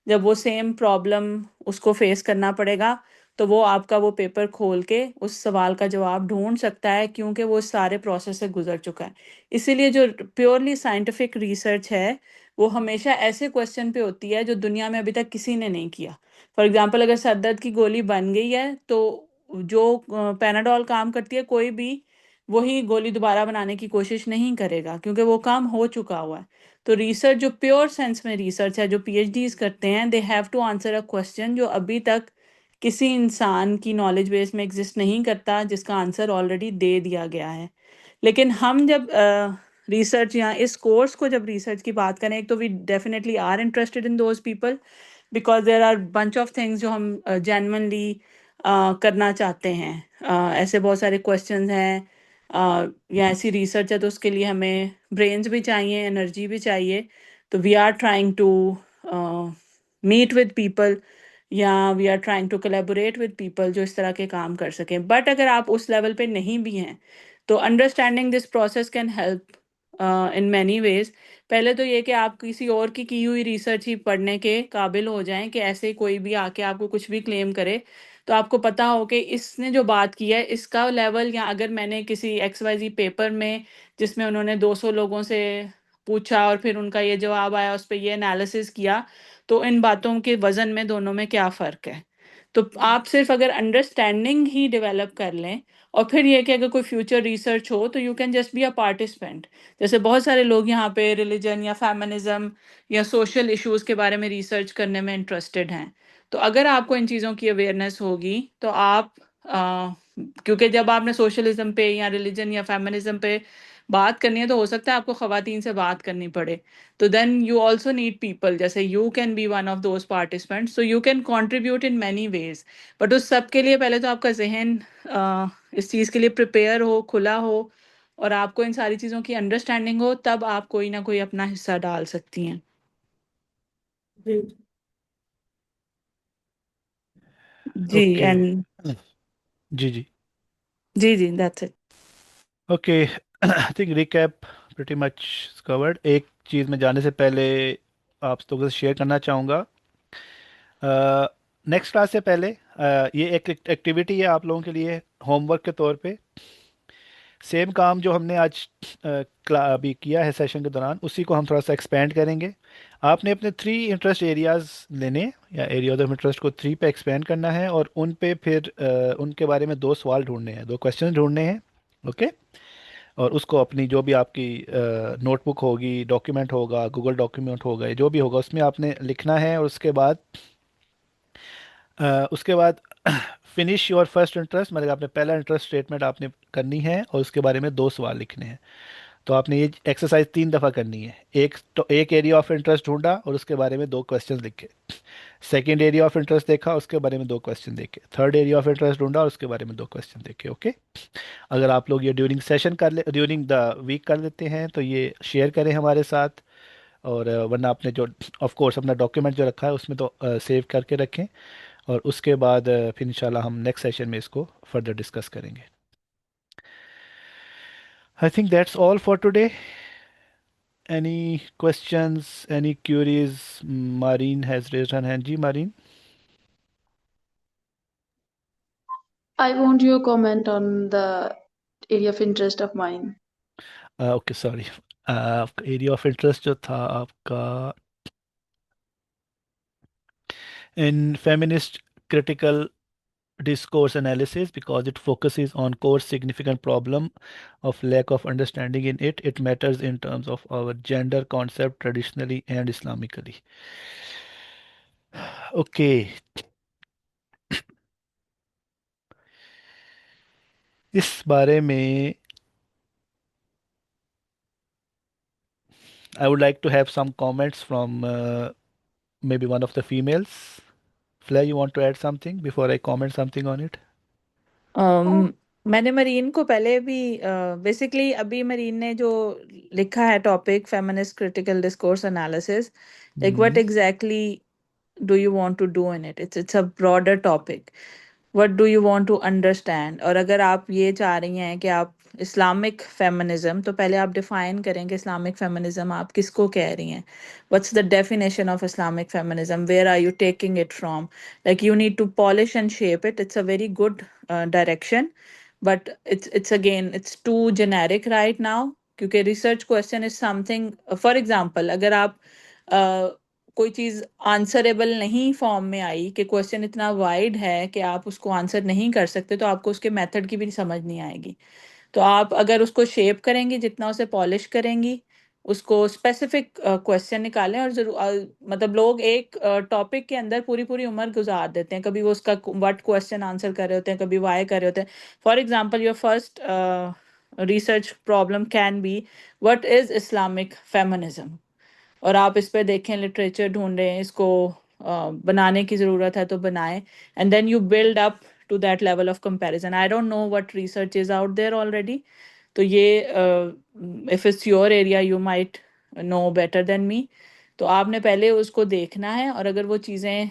[SPEAKER 4] जब वो सेम प्रॉब्लम उसको फेस करना पड़ेगा, तो वो आपका वो पेपर खोल के उस सवाल का जवाब ढूंढ सकता है, क्योंकि वो इस सारे प्रोसेस से गुजर चुका है। इसीलिए जो प्योरली साइंटिफिक रिसर्च है वो हमेशा ऐसे क्वेश्चन पे होती है जो दुनिया में अभी तक किसी ने नहीं किया। फॉर एग्जांपल, अगर सर दर्द की गोली बन गई है तो जो पैनाडॉल काम करती है, कोई भी वही गोली दोबारा बनाने की कोशिश नहीं करेगा, क्योंकि वो काम हो चुका हुआ है। तो रिसर्च जो प्योर सेंस में रिसर्च है, जो पीएचडीज करते हैं, they have to answer a question जो अभी तक किसी इंसान की नॉलेज बेस में एग्जिस्ट नहीं करता, जिसका आंसर ऑलरेडी दे दिया गया है। लेकिन हम जब रिसर्च या इस कोर्स को जब रिसर्च की बात करें, एक तो we definitely are interested in those people, because there are bunch of things जो हम जेन्युइनली करना चाहते हैं। ऐसे बहुत सारे क्वेश्चंस हैं, या ऐसी रिसर्च है, तो उसके लिए हमें ब्रेन्स भी चाहिए, एनर्जी भी चाहिए। तो we are trying to meet with people, या we are trying to collaborate with people जो इस तरह के काम कर सकें। बट अगर आप उस लेवल पे नहीं भी हैं, तो understanding this process can help in many veg. पहले तो ये कि आप किसी और की हुई रिसर्च ही पढ़ने के काबिल हो जाएं, कि ऐसे कोई भी आके आपको कुछ भी क्लेम करे तो आपको पता हो कि इसने जो बात की है इसका लेवल, या अगर मैंने किसी XYZ पेपर में जिसमें उन्होंने 200 लोगों से पूछा और फिर उनका ये जवाब आया, उस पर ये एनालिसिस किया, तो इन बातों के वजन में दोनों में क्या फ़र्क है। तो आप सिर्फ अगर अंडरस्टैंडिंग ही डेवलप कर लें, और फिर ये कि अगर कोई फ्यूचर रिसर्च हो तो you can just be a participant. जैसे बहुत सारे लोग यहाँ पे रिलीजन या फेमिनिज्म या सोशल इश्यूज के बारे में रिसर्च करने में इंटरेस्टेड हैं, तो अगर आपको इन चीज़ों की अवेयरनेस होगी तो आप क्योंकि जब आपने सोशलिज्म पे या रिलीजन या फेमिनिज्म पे बात करनी है, तो हो सकता है आपको ख़वातीन से बात करनी पड़े, तो then you also need people, जैसे you can be one of those participants, so you can contribute in many ways. But उस सब के लिए पहले तो आपका जहन इस चीज़ के लिए प्रिपेयर हो, खुला हो, और आपको इन सारी चीज़ों की अंडरस्टैंडिंग हो, तब आप कोई ना कोई अपना हिस्सा डाल सकती हैं।
[SPEAKER 7] जी।
[SPEAKER 4] जी
[SPEAKER 1] ओके।
[SPEAKER 4] एंड
[SPEAKER 1] जी जी।
[SPEAKER 4] जी that's it.
[SPEAKER 1] Okay. I think recap pretty much covered. एक चीज़ में जाने से पहले आप लोगों से शेयर करना चाहूँगा। नेक्स्ट क्लास से पहले ये एक एक्टिविटी है आप लोगों के लिए होमवर्क के तौर पे। सेम काम जो हमने आज अभी किया है सेशन के दौरान, उसी को हम थोड़ा सा एक्सपेंड करेंगे। आपने अपने 3 इंटरेस्ट एरियाज लेने हैं, या एरियाज ऑफ इंटरेस्ट को 3 पे एक्सपेंड करना है, और उन पे फिर उनके बारे में 2 सवाल ढूंढने हैं, 2 क्वेश्चन ढूंढने हैं। ओके। और उसको अपनी जो भी आपकी नोटबुक होगी, डॉक्यूमेंट होगा, गूगल डॉक्यूमेंट होगा, जो भी होगा उसमें आपने लिखना है। और उसके बाद फिनिश योर फर्स्ट इंटरेस्ट, मतलब आपने पहला इंटरेस्ट स्टेटमेंट आपने करनी है, और उसके बारे में 2 सवाल लिखने हैं। तो आपने ये एक्सरसाइज 3 दफ़ा करनी है। एक एरिया ऑफ इंटरेस्ट ढूंढा और उसके बारे में 2 क्वेश्चन लिखे। सेकंड एरिया ऑफ इंटरेस्ट देखा, उसके बारे में 2 क्वेश्चन देखे। थर्ड एरिया ऑफ इंटरेस्ट ढूंढा और उसके बारे में 2 क्वेश्चन देखे। ओके। अगर आप लोग ये ड्यूरिंग द वीक कर लेते हैं तो ये शेयर करें हमारे साथ। और वरना आपने जो ऑफ कोर्स अपना डॉक्यूमेंट जो रखा है उसमें तो सेव करके रखें। और उसके बाद फिर इंशाल्लाह हम नेक्स्ट सेशन में इसको फर्दर डिस्कस करेंगे। आई think that's all for today. Any questions, any queries? Marine has raised her hand. Ji, Marine.
[SPEAKER 5] I want your comment on the area of interest of mine.
[SPEAKER 1] Okay, sorry. आपका एरिया ऑफ इंटरेस्ट जो था आपका इन feminist critical discourse analysis, because it focuses on core significant problem of lack of understanding in it. It matters in terms of our gender concept traditionally and Islamically. Okay. इस बारे में I would like to have some comments from maybe one of the females. Flair, you want to add something before I comment something on it?
[SPEAKER 4] मैंने मरीन को पहले भी बेसिकली अभी मरीन ने जो लिखा है topic feminist critical discourse analysis, like what
[SPEAKER 1] Hmm.
[SPEAKER 4] Exactly do you want to do in it? It's a broader topic. What do you want to understand? और अगर आप ये चाह रही हैं कि आप इस्लामिक फेमिनिज्म, तो पहले आप डिफाइन करें कि इस्लामिक फेमिनिज्म आप किसको कह रही हैं. What's the definition of Islamic feminism? Where are you taking it from? Like you need to polish and shape it. It's a very good direction, but it's again it's too generic right now. क्योंकि research question is something, for example, अगर आप कोई चीज़ आंसरेबल नहीं फॉर्म में आई कि क्वेश्चन इतना वाइड है कि आप उसको आंसर नहीं कर सकते, तो आपको उसके मेथड की भी समझ नहीं आएगी. तो आप अगर उसको शेप करेंगी, जितना उसे पॉलिश करेंगी, उसको स्पेसिफिक क्वेश्चन निकालें. और जरूर मतलब लोग एक टॉपिक के अंदर पूरी पूरी उम्र गुजार देते हैं. कभी वो उसका व्हाट क्वेश्चन आंसर कर रहे होते हैं, कभी वाई कर रहे होते हैं. For example your first research problem can be what is Islamic feminism. और आप इस पे देखें, लिटरेचर ढूंढ रहे हैं, इसको बनाने की ज़रूरत है तो बनाएं. And then you build up to that level of comparison. I don't know what research is out there already. तो ये if it's your area you might know better than me. तो आपने पहले उसको देखना है, और अगर वो चीज़ें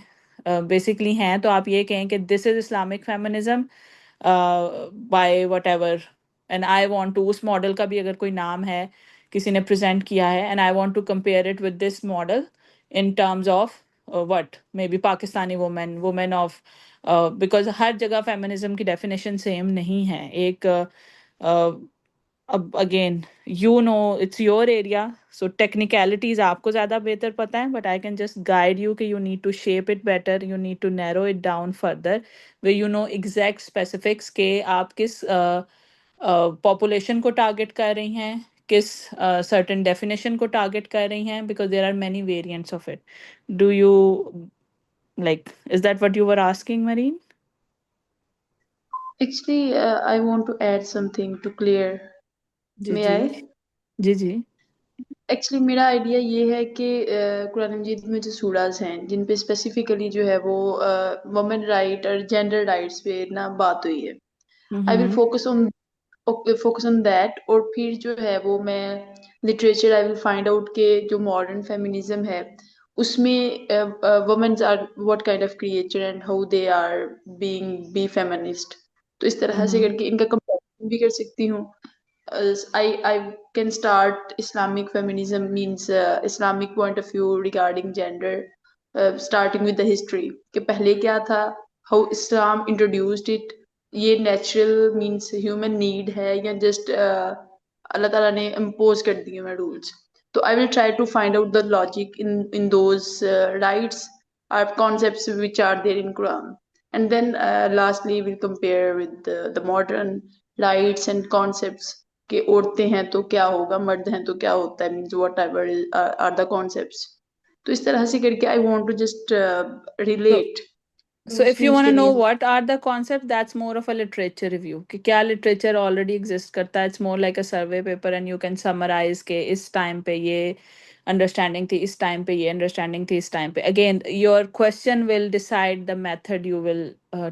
[SPEAKER 4] बेसिकली हैं तो आप ये कहें कि this is Islamic feminism by whatever. And I want to, उस मॉडल का भी अगर कोई नाम है, किसी ने प्रेजेंट किया है, and I want to compare it with this model in terms of what may be Pakistani women, women of, because हर जगह फेमिनिज्म की डेफिनेशन सेम नहीं है. एक अब again you know it's your area, so technicalities आपको ज़्यादा बेहतर पता है, but I can just guide you कि you need to shape it better, you need to narrow it down further, way you no exact specifics के आप किस पॉपुलेशन को टारगेट कर रही हैं, किस सर्टेन डेफिनेशन को टारगेट कर रही हैं, because there are many variants of it. Do you like, is that what you were asking Mareen?
[SPEAKER 5] Actually, I want to add something to clear.
[SPEAKER 4] जी
[SPEAKER 5] May
[SPEAKER 4] जी.
[SPEAKER 5] I?
[SPEAKER 4] जी जी.
[SPEAKER 5] एक्चुअली मेरा आइडिया ये है कि कुरान मजीद में जो सूराज हैं जिन पे स्पेसिफिकली जो है वो वुमेन राइट और जेंडर राइट्स पे ना बात हुई है, I will
[SPEAKER 4] hmm.
[SPEAKER 5] Focus on that. और फिर जो है वो मैं literature I will find out के जो मॉडर्न फेमिनिज्म है उसमें womens are what kind of creature and how they are being be feminist. तो इस तरह से करके इनका कंपैरिजन भी कर सकती हूँ। I can start Islamic feminism means Islamic point of view regarding gender, starting with the history कि पहले क्या था, how Islam introduced it, ये natural means human need है या just अल्लाह ताला ने impose कर दिए हैं rules। तो I will try to find out the logic in those rights or concepts which are there in Quran, and then lastly we'll compare with the modern rights and concepts कि औरतें हैं तो क्या होगा, मर्द हैं तो क्या होता है, means whatever are the concepts. तो इस तरह से करके I want to just
[SPEAKER 4] So
[SPEAKER 5] relate
[SPEAKER 4] So if you
[SPEAKER 5] students
[SPEAKER 4] want
[SPEAKER 5] के
[SPEAKER 4] to know
[SPEAKER 5] लिए।
[SPEAKER 4] what are the concepts, that's more of a literature review. कि क्या literature already exists करता है, it's more like a survey paper and you can summarize के इस time पे ये understanding थी, इस time पे ये understanding थी, इस time पे. Again, your question will decide the method you will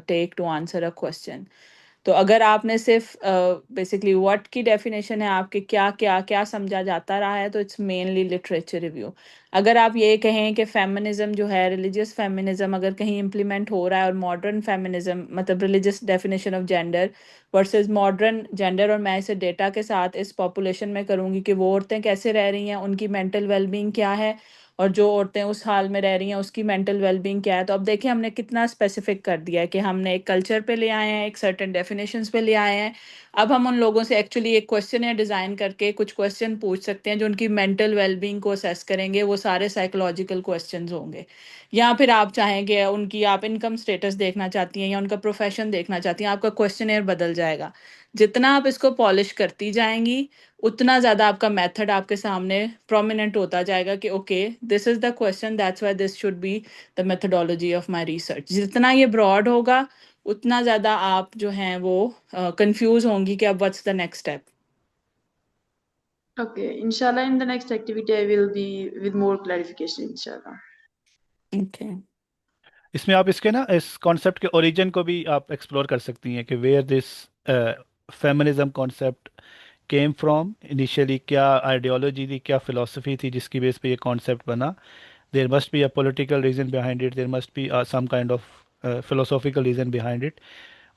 [SPEAKER 4] take to answer a question. तो अगर आपने सिर्फ बेसिकली व्हाट की डेफिनेशन है आपके क्या क्या क्या समझा जाता रहा है तो इट्स मेनली लिटरेचर रिव्यू। अगर आप ये कहें कि फेमिनिज्म जो है रिलीजियस फेमिनिज्म अगर कहीं इम्प्लीमेंट हो रहा है और मॉडर्न फेमिनिज्म मतलब religious definition of gender versus modern gender और मैं इसे डेटा के साथ इस पॉपुलेशन में करूँगी कि वो औरतें कैसे रह रही हैं, उनकी मेंटल वेलबींग क्या है और जो औरतें उस हाल में रह रही हैं उसकी मेंटल वेलबींग क्या है। तो अब देखिए हमने कितना स्पेसिफिक कर दिया है कि हमने एक कल्चर पे ले आए हैं, एक सर्टेन डेफिनेशंस पे ले आए हैं। अब हम उन लोगों से एक्चुअली एक क्वेश्चन या डिज़ाइन करके कुछ क्वेश्चन पूछ सकते हैं जो उनकी मेंटल वेलबींग को असेस करेंगे, वो सारे साइकोलॉजिकल क्वेश्चंस होंगे। या फिर आप चाहेंगे उनकी आप इनकम स्टेटस देखना चाहती हैं या उनका प्रोफेशन देखना चाहती हैं, आपका क्वेश्चनेयर बदल जाएगा। जितना आप इसको पॉलिश करती जाएंगी उतना ज़्यादा आपका मेथड आपके सामने प्रोमिनेंट होता जाएगा कि okay this is the question, that's why this should be the methodology of my research. जितना ये ब्रॉड होगा उतना ज़्यादा आप जो हैं वो कंफ्यूज होंगी कि अब what's the next step.
[SPEAKER 5] Okay, इंशाल्लाह in the next activity I will be with more clarification इंशाल्लाह।
[SPEAKER 4] ओके,
[SPEAKER 1] इसमें आप इसके ना इस कॉन्सेप्ट के ओरिजिन को भी आप एक्सप्लोर कर सकती हैं कि where this feminism concept came from initially, क्या आइडियोलॉजी थी, क्या फिलोसफी थी जिसकी बेस पे ये कॉन्सेप्ट बना। There must be a political reason behind it, there must be some kind of philosophical reason behind it.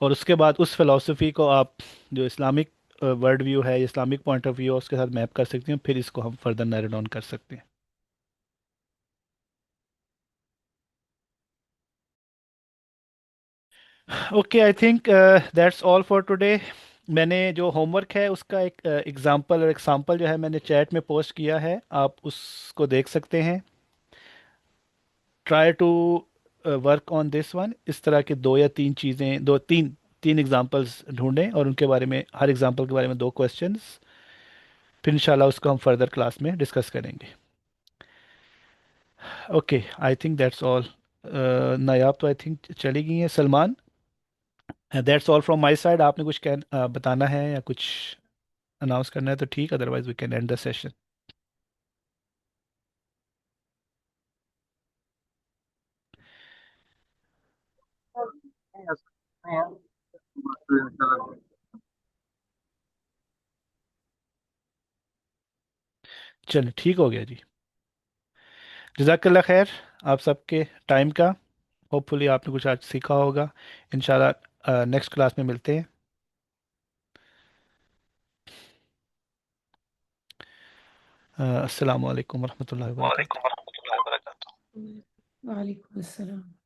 [SPEAKER 1] और उसके बाद उस फिलोसफी को आप जो इस्लामिक वर्ल्ड व्यू है, इस्लामिक पॉइंट ऑफ व्यू है, उसके साथ मैप कर सकती हैं, फिर इसको हम फर्दर नैरो डाउन कर सकते हैं। Okay, I think that's all for today. मैंने जो होमवर्क है उसका एक एग्जांपल और एग्जांपल जो है मैंने चैट में पोस्ट किया है, आप उसको देख सकते हैं। Try to work on this one. इस तरह के दो या तीन चीज़ें, दो तीन तीन एग्जांपल्स ढूंढें और उनके बारे में, हर एग्जांपल के बारे में दो क्वेश्चंस, फिर इंशाल्लाह उसको हम फर्दर क्लास में डिस्कस करेंगे। Okay, I think that's all. Nayab तो आई थिंक चली गई हैं। Salman, that's all from my side. आपने कुछ बताना है या कुछ अनाउंस करना है तो ठीक, otherwise we can end the session. चलिए, ठीक हो गया जी। जज़ाकल्ला खैर आप सबके टाइम का। होपफुली आपने कुछ आज सीखा होगा। इंशाल्लाह नेक्स्ट क्लास में मिलते हैं। अस्सलाम वालेकुम वरहमतुल्लाहि वबरकातुहू।
[SPEAKER 2] वालेकुम अस्सलाम।